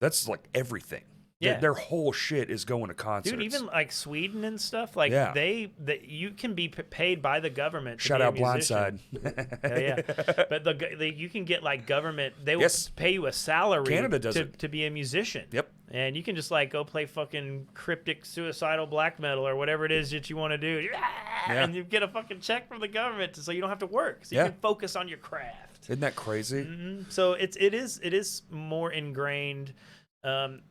that's like everything. Yeah. Their whole shit is going to concerts. Dude, even like Sweden and stuff, like you can be paid by the government. Shout out Blindside. Hell yeah. But you can get like government, they will pay you a salary Canada does to be a musician. Yep. And you can just like go play fucking cryptic suicidal black metal or whatever it is that you want to do. And you get a fucking check from the government so you don't have to work. So you can focus on your craft. Isn't that crazy? Mm-hmm. So it is more ingrained. And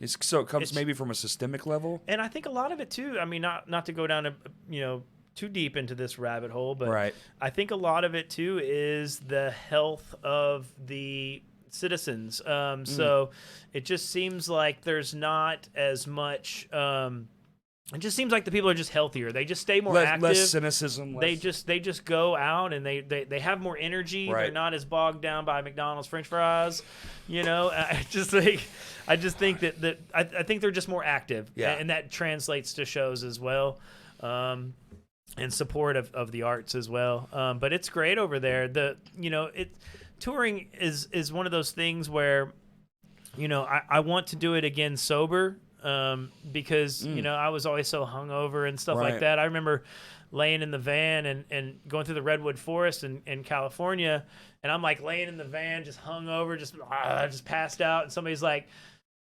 so it comes maybe from a systemic level. And I think a lot of it too. I mean, not to go down to too deep into this rabbit hole, but I think a lot of it too is the health of the citizens. So it just seems like there's not as much. It just seems like the people are just healthier. They just stay more active. Less cynicism. They just go out and they have more energy. They're not as bogged down by McDonald's French fries. I just think that I think they're just more active. Yeah. And that translates to shows as well. And support of the arts as well. But it's great over there. Touring is one of those things where, I want to do it again sober. Because I was always so hungover and stuff like that. I remember laying in the van and going through the redwood forest in California, and I'm like laying in the van, just hungover, just passed out, and somebody's like,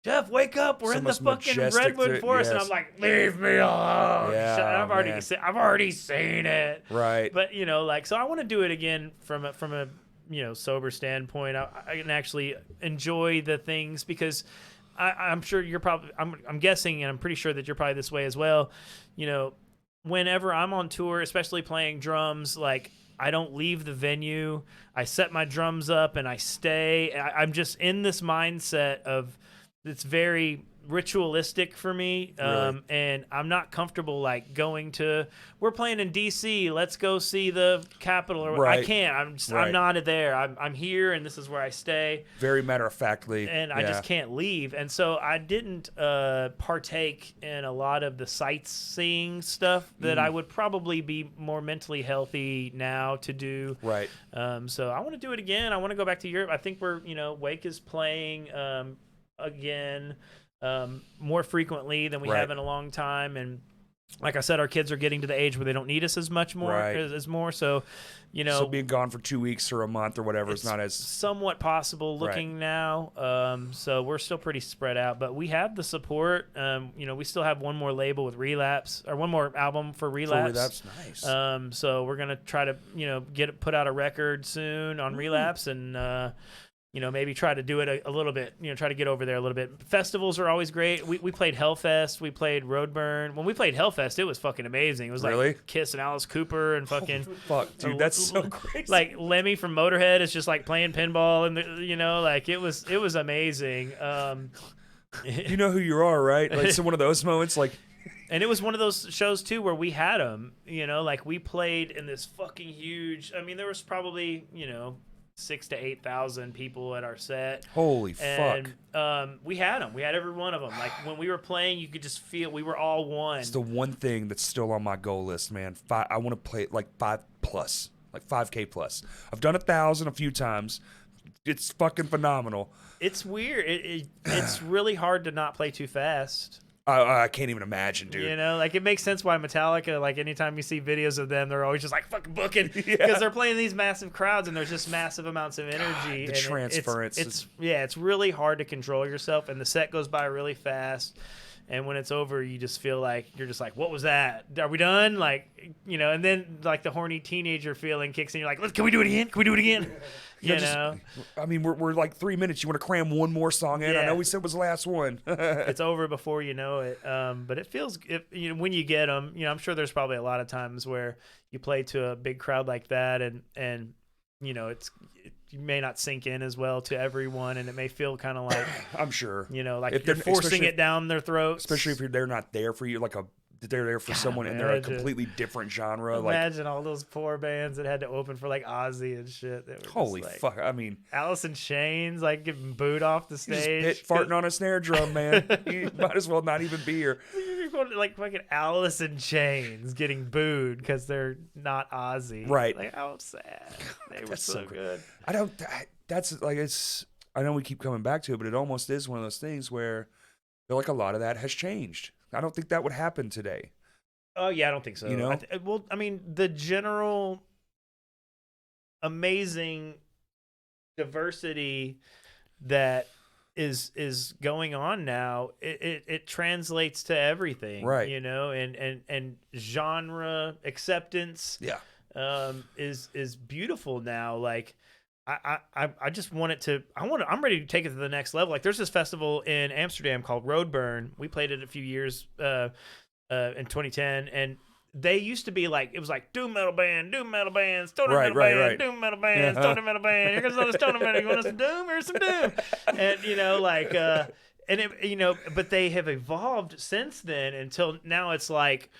Jeff, wake up! We're in the fucking redwood forest, and I'm like, leave me alone. Yeah, I've already seen it. Right. But so I want to do it again from a sober standpoint. I can actually enjoy the things because I'm sure you're probably. I'm guessing, and I'm pretty sure that you're probably this way as well. Whenever I'm on tour, especially playing drums, like I don't leave the venue. I set my drums up and I stay. I'm just in this mindset of. It's very ritualistic for me, Really? and I'm not comfortable like going to. We're playing in D.C. Let's go see the Capitol. Or Right. I can't. I'm not there. I'm here, and this is where I stay. Very matter of factly, and I just can't leave. And so I didn't partake in a lot of the sightseeing stuff that I would probably be more mentally healthy now to do. Right. So I want to do it again. I want to go back to Europe. I think Wake is playing. Again, more frequently than we have in a long time, and like I said, our kids are getting to the age where they don't need us as much more as more. So, so being gone for 2 weeks or a month or whatever is not as somewhat possible looking now. So we're still pretty spread out, but we have the support. We still have one more label with Relapse, or one more album for Relapse. Nice. So we're gonna try to put out a record soon on Relapse, and maybe try to do it a little bit, try to get over there a little bit. Festivals are always great. We played Hellfest. We played Roadburn. When we played Hellfest, it was fucking amazing. It was like Kiss and Alice Cooper and fucking... Fuck, dude, that's so crazy. Like Lemmy from Motorhead is just like playing pinball, and it was amazing. You know who you are, right? Like, so one of those moments, like... And it was one of those shows, too, where we had them, like we played in this fucking huge... I mean, there was probably, 6,000 to 8,000 people at our set. Holy fuck! And we had them. We had every one of them. Like when we were playing, you could just feel we were all one. It's the one thing that's still on my goal list, man. I want to play like 5+, like 5K plus. I've done 1,000 a few times. It's fucking phenomenal. It's weird. It's really hard to not play too fast. I can't even imagine, dude. It makes sense why Metallica, like anytime you see videos of them, they're always just like fucking booking because they're playing these massive crowds and there's just massive amounts of energy. The transference. It's really hard to control yourself, and the set goes by really fast. And when it's over, you just feel like you're just like, what was that? Are we done? And then like the horny teenager feeling kicks in. You're like, can we do it again? Can we do it again? I mean, we're like 3 minutes. You want to cram one more song in? Yeah. I know we said it was the last one. It's over before you know it. But it feels, when you get them, I'm sure there's probably a lot of times where you play to a big crowd like that, and you may not sink in as well to everyone, and it may feel kind of like I'm sure, like if you're forcing it down their throats, especially if they're not there for you, they're there for someone and they're a completely different genre. Imagine all those poor bands that had to open for like Ozzy and shit. Holy fuck! I mean, Alice in Chains getting booed off the stage, just farting on a snare drum, man. You might as well not even be here. You're going to like fucking Alice in Chains getting booed because they're not Ozzy, right? Like how sad. They were so good. I know we keep coming back to it, but it almost is one of those things where I feel like a lot of that has changed. I don't think that would happen today. Oh, yeah, I don't think so. I mean, the general amazing diversity that is going on now, it translates to everything, right? And genre acceptance, is beautiful now. Like I just want it to. I'm ready to take it to the next level. Like there's this festival in Amsterdam called Roadburn. We played it a few years in 2010, and they used to be like, it was like doom metal band, stoner metal band, doom metal band, stoner metal band. Here comes another stoner metal. You want some doom? Here's some doom. And but they have evolved since then until now. It's like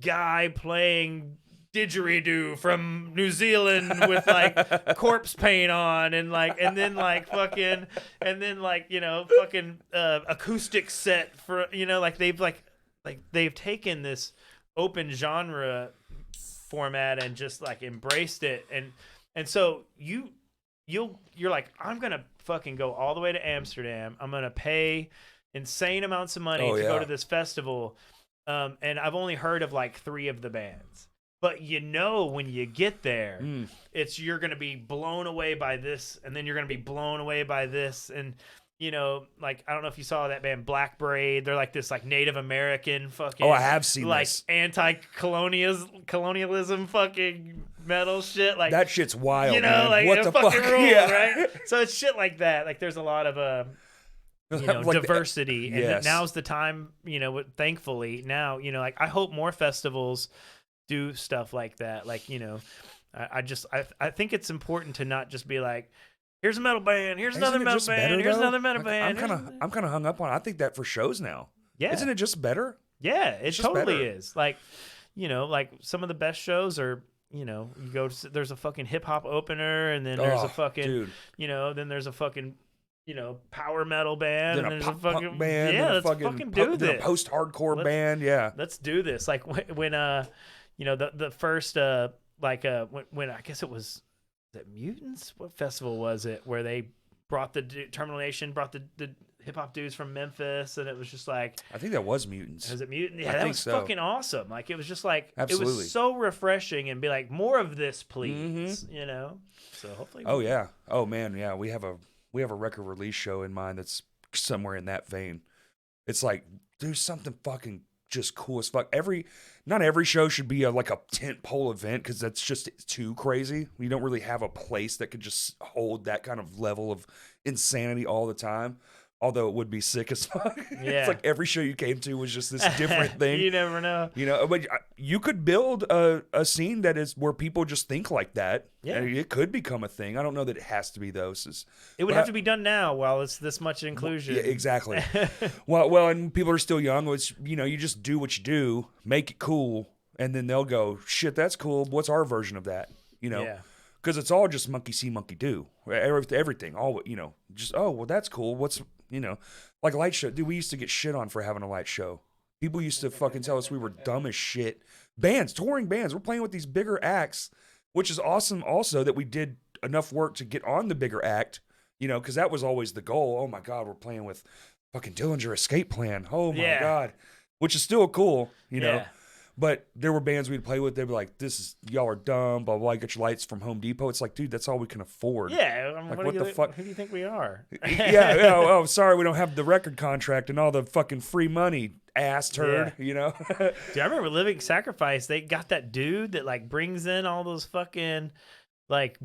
guy playing didgeridoo from New Zealand with like corpse paint on and then acoustic set for they've taken this open genre format and just like embraced it, and so you're like, I'm gonna fucking go all the way to Amsterdam, I'm gonna pay insane amounts of money to go to this festival, and I've only heard of like 3 of the bands. But when you get there, you're going to be blown away by this, and then you're going to be blown away by this, and like I don't know if you saw that band Black Braid. They're like this like Native American fucking. Oh, I have seen like this. Anti-colonialism fucking metal shit. Like that shit's wild. Man. Like what the fuck? Rules, yeah. right? So it's shit like that. Like there's a lot of like diversity, and now's the time. Thankfully now, like I hope more festivals do stuff like that. Like I think it's important to not just be like, here's a metal band, here's another metal band, here's another metal band. I'm kind of hung up on it. I think that for shows now. Yeah. Isn't it just better? Yeah, it totally is. Like, like some of the best shows are, you go to, there's a fucking hip hop opener, and then there's a fucking, then there's a fucking, power metal band, then and there's a pop fucking band, let's fucking do this. A post-hardcore band, yeah. Let's do this. Like when the first when I guess it was Mutants. What festival was it where they brought the Terminal Nation, brought the hip hop dudes from Memphis, and it was just like, I think that was Mutants. Was it Mutants? Yeah, that was fucking awesome. Like it was just like, absolutely. It was so refreshing, and be like, more of this, please. So hopefully. Oh yeah. Oh man, yeah. We have a record release show in mind that's somewhere in that vein. It's like, do something fucking just cool as fuck. Not every show should be like a tent pole event, because that's just too crazy. We don't really have a place that could just hold that kind of level of insanity all the time. Although it would be sick as fuck. Yeah. It's like every show you came to was just this different thing. You never know. But you could build a scene that is where people just think like that. Yeah. And it could become a thing. I don't know that it has to be though. It would have to be done now while it's this much inclusion. Yeah, exactly. well, and people are still young. It's, you just do what you do, make it cool, and then they'll go, shit, that's cool. What's our version of that? Yeah. Because it's all just monkey see, monkey do. Everything. All, just, oh, well, that's cool. What's, like a light show. Dude, we used to get shit on for having a light show. People used to fucking tell us we were dumb as shit. Touring bands. We're playing with these bigger acts, which is awesome also that we did enough work to get on the bigger act, because that was always the goal. Oh my God, we're playing with fucking Dillinger Escape Plan. Oh my God. Which is still cool, Yeah. But there were bands we'd play with. They'd be like, y'all are dumb, blah, blah, get your lights from Home Depot. It's like, dude, that's all we can afford. Yeah. Like, what the fuck? Who do you think we are? Yeah. Oh, sorry, we don't have the record contract and all the fucking free money, ass turd, Dude, I remember Living Sacrifice. They got that dude that like brings in all those fucking like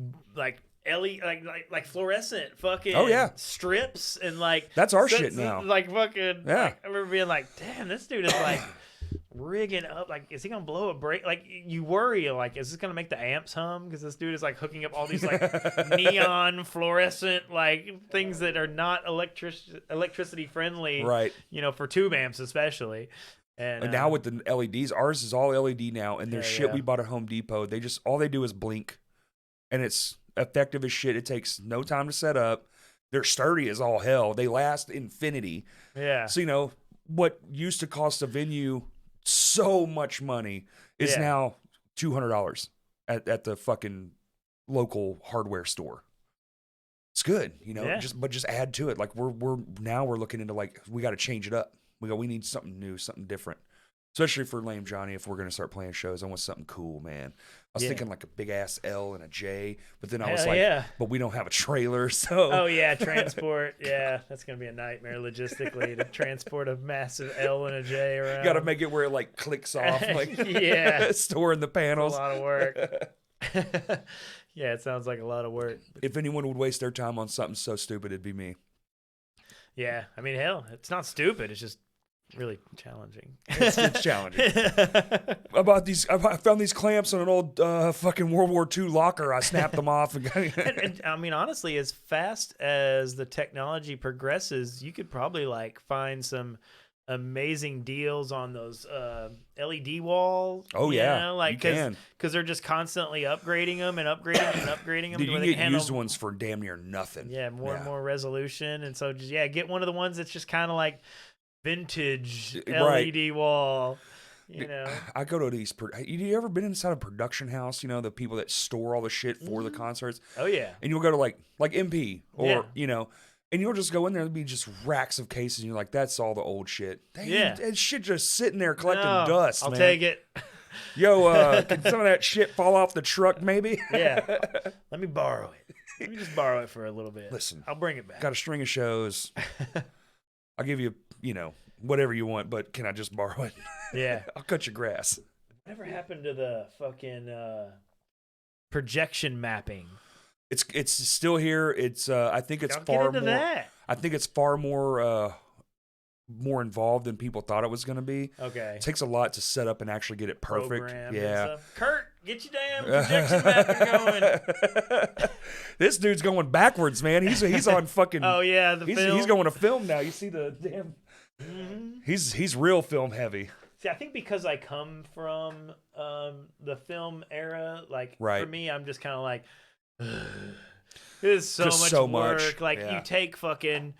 fluorescent fucking strips, and like that's our shit now. Like fucking like, I remember being like, damn, this dude is like rigging up. Like, is he gonna blow a break? Like, you worry, like, is this gonna make the amps hum? Because this dude is like hooking up all these like neon fluorescent like things that are not electricity friendly, right? For tube amps especially. And now with the LEDs, ours is all LED now, and there's shit we bought at Home Depot. All they do is blink, and it's effective as shit. It takes no time to set up. They're sturdy as all hell. They last infinity. Yeah. So what used to cost a venue so much money is now $200 at the fucking local hardware store. It's good, just add to it. Like we're looking into like, we got to change it up. We need something new, something different. Especially for Lame Johnny, if we're going to start playing shows, I want something cool, man. I was thinking like a big ass L and a J, but then I was like, but we don't have a trailer, so. Oh yeah, transport. Yeah, that's going to be a nightmare logistically to transport a massive L and a J around. You got to make it where it like clicks off, like storing the panels. It's a lot of work. Yeah, it sounds like a lot of work. If anyone would waste their time on something so stupid, it'd be me. Yeah, I mean, hell, it's not stupid. It's just really challenging. It's challenging. I found these clamps on an old fucking World War II locker. I snapped them off. And I mean, honestly, as fast as the technology progresses, you could probably like find some amazing deals on those LED walls. Oh yeah, like you can, because they're just constantly upgrading them and upgrading them and upgrading them. Dude, you get used ones for damn near nothing. Yeah, more and more resolution, and so just get one of the ones that's just kind of like vintage LED wall. I go to these. You ever been inside a production house? The people that store all the shit for the concerts. Oh yeah. And you'll go to like MP or and you'll just go in there and be just racks of cases. And you're like, that's all the old shit. And shit just sitting there collecting dust. I'll take it. Yo, can some of that shit fall off the truck, maybe? Yeah. Let me borrow it. Let me just borrow it for a little bit. Listen, I'll bring it back. got a string of shows. I'll give you, whatever you want, but can I just borrow it? Yeah. I'll cut your grass. Whatever happened to the fucking projection mapping? It's still here. It's I think it's Y'all far get into more. that. I think it's far more involved than people thought it was going to be. Okay. It takes a lot to set up and actually get it perfect. Programmed and Yeah. stuff. Kurt, get your damn projection mapping going. This dude's going backwards, man. He's on fucking. Oh yeah, the film. He's going to film now. You see the damn. Mhm. He's real film heavy. See, I think because I come from the film era, like Right. for me, I'm just kind of like, there's Just much so work. much, Like yeah. you take fucking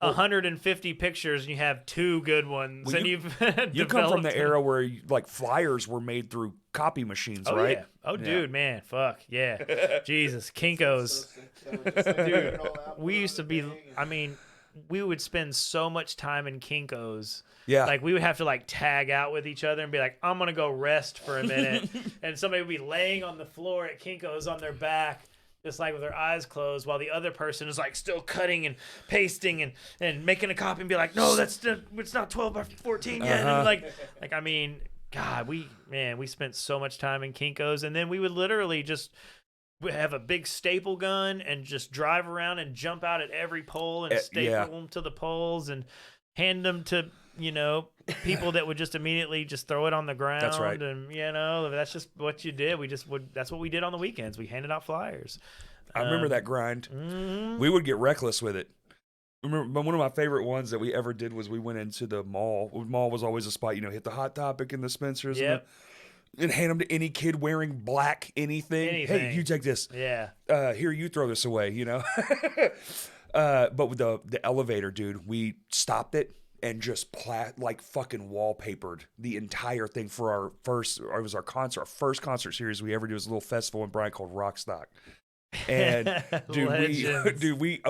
150 pictures and you have 2 good ones, Well, and you- you've You come from the developed- era where like flyers were made through copy machines, Oh right? yeah. Oh Yeah. dude, man, fuck yeah, Jesus, Kinkos. Dude, we used to be. I mean, we would spend so much time in Kinkos. Yeah. Like we would have to like tag out with each other and be like, I'm gonna go rest for a minute, and somebody would be laying on the floor at Kinko's on their back, just like with their eyes closed, while the other person is like still cutting and pasting and making a copy and be like, no, it's not 12 by 14 yet. Uh-huh. And like I mean, God, we spent so much time in Kinko's, and then we would literally just have a big staple gun and just drive around and jump out at every pole and staple yeah. them to the poles and hand them to people that would just immediately just throw it on the ground. That's right. And that's just what you did. That's what we did on the weekends. We handed out flyers. I remember that grind. Mhm. We would get reckless with it. Remember, one of my favorite ones that we ever did was we went into the mall. The mall was always a spot, hit the Hot Topic and the Spencers. Yep. And hand them to any kid wearing black anything. Hey, you take this. Yeah. Here, you throw this away, But with the elevator, dude, we stopped it and just fucking wallpapered the entire thing for our first concert series we ever did. Was a little festival in Bryan called Rockstock. And dude, we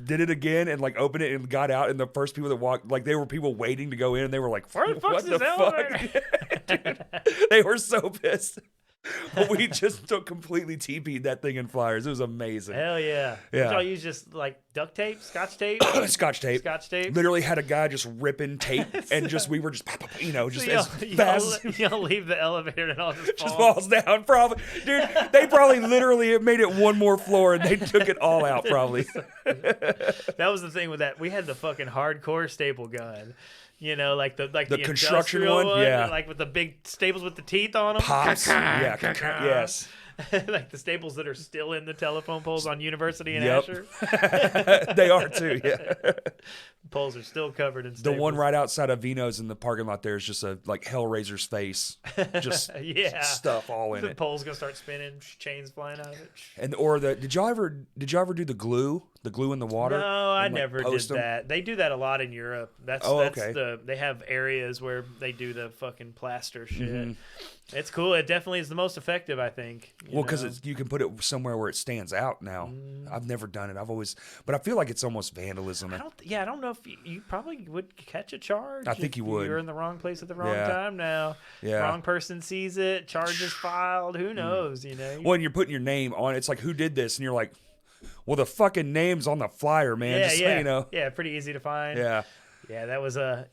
did it again and like opened it and got out, and the first people that walked, like they were people waiting to go in, and they were like, Where the fuck's "What the this elevator?" fuck?" Dude, they were so pissed. But we just completely TP'd that thing in flyers. It was amazing. Hell yeah. Yeah. Did y'all use just like duct tape, scotch tape? Scotch tape. Scotch tape. Literally had a guy just ripping tape, and we were just just as So fast. y'all leave the elevator and it all just Just falls. falls down, probably. Dude, they probably literally made it one more floor and they took it all out, probably. That was the thing with that. We had the fucking hardcore staple gun. Like the construction industrial one? Yeah. like with the big staples with the teeth on them. Pops. Yeah. Yes. Like the staples that are still in the telephone poles on University and Yep. Asher. They are too, yeah. Poles are still covered in The staples. one right outside of Vino's in the parking lot there is just a Hellraiser's face. Just Yeah. stuff all in The it. pole's gonna start spinning, chains flying out of it. And did y'all ever do the glue? The glue in the water? No, I And, like, never did post 'em? that. They do that a lot in Europe. That's okay. they have areas where they do the fucking plaster shit. Mhm. It's cool. It definitely is the most effective, I think. Well, because you can put it somewhere where it stands out now. I've never done it. But I feel like it's almost vandalism. I don't know if you probably would catch a charge. I think if you would. You're in the wrong place at the wrong Yeah. time now. Yeah. Wrong person sees it. Charge is filed. Who knows? Well, and you're putting your name on it. It's like, who did this? And you're like, well, the fucking name's on the flyer, man. Yeah, Just yeah. so you know. Yeah, pretty easy to find. Yeah. Yeah, that was and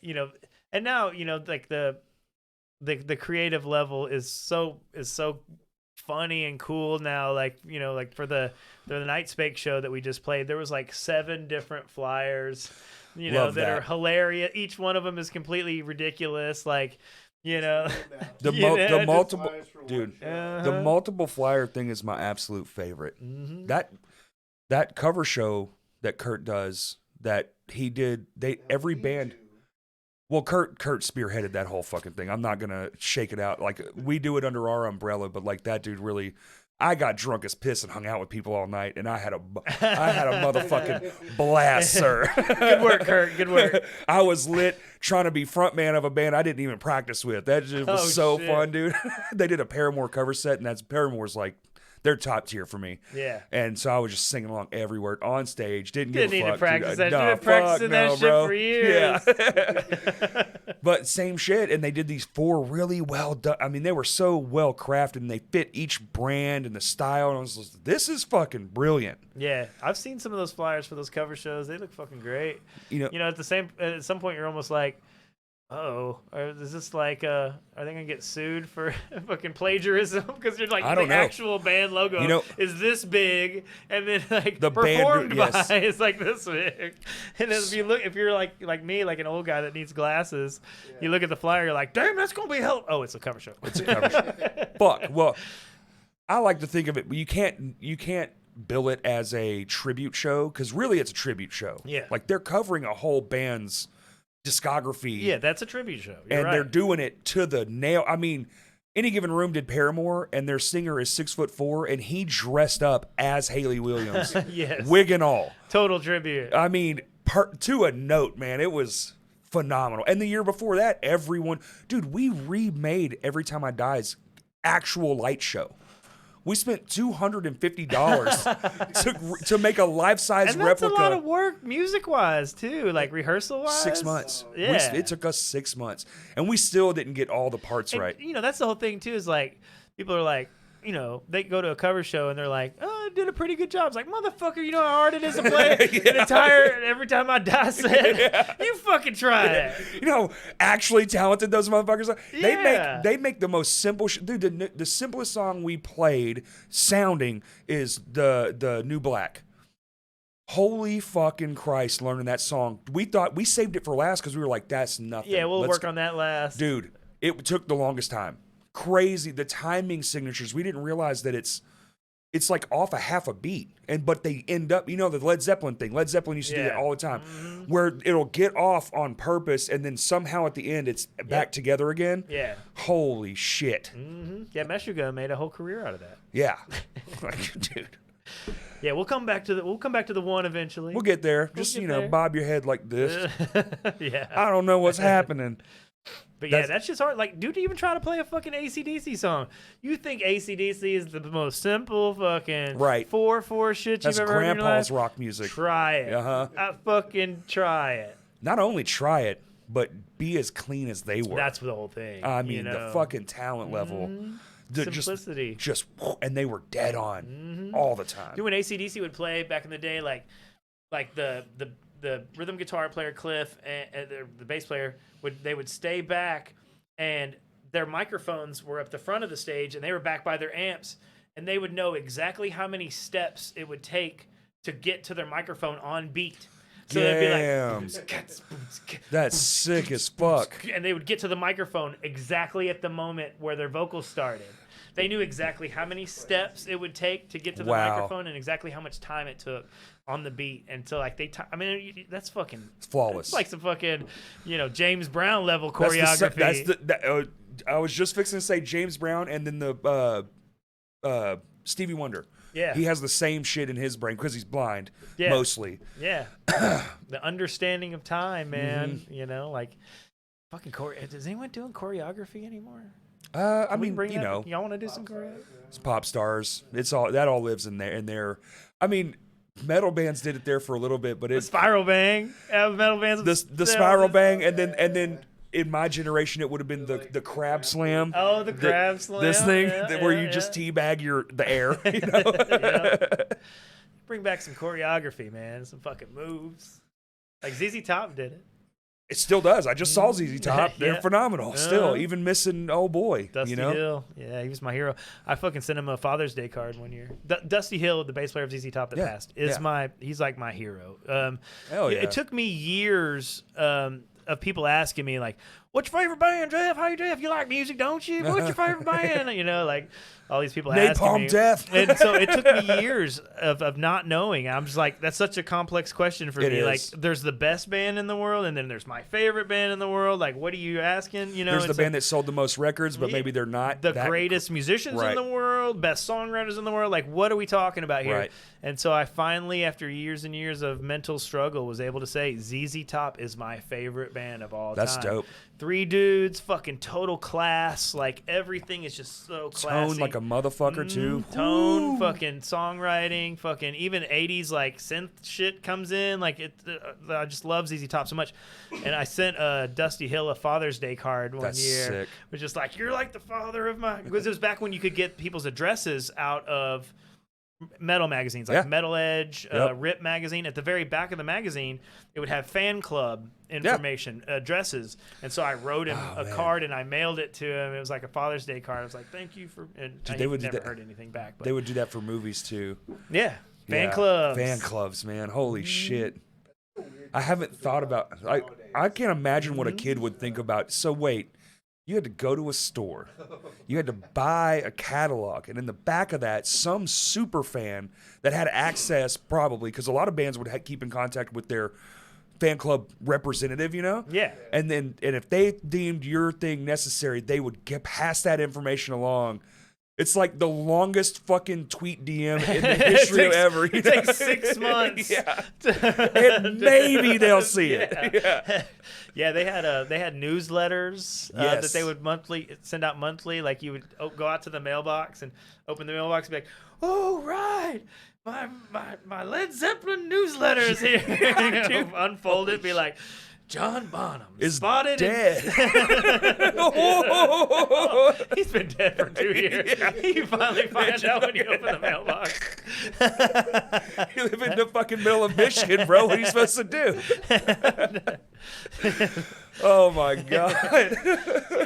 now like the creative level is so funny and cool now. Like like for the Night Spake show that we just played, there was like 7 different flyers, Love that are that. hilarious. Each one of them is completely ridiculous. Like The just multiple flyers for one dude. show. The multiple flyer thing is my absolute favorite. Mhm. That cover show that Kurt does, that he did, every band. Well, Kurt spearheaded that whole fucking thing. I'm not gonna shake it out. Like, we do it under our umbrella, but like that dude really. I got drunk as piss and hung out with people all night, and I had a motherfucking blast, sir. Good work, Kurt. Good work. I was lit trying to be front man of a band I didn't even practice with. That just was Oh, so shit. fun, dude. They did a Paramore cover set, and Paramore's like, they're top tier for me. Yeah. And so I was just singing along every word on stage. Didn't Didn't give need a to fuck. practice dude. that. You've been practicing that shit bro. for years. Yeah. But same shit, and they did these 4 really well done. I mean, they were so well crafted, and they fit each brand and the style. And I was like, this is fucking brilliant. Yeah, I've seen some of those flyers for those cover shows. They look fucking great. You know, at some point, you're almost like, oh, is this like, are they gonna get sued for fucking plagiarism? Because you're like, the actual band logo is this big, and then like the performed band, by is like this big. And if you're like me, like an old guy that needs glasses, you look at the flyer, you're like, damn, that's gonna be hell. Oh, it's a cover show. It's a cover show. Fuck. Well, I like to think of it, but you can't bill it as a tribute show because really it's a tribute show. Yeah, like they're covering a whole band's discography. Yeah, that's a tribute show. You're right. They're doing it to the nail. I mean, Any Given Room did Paramore, and their singer is 6'4", and he dressed up as Hayley Williams. Yes. Wig and all. Total tribute. I mean, to a note, man, it was phenomenal. And the year before that, we remade Every Time I Die's actual light show. We spent $250 to make a life-size replica. And that's a lot of work, music-wise, too, like rehearsal-wise. 6 months. Yeah. It took us 6 months. And we still didn't get all the parts right. You know, that's the whole thing, too, is like, people are like, you know, they go to a cover show and they're like, oh, I did a pretty good job. It's like, motherfucker, you know how hard it is to play an entire Every Time I Die set? Yeah. You fucking try it. You know, actually talented those motherfuckers are. Yeah. They make the most simple dude, the simplest song we played sounding is the New Black. Holy fucking Christ, learning that song. We thought we saved it for last because we were like, that's nothing. Yeah, we'll work on that last. Dude, it took the longest time. Crazy, the timing signatures. We didn't realize that it's like off a half a beat, but they end up, you know, the Led Zeppelin thing. Led Zeppelin used to do that all the time, where it'll get off on purpose, and then somehow at the end it's back together again. Yeah. Holy shit. Yeah, Meshuggah made a whole career out of that. Yeah, like, dude. Yeah, we'll come back to the one eventually. We'll get there. Just bob your head like this. Yeah. I don't know what's happening. But yeah, that's just hard. Like, dude, even try to play a fucking AC/DC song. You think AC/DC is the most simple fucking 4/4 shit you've ever heard in your life? That's grandpa's rock music. Try it. I fucking try it. Not only try it, but be as clean as they were. That's the whole thing. I mean, the fucking talent level. Simplicity. And they were dead on all the time. Dude, when AC/DC would play back in the day, like the rhythm guitar player Cliff and the bass player would stay back, and their microphones were up the front of the stage, and they were back by their amps, and they would know exactly how many steps it would take to get to their microphone on beat. So they'd be like, that's sick as fuck. And they would get to the microphone exactly at the moment where their vocals started. They knew exactly how many steps it would take to get to the microphone and exactly how much time it took on the beat. And so, like, I mean, that's fucking flawless. It's like some fucking, James Brown level choreography. I was just fixing to say James Brown, and then the Stevie Wonder. Yeah, he has the same shit in his brain because he's blind, mostly. Yeah, the understanding of time, man. Like fucking is anyone doing choreography anymore? I mean, y'all want to do some choreography? It's pop stars. It's all that all lives in there. I mean, metal bands did it there for a little bit, but it's Spiral Bang. Metal bands. The Spiral Bang, and then. In my generation, it would have been the crab slam. Oh, the crab slam. This thing where you just teabag the air. You know? Bring back some choreography, man. Some fucking moves. Like ZZ Top did it. It still does. I just saw ZZ Top. They're phenomenal. Still, even missing old boy. Dusty Hill. Yeah, he was my hero. I fucking sent him a Father's Day card one year. Dusty Hill, the bass player of ZZ Top that passed, he's like my hero. Hell yeah. It took me years of people asking me, like, what's your favorite band, Jeff? How you, Jeff? You like music, don't you? What's your favorite band? Like all these people asking me. Napalm Death. And so it took me years of not knowing. I'm just like, that's such a complex question for me. Is. Like, there's the best band in the world, and then there's my favorite band in the world. Like, what are you asking? There's the band that sold the most records, but maybe they're not the greatest musicians in the world, best songwriters in the world. Like, what are we talking about here? Right. And so I finally, after years and years of mental struggle, was able to say ZZ Top is my favorite band of all time. That's dope. 3 dudes, fucking total class. Like everything is just so classy. Tone like a motherfucker too. Tone, fucking songwriting, fucking even 80s like synth shit comes in. Like I just love ZZ Top so much. And I sent Dusty Hill a Father's Day card one year. Sick. It was just like, you're like the father of my. Because it was back when you could get people's addresses out of metal magazines like Metal Edge, Rip magazine. At the very back of the magazine, it would have fan club information, addresses. And so I wrote him a card and I mailed it to him. It was like a Father's Day card. I was like, thank you for. And Dude, they would never heard anything back. But they would do that for movies too. Yeah, fan clubs. Fan clubs, man. Holy shit. I haven't thought about. I can't imagine what a kid would think about. So wait. You had to go to a store. You had to buy a catalog. And in the back of that, some super fan that had access probably, because a lot of bands would keep in contact with their fan club representative, you know? Yeah. And if they deemed your thing necessary, they would pass that information along. It's like the longest fucking tweet DM in the history of ever. It takes 6 months. And maybe they'll see it. Yeah, they had newsletters that they would send out monthly. Like you would go out to the mailbox and open the mailbox and be like, "Oh right, my Led Zeppelin newsletter is here." Unfold it, be like, John Bonham is spotted dead. He's been dead for 2 years. You finally find out when you open the mailbox. You live in the fucking middle of Michigan, bro. What are you supposed to do? Oh my god!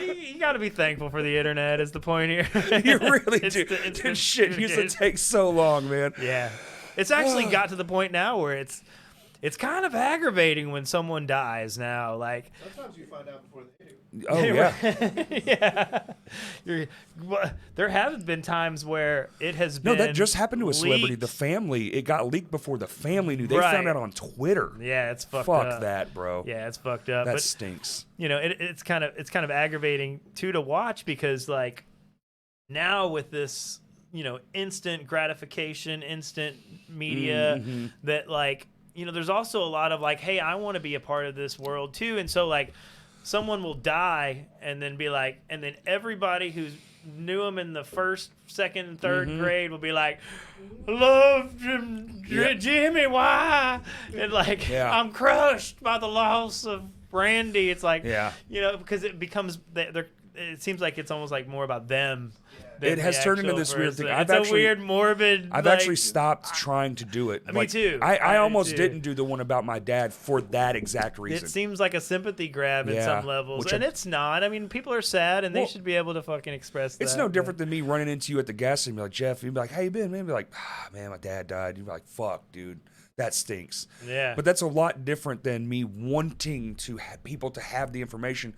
You got to be thankful for the internet. Is the point here? You really do. This shit used to take so long, man. Yeah, it's actually got to the point now where it's kind of aggravating when someone dies now. Like sometimes you find out before they do. Oh yeah, there have been times where it has been. No, that just happened to a celebrity. leaked. The family, it got leaked before the family knew. They found out on Twitter. Yeah, it's fucked up. Fuck that, bro. Yeah, it's fucked up. That stinks. You know, it's kind of aggravating too to watch because like now with this, you know, instant gratification, instant media that like. You know, there's also a lot of like, hey, I want to be a part of this world too. And so like someone will die and then be like, and then everybody who knew him in the first, second, and third grade will be like, love Jimmy, why? And like, I'm crushed by the loss of Randy. It's like, you know, because it becomes, it seems like it's almost like more about them. It has turned into this weird thing. It's a weird, morbid. I've actually stopped trying to do it. Me too. I almost didn't do the one about my dad for that exact reason. It seems like a sympathy grab in some levels, and it's not. I mean, people are sad, and they should be able to fucking express that. It's no different than me running into you at the gas station and be like, Jeff, you'd be like, how you been, man? You'd be like, man, my dad died. You'd be like, fuck, dude. That stinks. Yeah. But that's a lot different than me wanting to have people to have the information.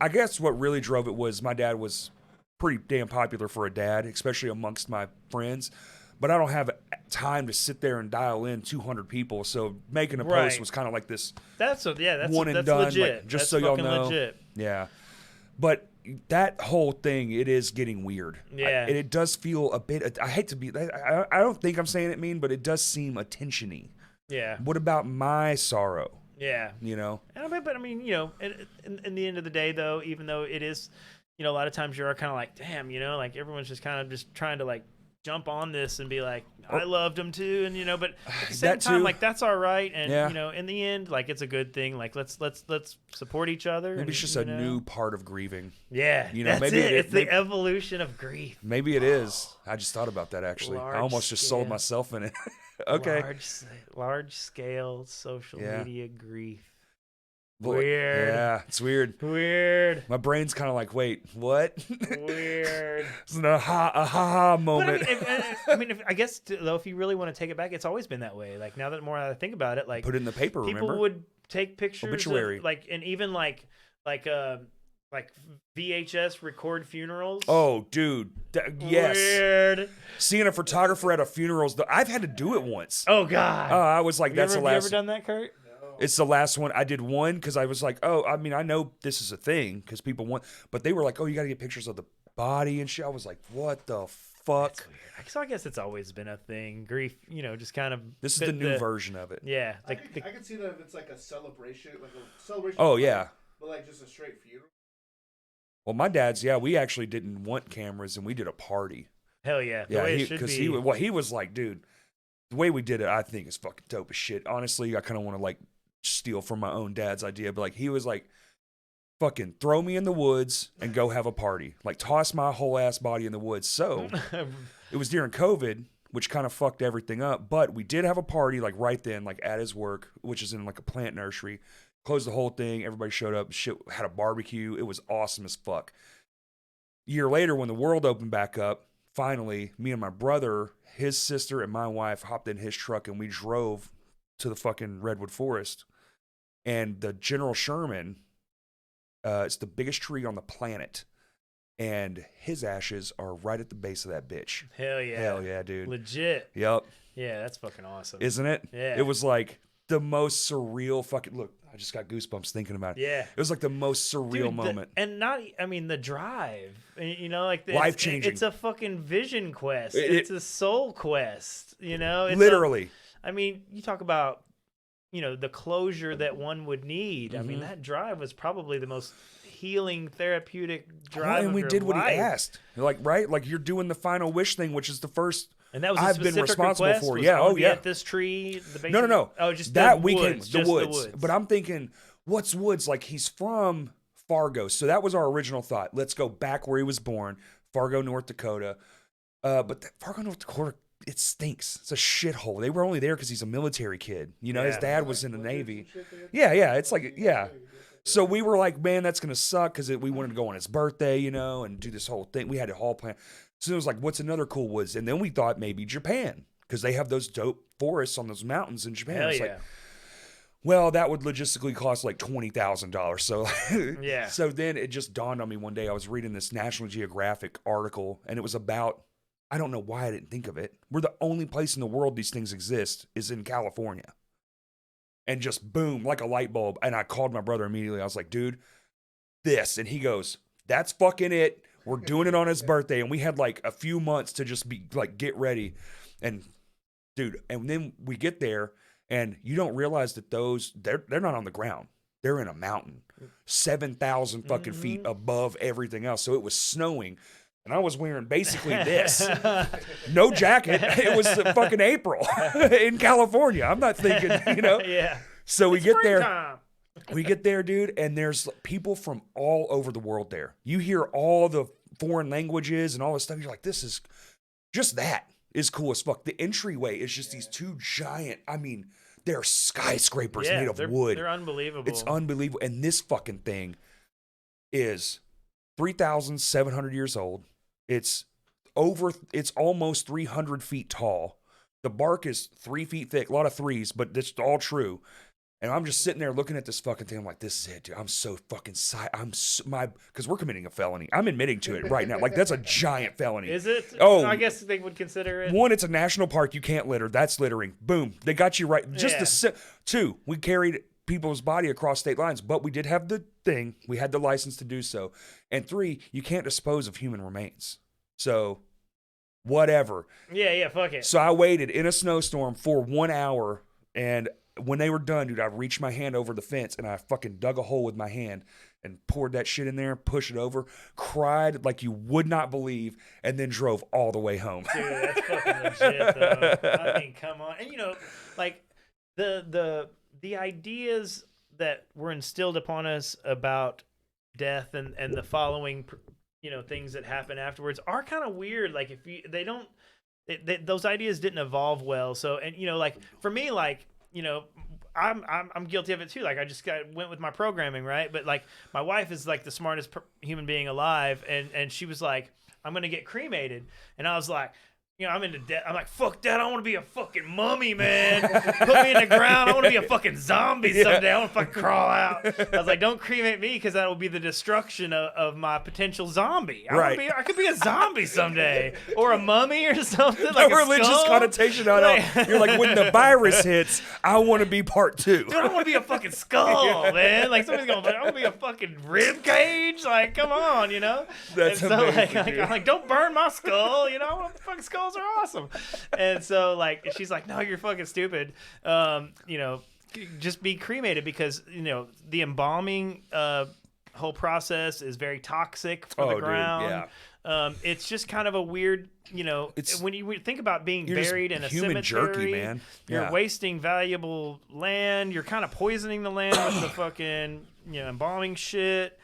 I guess what really drove it was my dad was pretty damn popular for a dad, especially amongst my friends. But I don't have time to sit there and dial in 200 people. So making a post was kind of like this. That's one and done, legit. Like, just that's so y'all know. Legit. Yeah. But that whole thing, it is getting weird. Yeah. It does feel a bit. I hate to be. I don't think I'm saying it mean, but it does seem attention-y. Yeah. What about my sorrow? Yeah. You know. But I mean, you know, in the end of the day, though, even though it is. You know, a lot of times you're kind of like, damn, you know, like everyone's just kind of just trying to like jump on this and be like, I loved him too, and you know, but at the same time, like that's all right, and you know, in the end, like it's a good thing. Like let's support each other. Maybe it's just a new part of grieving. Yeah, you know, that's maybe it's the evolution of grief. Maybe it is. I just thought about that actually. I almost just sold myself in it. Okay. Large scale social media grief. Weird. Yeah, it's weird. Weird. My brain's kind of like, wait, what? Weird. It's an aha moment. But I guess though, if you really want to take it back, it's always been that way. Like now that more I think about it, like put it in the paper. People would take pictures, obituary, and even like VHS record funerals. Oh, dude, yes. Weird. Seeing a photographer at a funeral, I've had to do it once. Oh God. I was like, that's the last. Have you ever done that, Kurt? It's the last one. I did one because I was like, oh, I mean, I know this is a thing because people want, but they were like, oh, you got to get pictures of the body and shit. I was like, what the fuck? That's weird. So I guess it's always been a thing. Grief, you know, just kind of. This is the new version of it. Yeah. I can see that if it's like a celebration, Oh yeah. But like just a straight funeral. Well, my dad's, yeah, we actually didn't want cameras, and we did a party. Hell yeah. The Yeah, way it should because be. he was like, dude, the way we did it, I think is fucking dope as shit. Honestly, I kind of want to like steal from my own dad's idea, but like he was like, fucking throw me in the woods and go have a party. Like toss my whole ass body in the woods. So it was during COVID, which kind of fucked everything up. But we did have a party like right then, like at his work, which is in like a plant nursery. Closed the whole thing. Everybody showed up. Shit, had a barbecue. It was awesome as fuck. A year later, when the world opened back up, finally, me and my brother, his sister, and my wife hopped in his truck and we drove to the fucking Redwood Forest. And the General Sherman, it's the biggest tree on the planet. And his ashes are right at the base of that bitch. Hell yeah. Hell yeah, dude. Legit. Yep. Yeah, that's fucking awesome. Isn't it? Yeah. It was like the most surreal fucking look. I just got goosebumps thinking about it. Yeah. It was like the most surreal Dude, moment. And not, I mean, the drive, you know, like Life-changing. It's a fucking vision quest. It- It's a soul quest, you know? It's Literally. I mean, you talk about, you know, the closure that one would need. I mean, Mm-hmm. that drive was probably the most healing, therapeutic Oh, drive. and we of did your what he life. asked. Like, right? Like you're doing the final wish thing, which is the first And that was a I've been specific responsible request? for. Was Yeah, I wanna oh be yeah. At this tree, the base No. Oh, just that the weekend, woods, the just woods. But I'm thinking, what's woods? Like he's from Fargo, so that was our original thought. Let's go back where he was born, Fargo, North Dakota. But Fargo, North Dakota, it stinks. It's a shithole. They were only there because he's a military kid. You know, his Yeah. dad was in the Navy. Yeah. It's like, yeah. So we were like, man, that's gonna suck because we wanted to go on his birthday, you know, and do this whole thing. We had a whole plan. So it was like, what's another cool woods? And then we thought maybe Japan because they have those dope forests on those mountains in Japan. Hell It's yeah. like, well, that would logistically cost like $20,000. So Yeah. So then it just dawned on me one day. I was reading this National Geographic article, and it was about, I don't know why I didn't think of it. We're the only place in the world these things exist is in California. And just boom, like a light bulb. And I called my brother immediately. I was like, dude, this. And he goes, that's fucking it. We're doing it on his birthday. And we had like a few months to just be like, get ready. And dude, and then we get there and you don't realize that they're not on the ground. They're in a mountain, 7,000 fucking feet above everything else. So it was snowing. And I was wearing basically this. No jacket. It was fucking April in California. I'm not thinking, you know. Yeah. So we get there. Springtime. We get there, dude, and there's people from all over the world there. You hear all the foreign languages and all this stuff. You're like, this is just that is cool as fuck. The entryway is just these two giant, I mean, they're skyscrapers made of wood. They're unbelievable. It's unbelievable. And this fucking thing is 3,700 years old. It's almost 300 feet tall. The bark is 3 feet thick, a lot of threes, but it's all true. And I'm just sitting there looking at this fucking thing. I'm like, this is it, dude. I'm so fucking because we're committing a felony. I'm admitting to it right now. Like that's a giant felony. Is it? Oh, I guess they would consider it. one, it's a national park. You can't litter. That's littering. Boom. They got you right. Just two, we carried people's body across state lines, but we did have the thing. We had the license to do so. And three, you can't dispose of human remains. So whatever. Yeah, fuck it. So I waited in a snowstorm for 1 hour, and when they were done, dude, I reached my hand over the fence and I fucking dug a hole with my hand and poured that shit in there, pushed it over, cried like you would not believe, and then drove all the way home. Dude, that's fucking legit, though. I mean, come on. And, you know, like, the ideas that were instilled upon us about death and the following, you know, things that happen afterwards are kind of weird. Like, if those ideas didn't evolve well. So, and, you know, like, for me, like, you know, I'm guilty of it too. Like I just went with my programming, right? But like my wife is like the smartest human being alive, and she was like, "I'm gonna get cremated," and I was like, you know, I'm into death. I'm like, fuck that. I want to be a fucking mummy, man. Put me in the ground. I want to be a fucking zombie someday. I want to fucking crawl out. I was like, don't cremate me because that will be the destruction of my potential zombie. I could be a zombie someday. Or a mummy or something. Like a religious skull. connotation on it. You're like, when the virus hits, I want to be part two. Dude, I want to be a fucking skull, man. Like, somebody's going, I want to be a fucking rib cage. Like, come on, you know? That's and so, amazing, like, I'm like, don't burn my skull, you know? Fucking skulls are awesome. And so, like, she's like, no, you're fucking stupid. You know, just be cremated because the embalming whole process is very toxic for the ground. Dude, it's just kind of a weird, when you think about being buried in a human cemetery, jerky, man. You're wasting valuable land. You're kind of poisoning the land with the fucking embalming shit.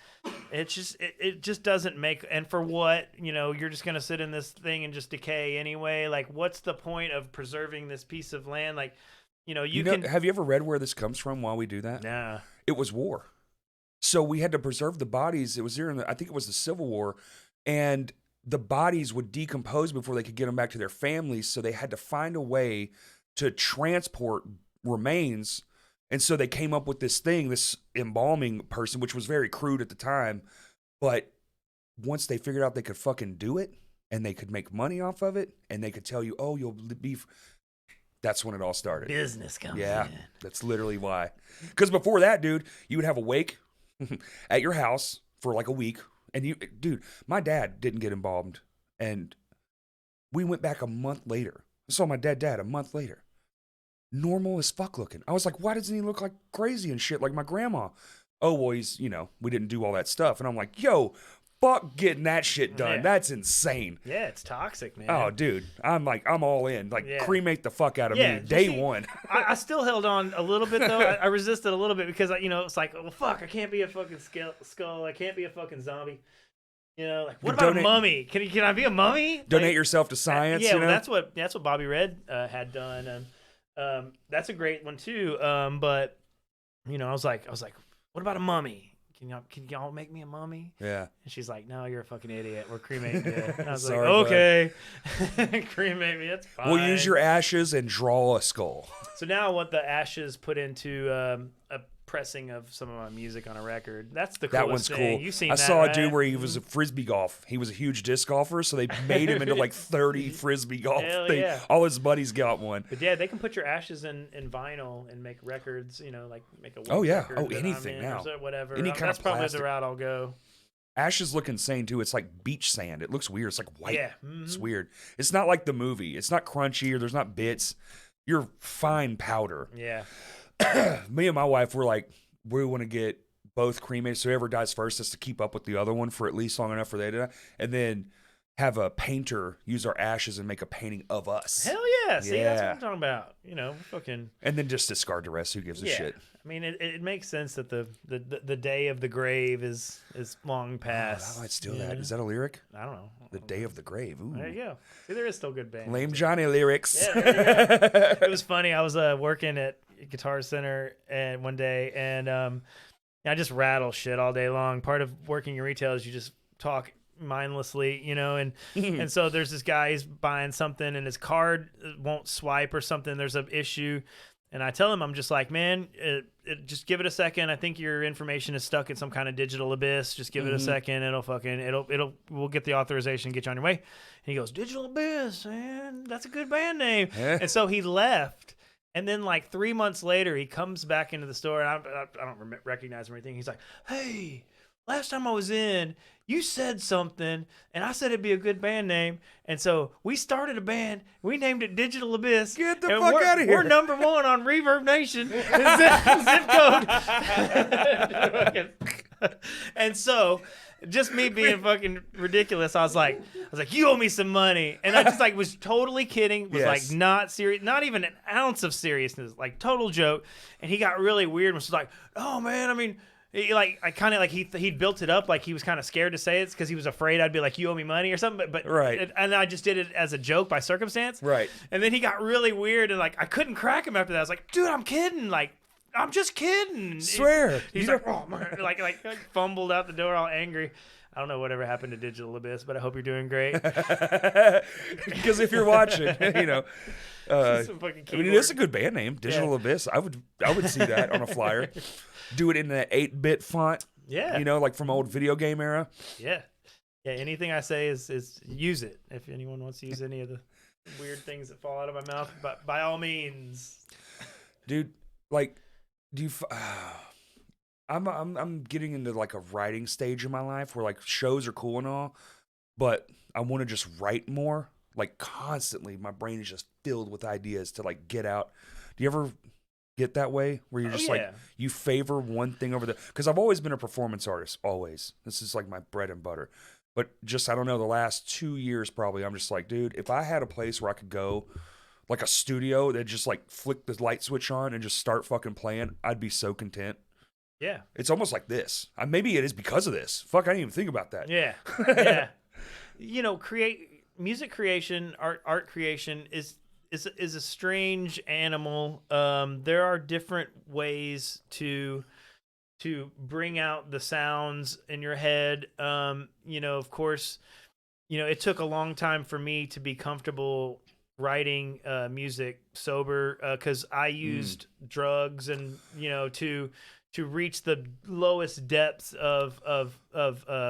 It just doesn't make. And for what? You're just gonna sit in this thing and just decay anyway. Like, what's the point of preserving this piece of land? Like, have you ever read where this comes from? While we do that, nah, it was war. So we had to preserve the bodies. It was there I think it was the Civil War, and the bodies would decompose before they could get them back to their families. So they had to find a way to transport remains. And so they came up with this thing, this embalming person, which was very crude at the time. But once they figured out they could fucking do it and they could make money off of it and they could tell you, oh, you'll be... That's when it all started. Business comes in. Yeah, that's literally why. Because before that, dude, you would have a wake at your house for like a week. And dude, my dad didn't get embalmed. And we went back a month later. I saw my dad a month later. Normal as fuck looking. I was like, why doesn't he look like crazy and shit like my grandma? Oh, well, he's, we didn't do all that stuff. And I'm like, yo, fuck getting that shit done. Yeah. That's insane. Yeah, it's toxic, man. Oh, dude. I'm all in. Like, cremate the fuck out of me. Day one. I still held on a little bit, though. I resisted a little bit because, it's like, well, fuck, I can't be a fucking skull. I can't be a fucking zombie. Like, what about a mummy? Can I be a mummy? Donate yourself to science, well, that's what Bobby Red had done. That's a great one too. But I was like, what about a mummy? Can y'all make me a mummy? Yeah. And she's like, no, you're a fucking idiot. We're cremating you. And I was Sorry, like, okay, cremate me. That's fine. We'll use your ashes and draw a skull. So now I want the ashes put into a pressing of some of my music on a record. That's the coolest That one's thing. cool. You've seen I that, saw right? a dude where he was a frisbee golf. He was a huge disc golfer, so they made him into like 30 frisbee golf things. Yeah. All his buddies got one. But yeah, they can put your ashes in vinyl and make records, like make a record that anything I'm in now. Or whatever. Any kind That's of probably plastic. the route I'll go. Ashes look insane too. It's like beach sand. It looks weird. It's like white. Yeah. It's weird. It's not like the movie. It's not crunchy or there's not bits. You're fine powder. Yeah. Me and my wife were like, we want to get both cremated, so whoever dies first has to keep up with the other one for at least long enough for they to die, and then have a painter use our ashes and make a painting of us. Hell yeah! See, that's what I'm talking about. Fucking. And then just discard the rest. Who gives a shit? I mean, it makes sense that the day of the grave is long past. I might steal that. Is that a lyric? I don't know. The day of the grave. Ooh. There you go. See, there is still good band. Lame Johnny lyrics. Yeah, there you go. It was funny. I was working at Guitar Center and one day, and I just rattle shit all day long. Part of working in retail is you just talk mindlessly, and so there's this guy, he's buying something and his card won't swipe or something. There's an issue. And I tell him, I'm just like, man, just give it a second. I think your information is stuck in some kind of digital abyss. Just give it a second. We'll get the authorization, get you on your way. And he goes, Digital Abyss, man, that's a good band name. And so he left. And then like 3 months later, he comes back into the store, and I don't recognize him or anything. He's like, hey, last time I was in, you said something, and I said it'd be a good band name. And so we started a band. We named it Digital Abyss. Get the fuck out of here. We're number one on Reverb Nation. Zip code. And so, just me being fucking ridiculous, I was like, you owe me some money. And I just like was totally kidding, was like not serious, not even an ounce of seriousness, like total joke. And he got really weird and was like, oh man, I mean, he'd built it up like he was kind of scared to say it because he was afraid I'd be like, you owe me money or something. But right. And I just did it as a joke by circumstance. Right. And then he got really weird and like I couldn't crack him after that. I was like, dude, I'm kidding. Like, I'm just kidding. Swear. He's like, oh man, like fumbled out the door all angry. I don't know whatever happened to Digital Abyss, but I hope you're doing great. Because if you're watching, I mean, it's a good band name, Digital Abyss. I would see that on a flyer. Do it in that 8-bit font. Yeah. Like from old video game era. Yeah. Yeah. Anything I say is use it. If anyone wants to use any of the weird things that fall out of my mouth, but by all means. Dude, like, do you? I'm getting into like a writing stage in my life where like shows are cool and all, but I want to just write more. Like constantly, my brain is just filled with ideas to like get out. Do you ever get that way where you're just like you favor one thing over the? Because I've always been a performance artist, always. This is like my bread and butter. But just I don't know, the last 2 years probably, I'm just like, dude, if I had a place where I could go, like a studio that just like flick the light switch on and just start fucking playing, I'd be so content. Yeah, it's almost like this. Maybe it is because of this. Fuck, I didn't even think about that. Yeah, yeah. You know, music creation, art creation is a strange animal. There are different ways to bring out the sounds in your head. You know, of course, you know, it took a long time for me to be comfortable writing music sober, because I used drugs and, you know, to reach the lowest depths of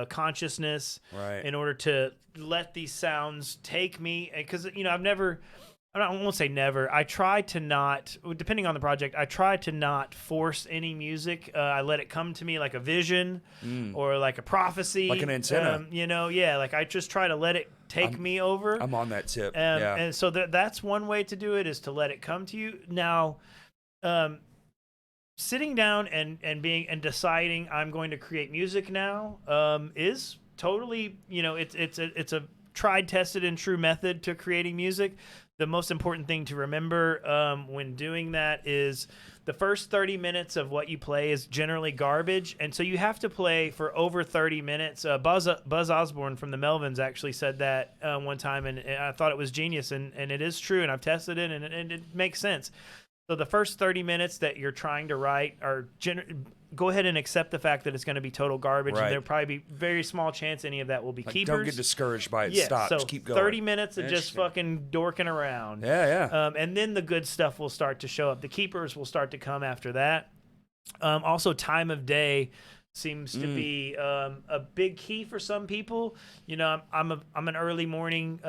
consciousness, right, in order to let these sounds take me. Because, you know, I won't say never. I try to not, depending on the project, I try to not force any music. I let it come to me like a vision or like a prophecy. Like an antenna. You know, yeah, like I just try to let it take me over. I'm on that tip. And so that's one way to do it, is to let it come to you. Now, sitting down and deciding I'm going to create music now is totally, you know, it's a tried, tested, and true method to creating music. The most important thing to remember when doing that is the first 30 minutes of what you play is generally garbage, and so you have to play for over 30 minutes. Buzz Osborne from the Melvins actually said that one time, and I thought it was genius, and it is true, and I've tested it, and it makes sense. So the first 30 minutes that you're trying to write are go ahead and accept the fact that it's going to be total garbage, right, and there'll probably be very small chance any of that will be keepers. Don't get discouraged by it. Yeah, Stop. So just keep going. 30 minutes of just fucking dorking around. Yeah. And then the good stuff will start to show up. The keepers will start to come after that. Also, time of day seems to be a big key for some people. You know, I'm an early morning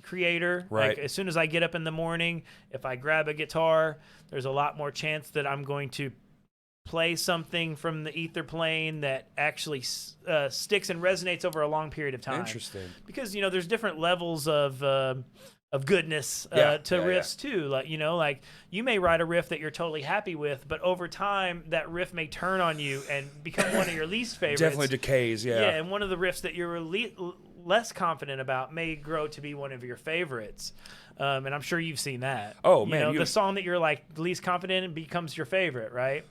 creator. Right. Like, as soon as I get up in the morning, if I grab a guitar, there's a lot more chance that I'm going to play something from the ether plane that actually sticks and resonates over a long period of time. Interesting. Because, you know, there's different levels of goodness to riffs too. Like, you know, like you may write a riff that you're totally happy with, but over time that riff may turn on you and become one of your least favorites. Definitely decays. Yeah. Yeah, and one of the riffs that you're less confident about may grow to be one of your favorites. And I'm sure you've seen that. Oh man, the song that you're like least confident in becomes your favorite, right?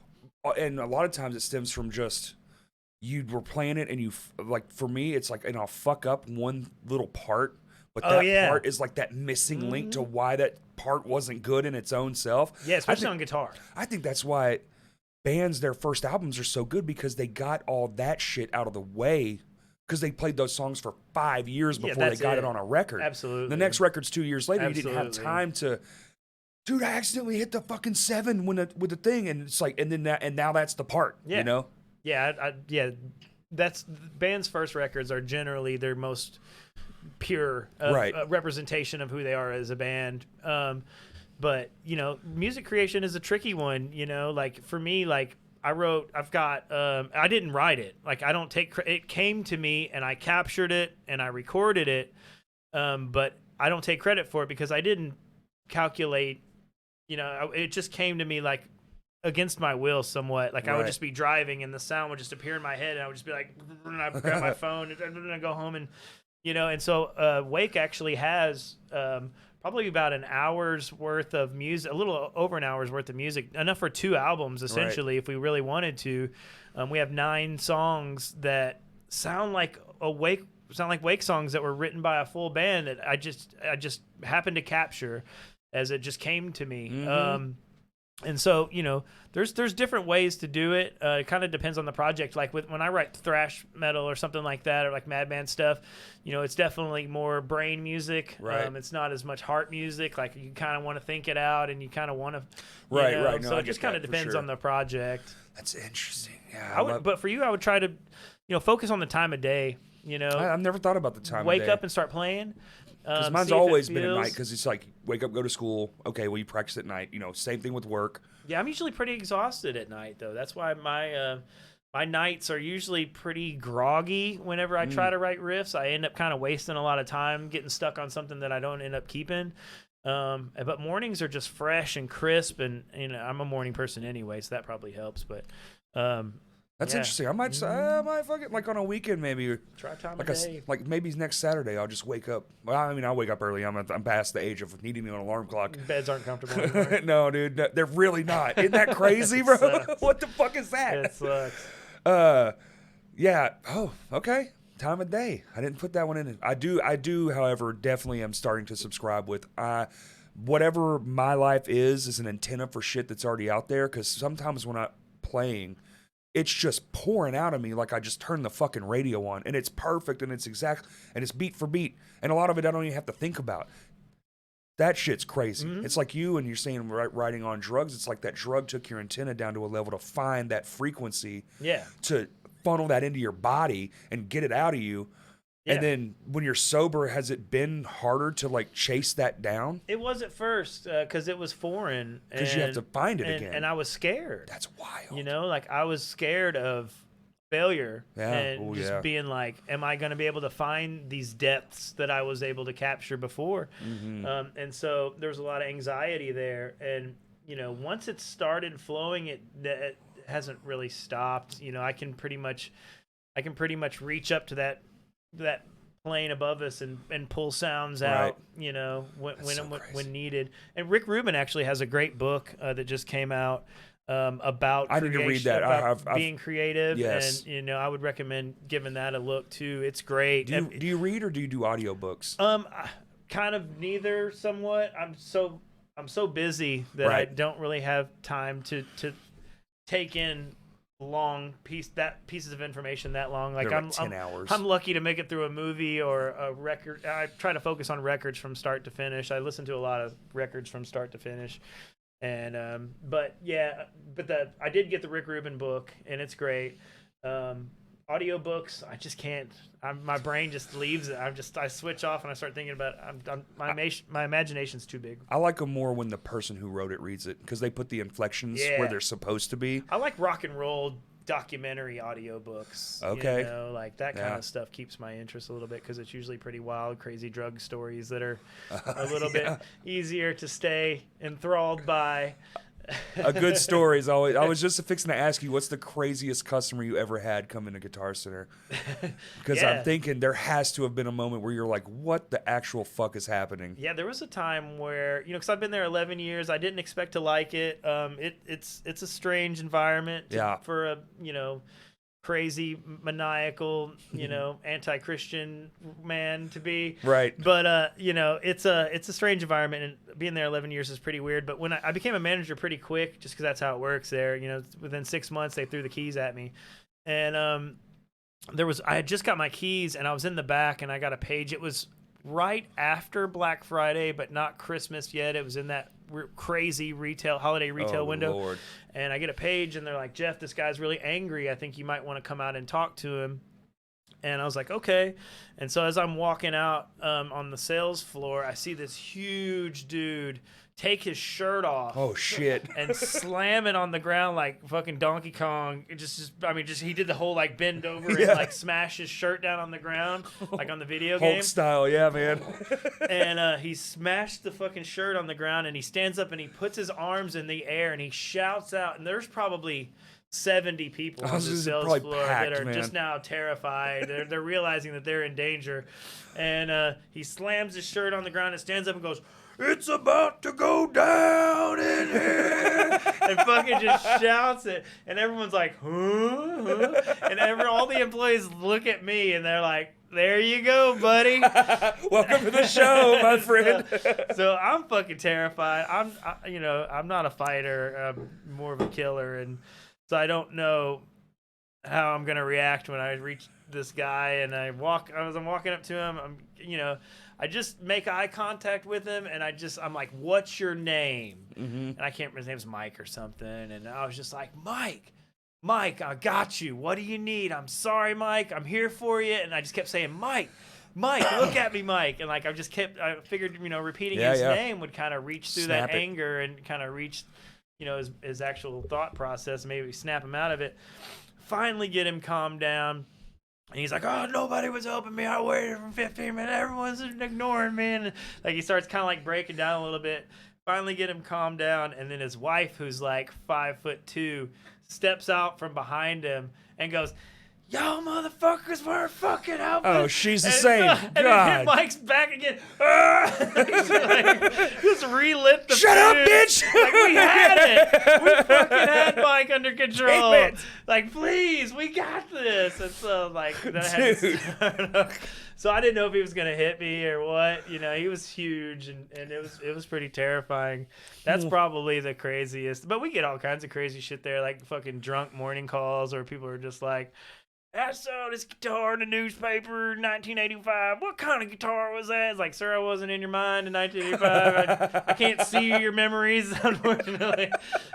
And a lot of times it stems from just you were playing it and you like, for me it's like, and I'll fuck up one little part, but that part is like that missing link to why that part wasn't good in its own self. Yeah, especially on guitar. I think that's why bands, their first albums are so good, because they got all that shit out of the way, because they played those songs for 5 years before they got it on a record. Absolutely. The next record's 2 years later. Absolutely. You didn't have time to, dude, I accidentally hit the fucking 7 with the thing, and it's like, and now that's the part. Yeah. You know? Yeah, that's bands' first records are generally their most pure representation of who they are as a band. But, you know, music creation is a tricky one. You know, like for me, like I didn't write it. Like I don't take it came to me and I captured it and I recorded it. But I don't take credit for it because I didn't calculate. You know, it just came to me like against my will somewhat. Like I would just be driving and the sound would just appear in my head and I would just be like, and I'd grab my phone and I'd go home and, you know, and so Rwake actually has probably about an hour's worth of music, a little over an hour's worth of music, enough for 2 albums essentially if we really wanted to. We have 9 songs that sound like Rwake songs that were written by a full band that I just happened to capture as it just came to me. And so, you know, there's different ways to do it. It kind of depends on the project. Like when I write thrash metal or something like that, or like Madman stuff, you know, it's definitely more brain music. Right. It's not as much heart music. Like you kind of want to think it out and you kind of want to. Right. No, so it just kind of depends on the project. That's interesting. Yeah. But for you, I would try to, you know, focus on the time of day. You know, I've never thought about the time of day. Wake up and start playing. Because mine's always been at night, because it's like, wake up, go to school. Okay, well, you practice at night. You know, same thing with work. Yeah, I'm usually pretty exhausted at night, though. That's why my nights are usually pretty groggy whenever I try to write riffs. I end up kind of wasting a lot of time getting stuck on something that I don't end up keeping. But mornings are just fresh and crisp, and I'm a morning person anyway, so that probably helps. But that's interesting. I might fucking like on a weekend maybe. Try time like of day. like maybe next Saturday I'll just wake up. Well, I mean I'll wake up early. I'm past the age of needing an alarm clock. Beds aren't comfortable anymore. No, dude, they're really not. Isn't that crazy, bro? What the fuck is that? It sucks. Yeah. Oh, okay. Time of day. I didn't put that one in. I do, however, definitely am starting to subscribe with whatever my life is an antenna for shit that's already out there. Because sometimes when I'm playing, it's just pouring out of me like I just turned the fucking radio on, and it's perfect, and it's exact, and it's beat for beat, and a lot of it I don't even have to think about. That shit's crazy. Mm-hmm. It's like you and you're saying riding on drugs. It's like that drug took your antenna down to a level to find that frequency. Yeah. To funnel that into your body and get it out of you. Yeah. And then when you're sober, has it been harder to like chase that down? It was at first because it was foreign. Because you have to find it again. And I was scared. That's wild. You know, like I was scared of failure and being like, am I going to be able to find these depths that I was able to capture before? Mm-hmm. And so there was a lot of anxiety there. And, once it started flowing, it hasn't really stopped. I can pretty much reach up to that plane above us and pull sounds out, when needed. And Rick Rubin actually has a great book that just came out about I need to read that. About being creative. Yes. And I would recommend giving that a look too. It's great. Do you read or do you do audiobooks? Kind of neither. Somewhat. I'm so busy that I don't really have time to take in pieces of information that long. Like I'm 10 hours. I'm lucky to make it through a movie or a record. I try to focus on records from start to finish. I listen to a lot of records from start to finish. And I did get the Rick Rubin book, and it's great. Audiobooks, I just can't. My brain just leaves it. I switch off and I start thinking about it. My imagination's too big. I like them more when the person who wrote it reads it because they put the inflections where they're supposed to be. I like rock and roll documentary audiobooks. Okay. Like that kind of stuff keeps my interest a little bit because it's usually pretty wild, crazy drug stories that are a little bit easier to stay enthralled by. A good story is always. I was just fixing to ask you, what's the craziest customer you ever had come into Guitar Center? Because I'm thinking there has to have been a moment where you're like, what the actual fuck is happening? Yeah, there was a time where, because I've been there 11 years, I didn't expect to like it. It's a strange environment for a, crazy, maniacal, anti-Christian man to be. Right. But, it's a strange environment, and being there 11 years is pretty weird. But when I became a manager pretty quick, just because that's how it works there, within 6 months, they threw the keys at me. And I had just got my keys, and I was in the back, and I got a page. It was right after Black Friday, but not Christmas yet. It was in that crazy holiday retail window. Lord. And I get a page, and they're like, Jeff, this guy's really angry. I think you might want to come out and talk to him. And I was like, okay. And so as I'm walking out on the sales floor, I see this huge dude take his shirt off. Oh, shit. And slam it on the ground like fucking Donkey Kong. He did the whole like bend over and like smash his shirt down on the ground like on the video game. Hulk style, yeah, man. And he smashed the fucking shirt on the ground, and he stands up and he puts his arms in the air and he shouts out, and there's probably 70 people on the sales floor that are just now terrified. They're realizing that they're in danger. And he slams his shirt on the ground and stands up and goes, "It's about to go down in here," and fucking just shouts it, and everyone's like, huh? And all the employees look at me, and they're like, "There you go, buddy. Welcome to the show, my friend." So I'm fucking terrified. I'm not a fighter. I'm more of a killer, and so I don't know how I'm gonna react when I reach this guy, and as I'm walking up to him, I just make eye contact with him, and I'm like, "What's your name?" Mm-hmm. And I can't remember, his name's Mike or something. And I was just like, Mike, I got you. What do you need? I'm sorry, Mike. I'm here for you. And I just kept saying, Mike, look at me, Mike. And like, I figured, repeating his name would kind of reach through that anger and kind of reach, his actual thought process, maybe snap him out of it. Finally get him calmed down. And he's like, oh, nobody was helping me. I waited for 15 minutes. Everyone's ignoring me. And like he starts kind of like breaking down a little bit. Finally get him calmed down. And then his wife, who's like 5'2", steps out from behind him and goes, y'all motherfuckers weren't fucking helping. Oh, she's the same. And then Mike's back again. He's like, just relit the Shut up, bitch! Like, we had it. We fucking had Mike under control. Damn it. Like, please, we got this. And so, like, so I didn't know if he was gonna hit me or what. You know, he was huge, and it was pretty terrifying. That's probably the craziest. But we get all kinds of crazy shit there, like fucking drunk morning calls, or people are just like, I saw this guitar in the newspaper in 1985. What kind of guitar was that? It's like, sir, I wasn't in your mind in 1985. I can't see your memories, unfortunately.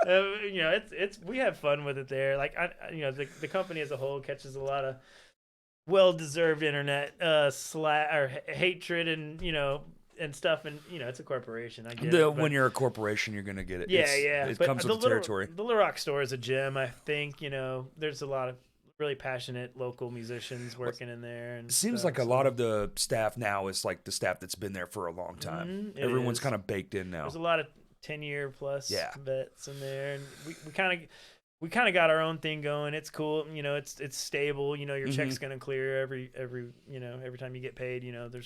You know, it's we have fun with it there. Like, you know, the company as a whole catches a lot of well-deserved internet or hatred and, you know, and stuff. And, you know, it's a corporation. I get it. When you're a corporation, you're going to get it. Yeah, It comes with the territory. The Little Rock store is a gem, I think. You know, there's a lot of really passionate local musicians working in there. And it seems like a lot of the staff now is like the staff that's been there for a long time. Everyone's kind of baked in now. There's a lot of 10-year plus vets in there, and we kind of got our own thing going. It's cool, you know. It's stable. You know, your check's gonna clear every you know, every time you get paid. You know, your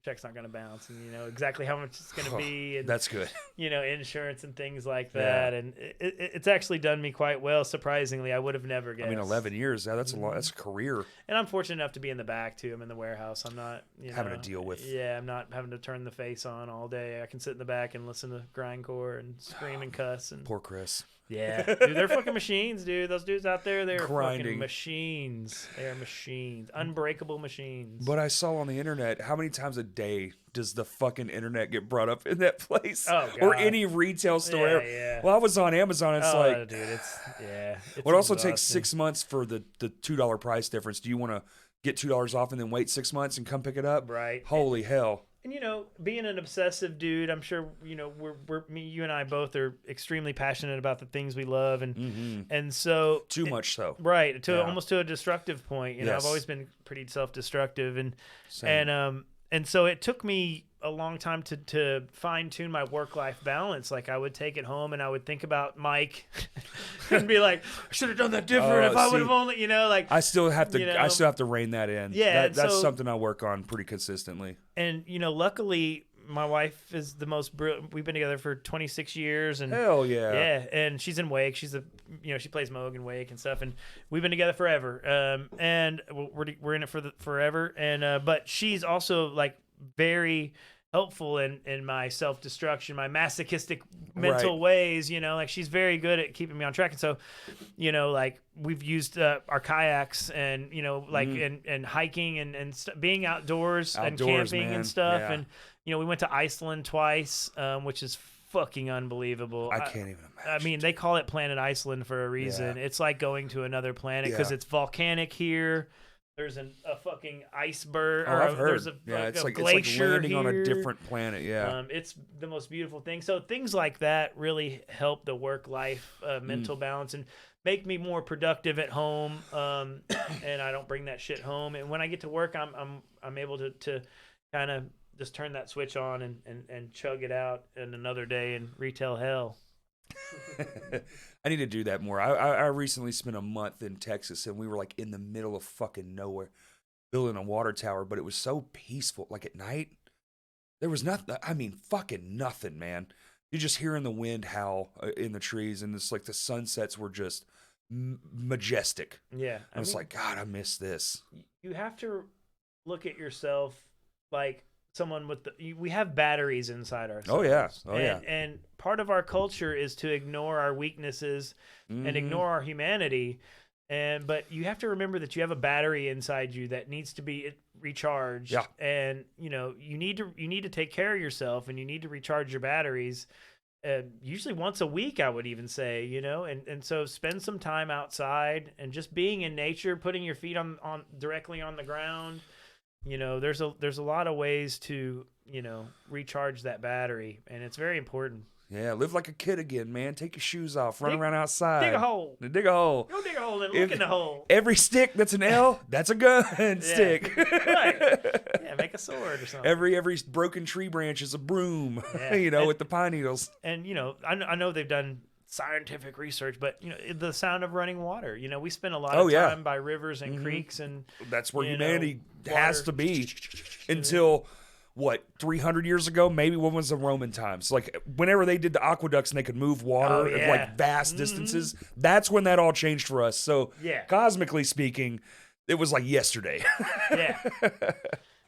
check's not gonna bounce, and you know exactly how much it's gonna be. And that's good. You know, insurance and things like that, and it's actually done me quite well. Surprisingly, I would have never guessed. I mean, 11 years. That's a lot. That's a career. And I'm fortunate enough to be in the back too. I'm in the warehouse. I'm not having to deal with. Yeah, I'm not having to turn the face on all day. I can sit in the back and listen to grindcore and scream and cuss. And poor Chris. Yeah, dude, they're fucking machines, dude. Those dudes out there, they're grinding. Fucking machines. They are machines, unbreakable machines. But I saw on the internet, how many times a day does the fucking internet get brought up in that place? Oh, God. Or any retail store? Yeah. Well, I was on Amazon. It's like, dude, it's It also takes 6 months for the $2 price difference. Do you want to get $2 off and then wait 6 months and come pick it up? Right. Holy hell. And, you know, being an obsessive dude, I'm sure, you know, you and I both are extremely passionate about the things we love. And so. Too much so. Right. Almost to a destructive point. You know, I've always been pretty self-destructive. And so it took me a long time to fine tune my work-life balance. Like, I would take it home and I would think about Mike and be like, I should have done that different if I would have only, you know, like. I still have to rein that in. Yeah. That's something I work on pretty consistently. And, you know, luckily my wife is the most brilliant. We've been together for 26 years. And hell yeah. Yeah. And she's in Wake. She's she plays Moog in Wake and stuff. And we've been together forever. And we're in it for forever. And, but she's also like very helpful in my self-destruction, my masochistic mental ways, you know, like she's very good at keeping me on track. And so, you know, like we've used our kayaks and, you know, like and hiking and being outdoors and camping and stuff. Yeah. And, you know, we went to Iceland twice, which is fucking unbelievable. I can't even imagine. I mean, they call it Planet Iceland for a reason. Yeah. It's like going to another planet because it's volcanic here. There's a fucking iceberg. I've heard. There's a it's like here. landing on a different planet. Yeah. It's the most beautiful thing. So things like that really help the work-life mental balance and make me more productive at home. And I don't bring that shit home. And when I get to work, I'm able to kind of just turn that switch on and chug it out in another day in retail hell. I need to do that more. I recently spent a month in Texas and we were like in the middle of fucking nowhere building a water tower, but it was so peaceful. Like at night, there was nothing. I mean, fucking nothing, man. You're just hearing the wind howl in the trees and it's like the sunsets were just majestic. Yeah. I was like, God, I miss this. You have to look at yourself like someone we have batteries inside ourselves. Oh yeah. And part of our culture is to ignore our weaknesses and ignore our humanity. But you have to remember that you have a battery inside you that needs to be recharged. Yeah. And you know, you need to take care of yourself and you need to recharge your batteries. Usually once a week, I would even say, you know, and so spend some time outside and just being in nature, putting your feet on directly on the ground. You know, there's a lot of ways to, you know, recharge that battery, and it's very important. Yeah, live like a kid again, man. Take your shoes off, run around outside. Dig a hole. Dig a hole. Go dig a hole and look in the hole. Every stick that's an L, that's a gun stick. Right. Yeah, make a sword or something. Every broken tree branch is a broom, with the pine needles. And, I know they've done scientific research, but, the sound of running water. We spend a lot of time by rivers and creeks. And that's where humanity has to be until... 300 years ago? Maybe when was the Roman times? Like, whenever they did the aqueducts and they could move water at vast distances, that's when that all changed for us. So, cosmically speaking, it was like yesterday. Yeah.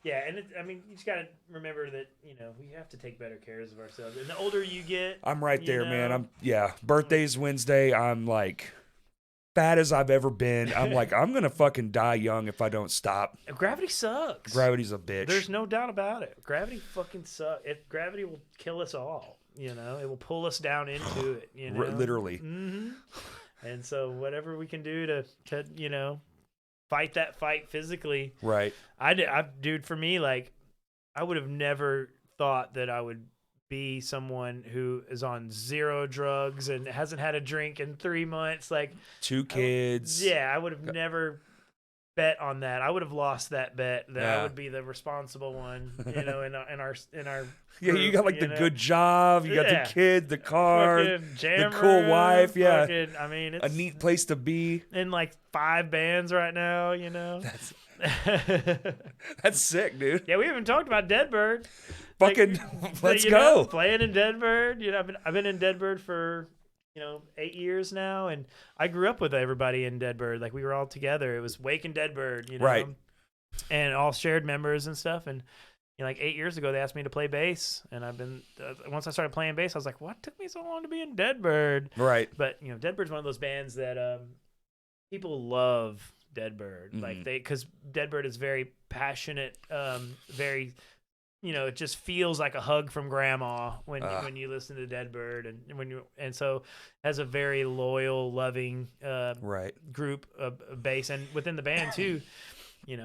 Yeah, and you just got to remember that, we have to take better care of ourselves. And the older you get... I'm right there, man. Birthday's Wednesday. I'm like... fat as I've ever been. I'm like, I'm gonna fucking die young if I don't stop. Gravity sucks. Gravity's a bitch. There's no doubt about it. Gravity fucking sucks. Gravity will kill us all. It will pull us down into it. Literally. Mm-hmm. And so whatever we can do to fight that fight physically. Right. Dude, for me, like, I would have never thought that I would be someone who is on 0 drugs and hasn't had a drink in 3 months, like 2 kids. I would have never bet on that. I would have lost that bet that I would be the responsible one, in our yeah, you got like the good job, you got the kid, the car, the cool wife, it's a neat place to be. In like 5 bands right now, That's sick, dude. Yeah, we haven't talked about Deadbird. Fucking let's go. Playing in Deadbird. I've been in Deadbird for 8 years now, and I grew up with everybody in Deadbird. Like, we were all together. It was Wake and Deadbird, right? And all shared members and stuff. And like 8 years ago, they asked me to play bass, and I've been once I started playing bass, I was like, what took me so long to be in Deadbird? Right. But Deadbird's one of those bands that people love. Deadbird, because Deadbird is very passionate, very. It just feels like a hug from grandma when you listen to Deadbird, and so has a very loyal, loving group of bass, and within the band too.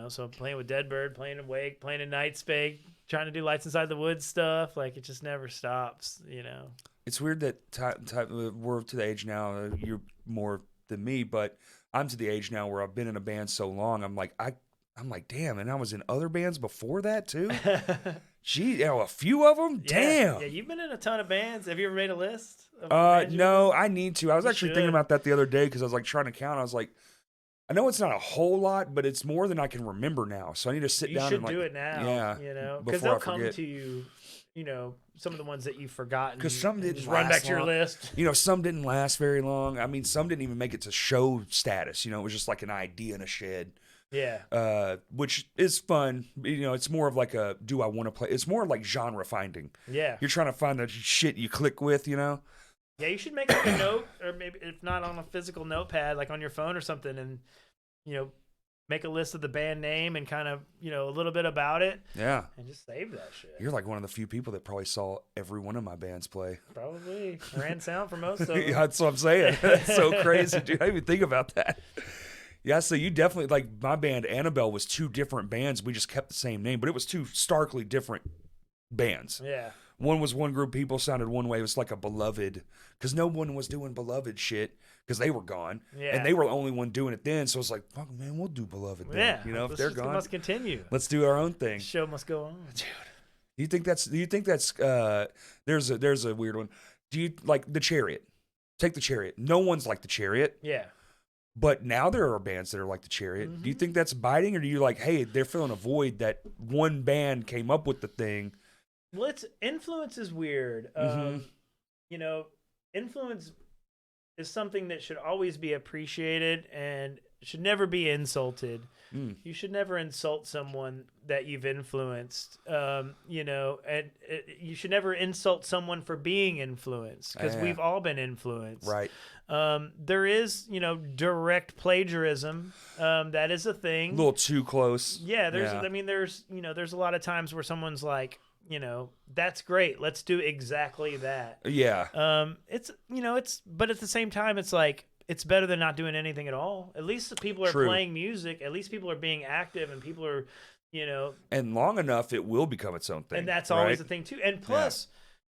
So playing with Deadbird, playing in Wake, playing in Nightspade, trying to do Lights Inside the Woods stuff, like, it just never stops. It's weird that we're to the age now. You're more than me, but I'm to the age now where I've been in a band so long. I'm like, damn, and I was in other bands before that too. Gee, a few of them. Damn. Yeah, you've been in a ton of bands. Have you ever made a list? No, I need to. I was actually thinking about that the other day because I was like trying to count. I was like, I know it's not a whole lot, but it's more than I can remember now. So I need to sit down and do it now. Yeah, because they'll come to you. Some of the ones that you've forgotten. Because some didn't run back to your long. list. Some didn't last very long. I mean, some didn't even make it to show status. It was just like an idea in a shed. Yeah. Which is fun. It's more of like a, do I want to play? It's more like genre finding. Yeah. You're trying to find the shit you click with, Yeah, you should make like a note, or maybe if not on a physical notepad, like on your phone or something, and, make a list of the band name and kind of, a little bit about it. Yeah. And just save that shit. You're like one of the few people that probably saw every one of my bands play. Probably. Ran sound for most of them. Yeah, that's what I'm saying. That's so crazy, dude. I didn't even think about that. Yeah, so you definitely, like, my band, Annabelle, was 2 different bands. We just kept the same name, but it was 2 starkly different bands. Yeah. One was one group of people sounded one way. It was like a Beloved, because no one was doing Beloved shit because they were gone. Yeah. And they were the only one doing it then. So it's like, fuck, man, we'll do Beloved then. Yeah. If they're gone. Must continue. Let's do our own thing. The show must go on. Dude. Do you think that's there's a weird one. Do you like the Chariot? Take the Chariot. No one's like the Chariot. Yeah. But now there are bands that are like the Chariot. Mm-hmm. Do you think that's biting, or do you like, hey, they're filling a void that one band came up with the thing? Well, influence is weird. Influence is something that should always be appreciated and should never be insulted. You should never insult someone that you've influenced. And you should never insult someone for being influenced, because we've all been influenced. Right. There is, direct plagiarism. That is a thing. A little too close. Yeah. There's a lot of times where someone's like, that's great. Let's do exactly that. Yeah. But at the same time, it's like, it's better than not doing anything at all. At least people are playing music. At least people are being active, and people are, And long enough, it will become its own thing. And that's always the thing too. And plus,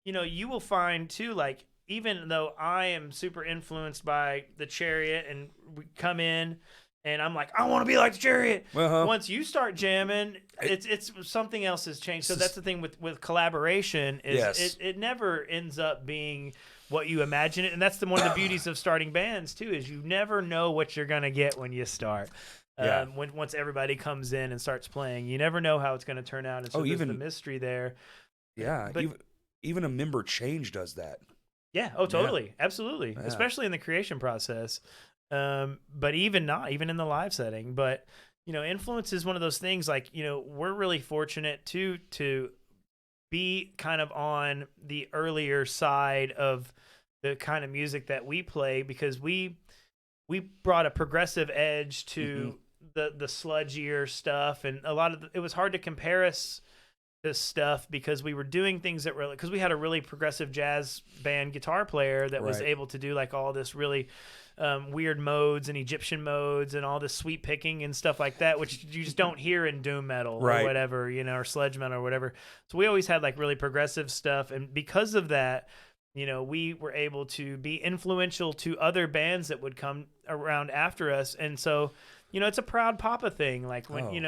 you will find too, like, even though I am super influenced by the Chariot and we come in and I'm like, I want to be like the Chariot. Once you start jamming, it's something else has changed. So that's the thing with collaboration is it never ends up being what you imagine it. And that's one of the beauties of starting bands too, is you never know what you're going to get when you start. Once everybody comes in and starts playing, you never know how it's going to turn out. And so there's the mystery there. Yeah. But, even a member change does that. Yeah. Oh, totally. Yeah. Absolutely. Yeah. Especially in the creation process. But even in the live setting. But, influence is one of those things, like, we're really fortunate to be kind of on the earlier side of the kind of music that we play, because we brought a progressive edge to the sludgier stuff. And a lot of it was hard to compare us this stuff because we were doing things that were, because we had a really progressive jazz band guitar player that was able to do like all this really weird modes and Egyptian modes and all this sweep picking and stuff like that, which you just don't hear in doom metal or whatever, or sludge metal or whatever. So we always had like really progressive stuff. And because of that, we were able to be influential to other bands that would come around after us. And so, it's a proud papa thing. Like when, when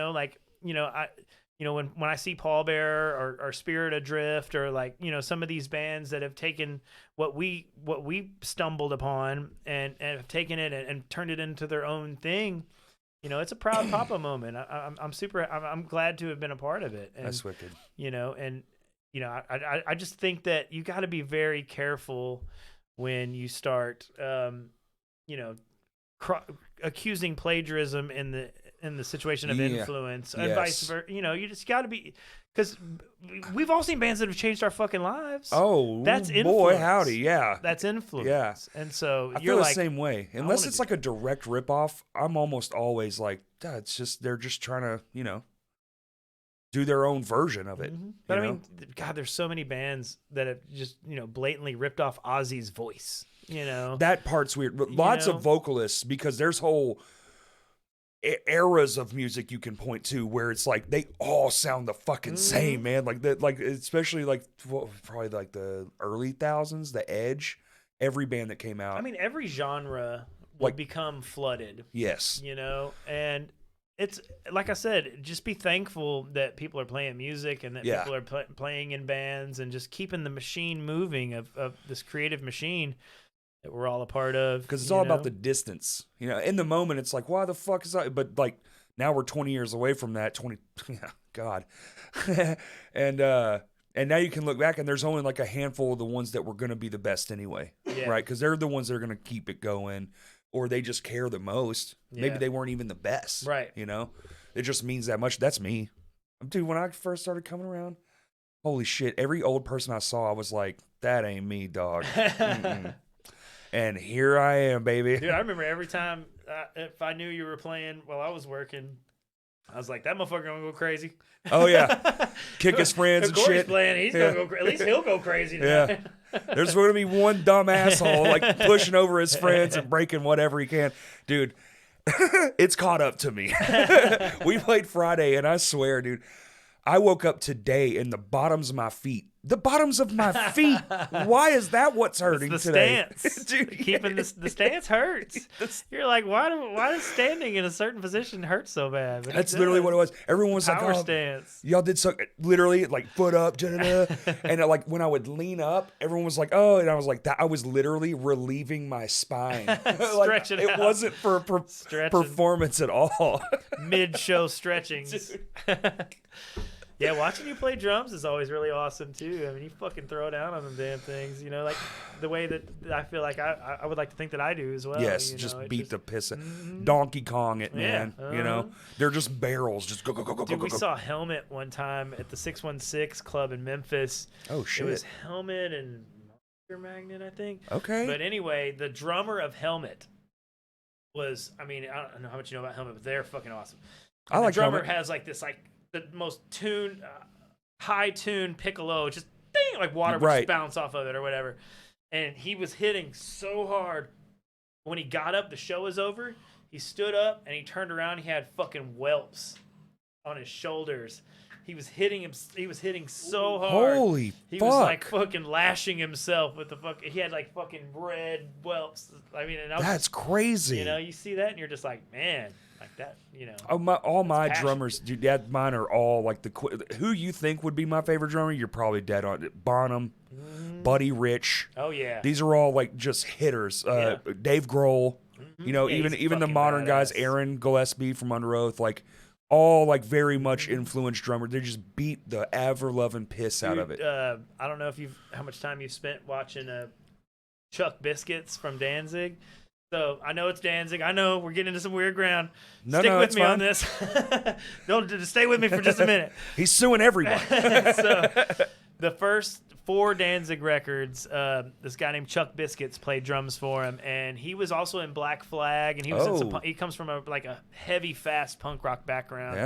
I see Pallbearer or Spirit Adrift or like, some of these bands that have taken what we stumbled upon and have taken it and turned it into their own thing, it's a proud papa moment. I'm glad to have been a part of it. And, that's wicked. I just think that you got to be very careful when you start, accusing plagiarism in the situation of influence and vice versa. You just got to be, because we've all seen bands that have changed our fucking lives. Oh, that's influence. Boy, howdy, yeah. That's influence. Yeah. And so I you're feel like, the same way. Unless it's like a direct ripoff, I'm almost always like, it's just, they're just trying to, do their own version of it. But I mean, God, there's so many bands that have just, blatantly ripped off Ozzy's voice, That part's weird. But lots of vocalists, because there's whole eras of music you can point to where it's like they all sound the fucking same, man. Like that, like especially like probably like the early thousands, the Edge, every band that came out. I mean, every genre will become flooded. Yes. And it's like I said, just be thankful that people are playing music and that people are playing in bands and just keeping the machine moving of this creative machine that we're all a part of. Because it's all about the distance. In the moment, it's like, why the fuck is that? But like now we're 20 years away from that. 20, God. And now you can look back and there's only like a handful of the ones that were going to be the best anyway. Yeah. Right? Because they're the ones that are going to keep it going. Or they just care the most. Yeah. Maybe they weren't even the best. Right. It just means that much. That's me. Dude, when I first started coming around, holy shit, every old person I saw, I was like, that ain't me, dog. And here I am, baby. Dude, I remember every time if I knew you were playing while I was working, I was like, that motherfucker gonna go crazy. Oh, yeah. Kick his friends and shit. Playing, he's gonna go. At least he'll go crazy tonight. Yeah. There's going to be one dumb asshole like pushing over his friends and breaking whatever he can. Dude, it's caught up to me. We played Friday, and I swear, dude, I woke up today in the bottoms of my feet. The bottoms of my feet. Why is that what's hurting it's the today? Stance. Dude, keeping the stance hurts. You're like, why does standing in a certain position hurt so bad? But that's literally what it was. Everyone was Power like, stance. Y'all did so, literally, like, foot up, da-da-da. And like, when I would lean up, everyone was like, oh, and I was like, I was literally relieving my spine. Stretching it out. wasn't for performance at all. Mid-show stretchings. Yeah, watching you play drums is always really awesome too. I mean, you fucking throw down on them damn things, like the way that I feel like I would like to think that I do as well. Yes, just beat the piss, Donkey Kong it, man. They're just barrels, just go. Dude, we saw Helmet one time at the 616 Club in Memphis. Oh shit! It was Helmet and Monster Magnet, I think. Okay. But anyway, the drummer of Helmet was, I mean, I don't know how much you know about Helmet, but they're fucking awesome. I like the drummer Helmet. has like this the most high tuned piccolo, just ding, like water would just bounce off of it or whatever. And he was hitting so hard. When he got up, the show was over. He stood up and he turned around. He had fucking whelps on his shoulders. he was hitting him. He was hitting so hard. Holy He fuck. was like fucking lashing himself with the fucking. He had like fucking red whelps. I mean, and I was That's crazy. You know, you see that and you're just like, man, like that. You know. All my passion. drummers, dude, mine are all like who you think would be my favorite drummer, you're probably dead on it. Bonham, Buddy Rich. Oh yeah. These are all like just hitters. Yeah. Dave Grohl, you know, Yeah, he's even the fucking modern guys, badass. Aaron Gillespie from Under Oath, like all like very much influenced drummers. They just beat the ever-loving piss out of it. I don't know if how much time you've spent watching Chuck Biscuits from Danzig. So I know it's Danzig. I know we're getting into some weird ground. Stick with it's me fine. on this. Don't just stay with me for just a minute. He's suing everyone. So the first 4 Danzig records, this guy named Chuck Biscuits played drums for him, and he was also in Black Flag, and he was in some, he comes from a heavy, fast punk rock background.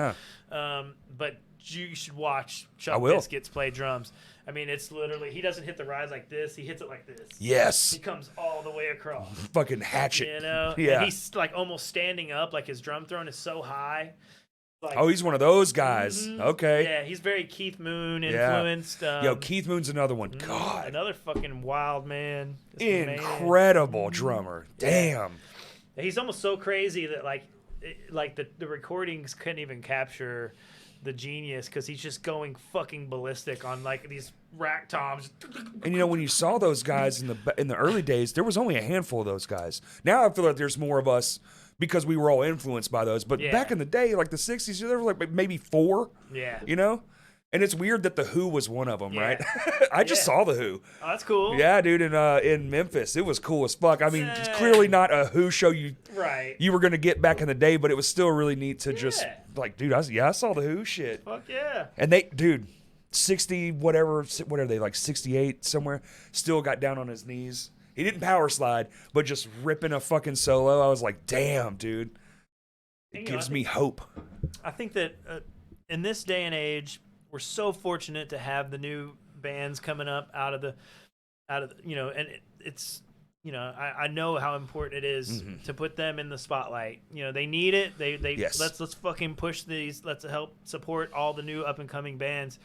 Yeah. But you should watch I Chuck will. Biscuits play drums. I mean, it's literally, he doesn't hit the ride like this. He hits it like this. Yes. He comes all the way across. Fucking hatchet. You know? Yeah. And he's like almost standing up, like his drum throne is so high. Like, Oh, he's one of those guys. Okay. yeah, he's very Keith Moon Yeah. influenced. Yo, Keith Moon's another one. God. Another fucking wild man. Just man. Incredible drummer. Damn. He's almost so crazy that the recordings couldn't even capture the genius because he's just going fucking ballistic on like these rack toms. And you know, when you saw those guys in the early days, there was only a handful of those guys. Now I feel like there's more of us because we were all influenced by those. But Yeah. back in the day, like the 60s, there were like maybe 4, Yeah. you know? And it's weird that the Who was one of them, Yeah. right? I just Yeah. saw the Who. Oh, that's cool. Yeah, dude, in Memphis. It was cool as fuck. I mean, it's clearly not a Who show Right. you were going to get back in the day, but it was still really neat to just, Yeah. like, dude, I saw the Who shit. Fuck yeah. And they, dude, 60, whatever, what are they, like 68 somewhere, still got down on his knees. He didn't power slide, but just ripping a fucking solo. I was like, damn, dude. It gives me hope. I think that in this day and age, we're so fortunate to have the new bands coming up out of the you know, and it's, you know, I know how important it is to put them in the spotlight. You know, they need it. They Yes. let's fucking push these. Let's help support all the new up and coming bands.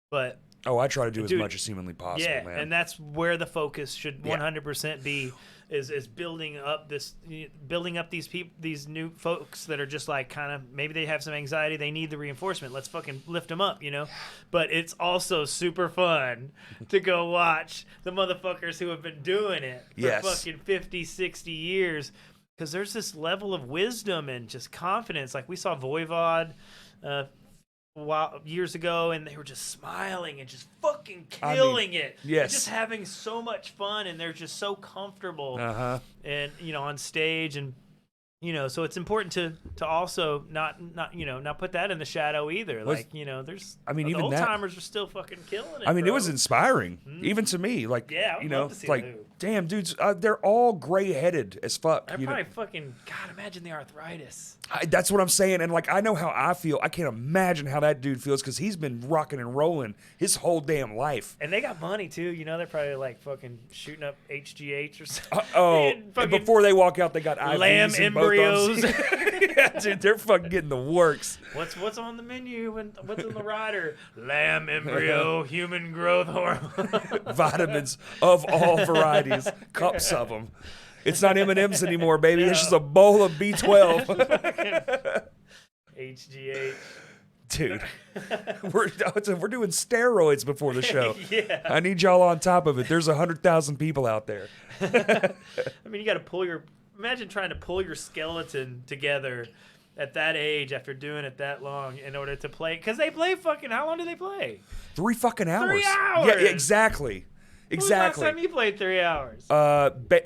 But Oh, I try to do as Dude, much as humanly possible, yeah, man. and that's where the focus should Yeah. 100% be is building up these new folks that are just like kind of maybe they have some anxiety, they need the reinforcement. Let's fucking lift them up, you know. But it's also super fun to go watch the motherfuckers who have been doing it for Yes. fucking 50, 60 years because there's this level of wisdom and just confidence. Like we saw Voivod years ago, and they were just smiling and just fucking killing it. yes. And just having so much fun, and they're just so comfortable, and you know, on stage, and you know, so it's important to also not put that in the shadow either. Like, you know, there's I mean, the even old that- timers are still fucking killing it. I mean, it bro. was inspiring, even to me. Like, Yeah, I would you know, love to see like, the Who. damn, dudes, they're all gray-headed as fuck. They're you know? probably fucking. God, imagine the arthritis. That's what I'm saying, and like I know how I feel. I can't imagine how that dude feels because he's been rocking and rolling his whole damn life. And they got money too, you know. They're probably like fucking shooting up HGH or something. And Fucking before they walk out, they got IVs lamb in both arms. embryos. Yeah, dude, they're fucking getting the works. What's on the menu and what's in the rider? Lamb embryo, human growth hormone. Vitamins of all varieties, cups of them. It's not M&Ms anymore, baby. It's just a bowl of B12. HGH. Dude, we're doing steroids before the show. Yeah. I need y'all on top of it. There's 100,000 people out there. I mean, you got to imagine trying to pull your skeleton together at that age after doing it that long in order to play. Because they play fucking, how long do they play? 3 fucking hours. 3 hours? Yeah, exactly. Exactly. When was the last time you played 3 hours?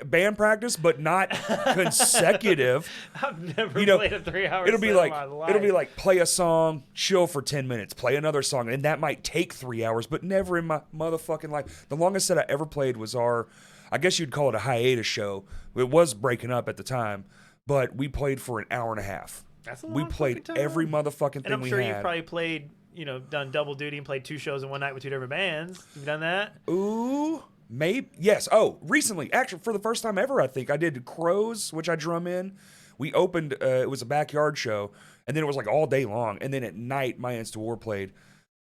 Band practice, but not consecutive. I've never You know, played a 3 hour it'll be set like in my life. it'll be like play a song, chill for 10 minutes, play another song, and that might take 3 hours, but never in my motherfucking life. The longest set I ever played was I guess you'd call it a hiatus show. It was breaking up at the time, but we played for an hour and a half. That's a We long played fucking time. every motherfucking thing And I'm we sure had. you've probably played, done double duty and played 2 shows in one night with 2 different bands. You've done that? Ooh, maybe. Yes. Oh, recently, actually, for the first time ever, I think I did Crows, which I drum in. We opened. It was a backyard show, and then it was like all day long. And then at night, My Ends to War played.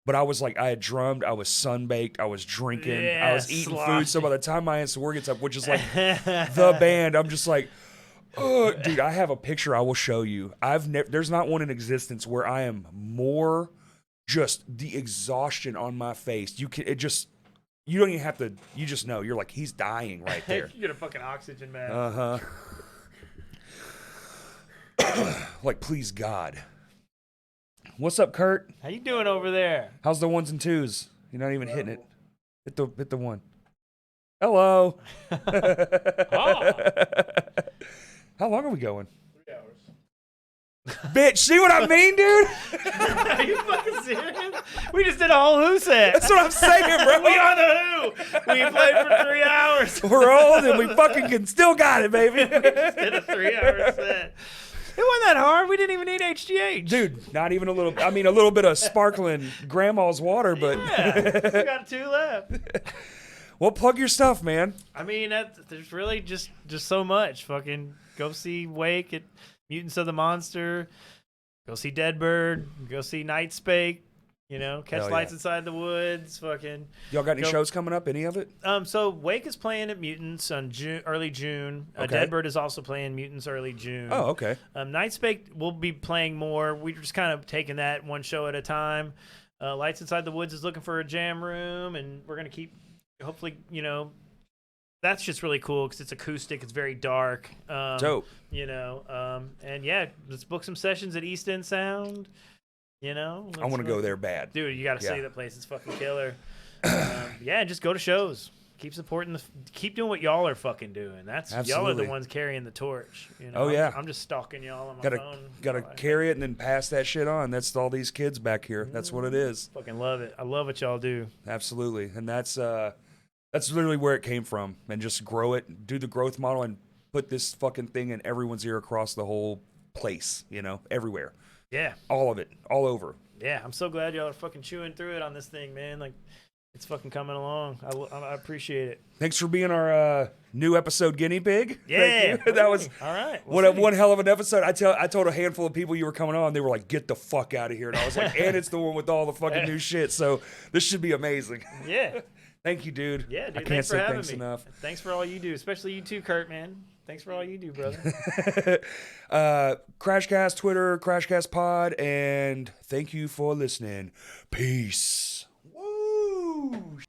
But I was like, I had drummed, I was sunbaked, I was drinking, I was eating food. So by the time my Insawar gets up, which is like the band, I'm just like, oh, dude, I have a picture I will show you. There's not one in existence where I am more just the exhaustion on my face. You don't even have to, you just know. You're like, he's dying right there. You get a fucking oxygen mask. Like, please God. What's up, Kurt? How you doing over there? How's the ones and twos? You're not even hitting it. Hit the one. Hello. How long are we going? 3 hours. Bitch, see what I mean, dude? Are you fucking serious? We just did a whole Who set. That's what I'm saying, bro. We on the Who. We played for 3 hours. We're old and we fucking still got it, baby. We just did a 3-hour set. It wasn't that hard. We didn't even need HGH. Dude, not even a little. I mean, a little bit of sparkling grandma's water, but. Yeah, we got 2 left. Well, plug your stuff, man. I mean, there's really just so much. Fucking go see Wake at Mutants of the Monster. Go see Deadbird. Go see Nightspake. You know, catch Hell lights yeah. inside the woods. Fucking. Y'all got any shows coming up? Any of it? So Wake is playing at Mutants on early June. Okay. Deadbird is also playing Mutants early June. Oh, okay. Nightspake will be playing more. We're just kind of taking that one show at a time. Lights Inside the Woods is looking for a jam room, and we're gonna keep. Hopefully, you know, that's just really cool because it's acoustic. It's very dark. Dope. You know, and yeah, let's book some sessions at East End Sound. You know, I want to go there bad. dude. You got to Yeah. see that place. It's fucking killer. Yeah, just go to shows. Keep supporting keep doing what y'all are fucking doing. That's y'all are Absolutely. the ones carrying the torch. You know? Oh, yeah. I'm just stalking y'all on my Gotta phone. carry it and then pass that shit on. That's all these kids back here. That's what it is. Fucking love it. I love what y'all do. Absolutely. And that's literally where it came from. And just grow it, do the growth model, and put this fucking thing in everyone's ear across the whole place, you know, everywhere. Yeah, All of it, all over. yeah. I'm so glad y'all are fucking chewing through it on this thing, man. Like, it's fucking coming along. I appreciate it. Thanks for being our new episode guinea pig. Yeah, Thank you. That was all right. one hell of an episode. I told a handful of people you were coming on. They were like, "Get the fuck out of here!" And I was like, "And it's the one with all the fucking new shit." So this should be amazing. Yeah, Thank you, dude. yeah, dude. I can't Thanks for say having thanks me. enough. Thanks for all you do, especially you too, Kurt, man. Thanks for all you do, brother. Crashcast Twitter, Crashcast Pod, and thank you for listening. Peace. Woo!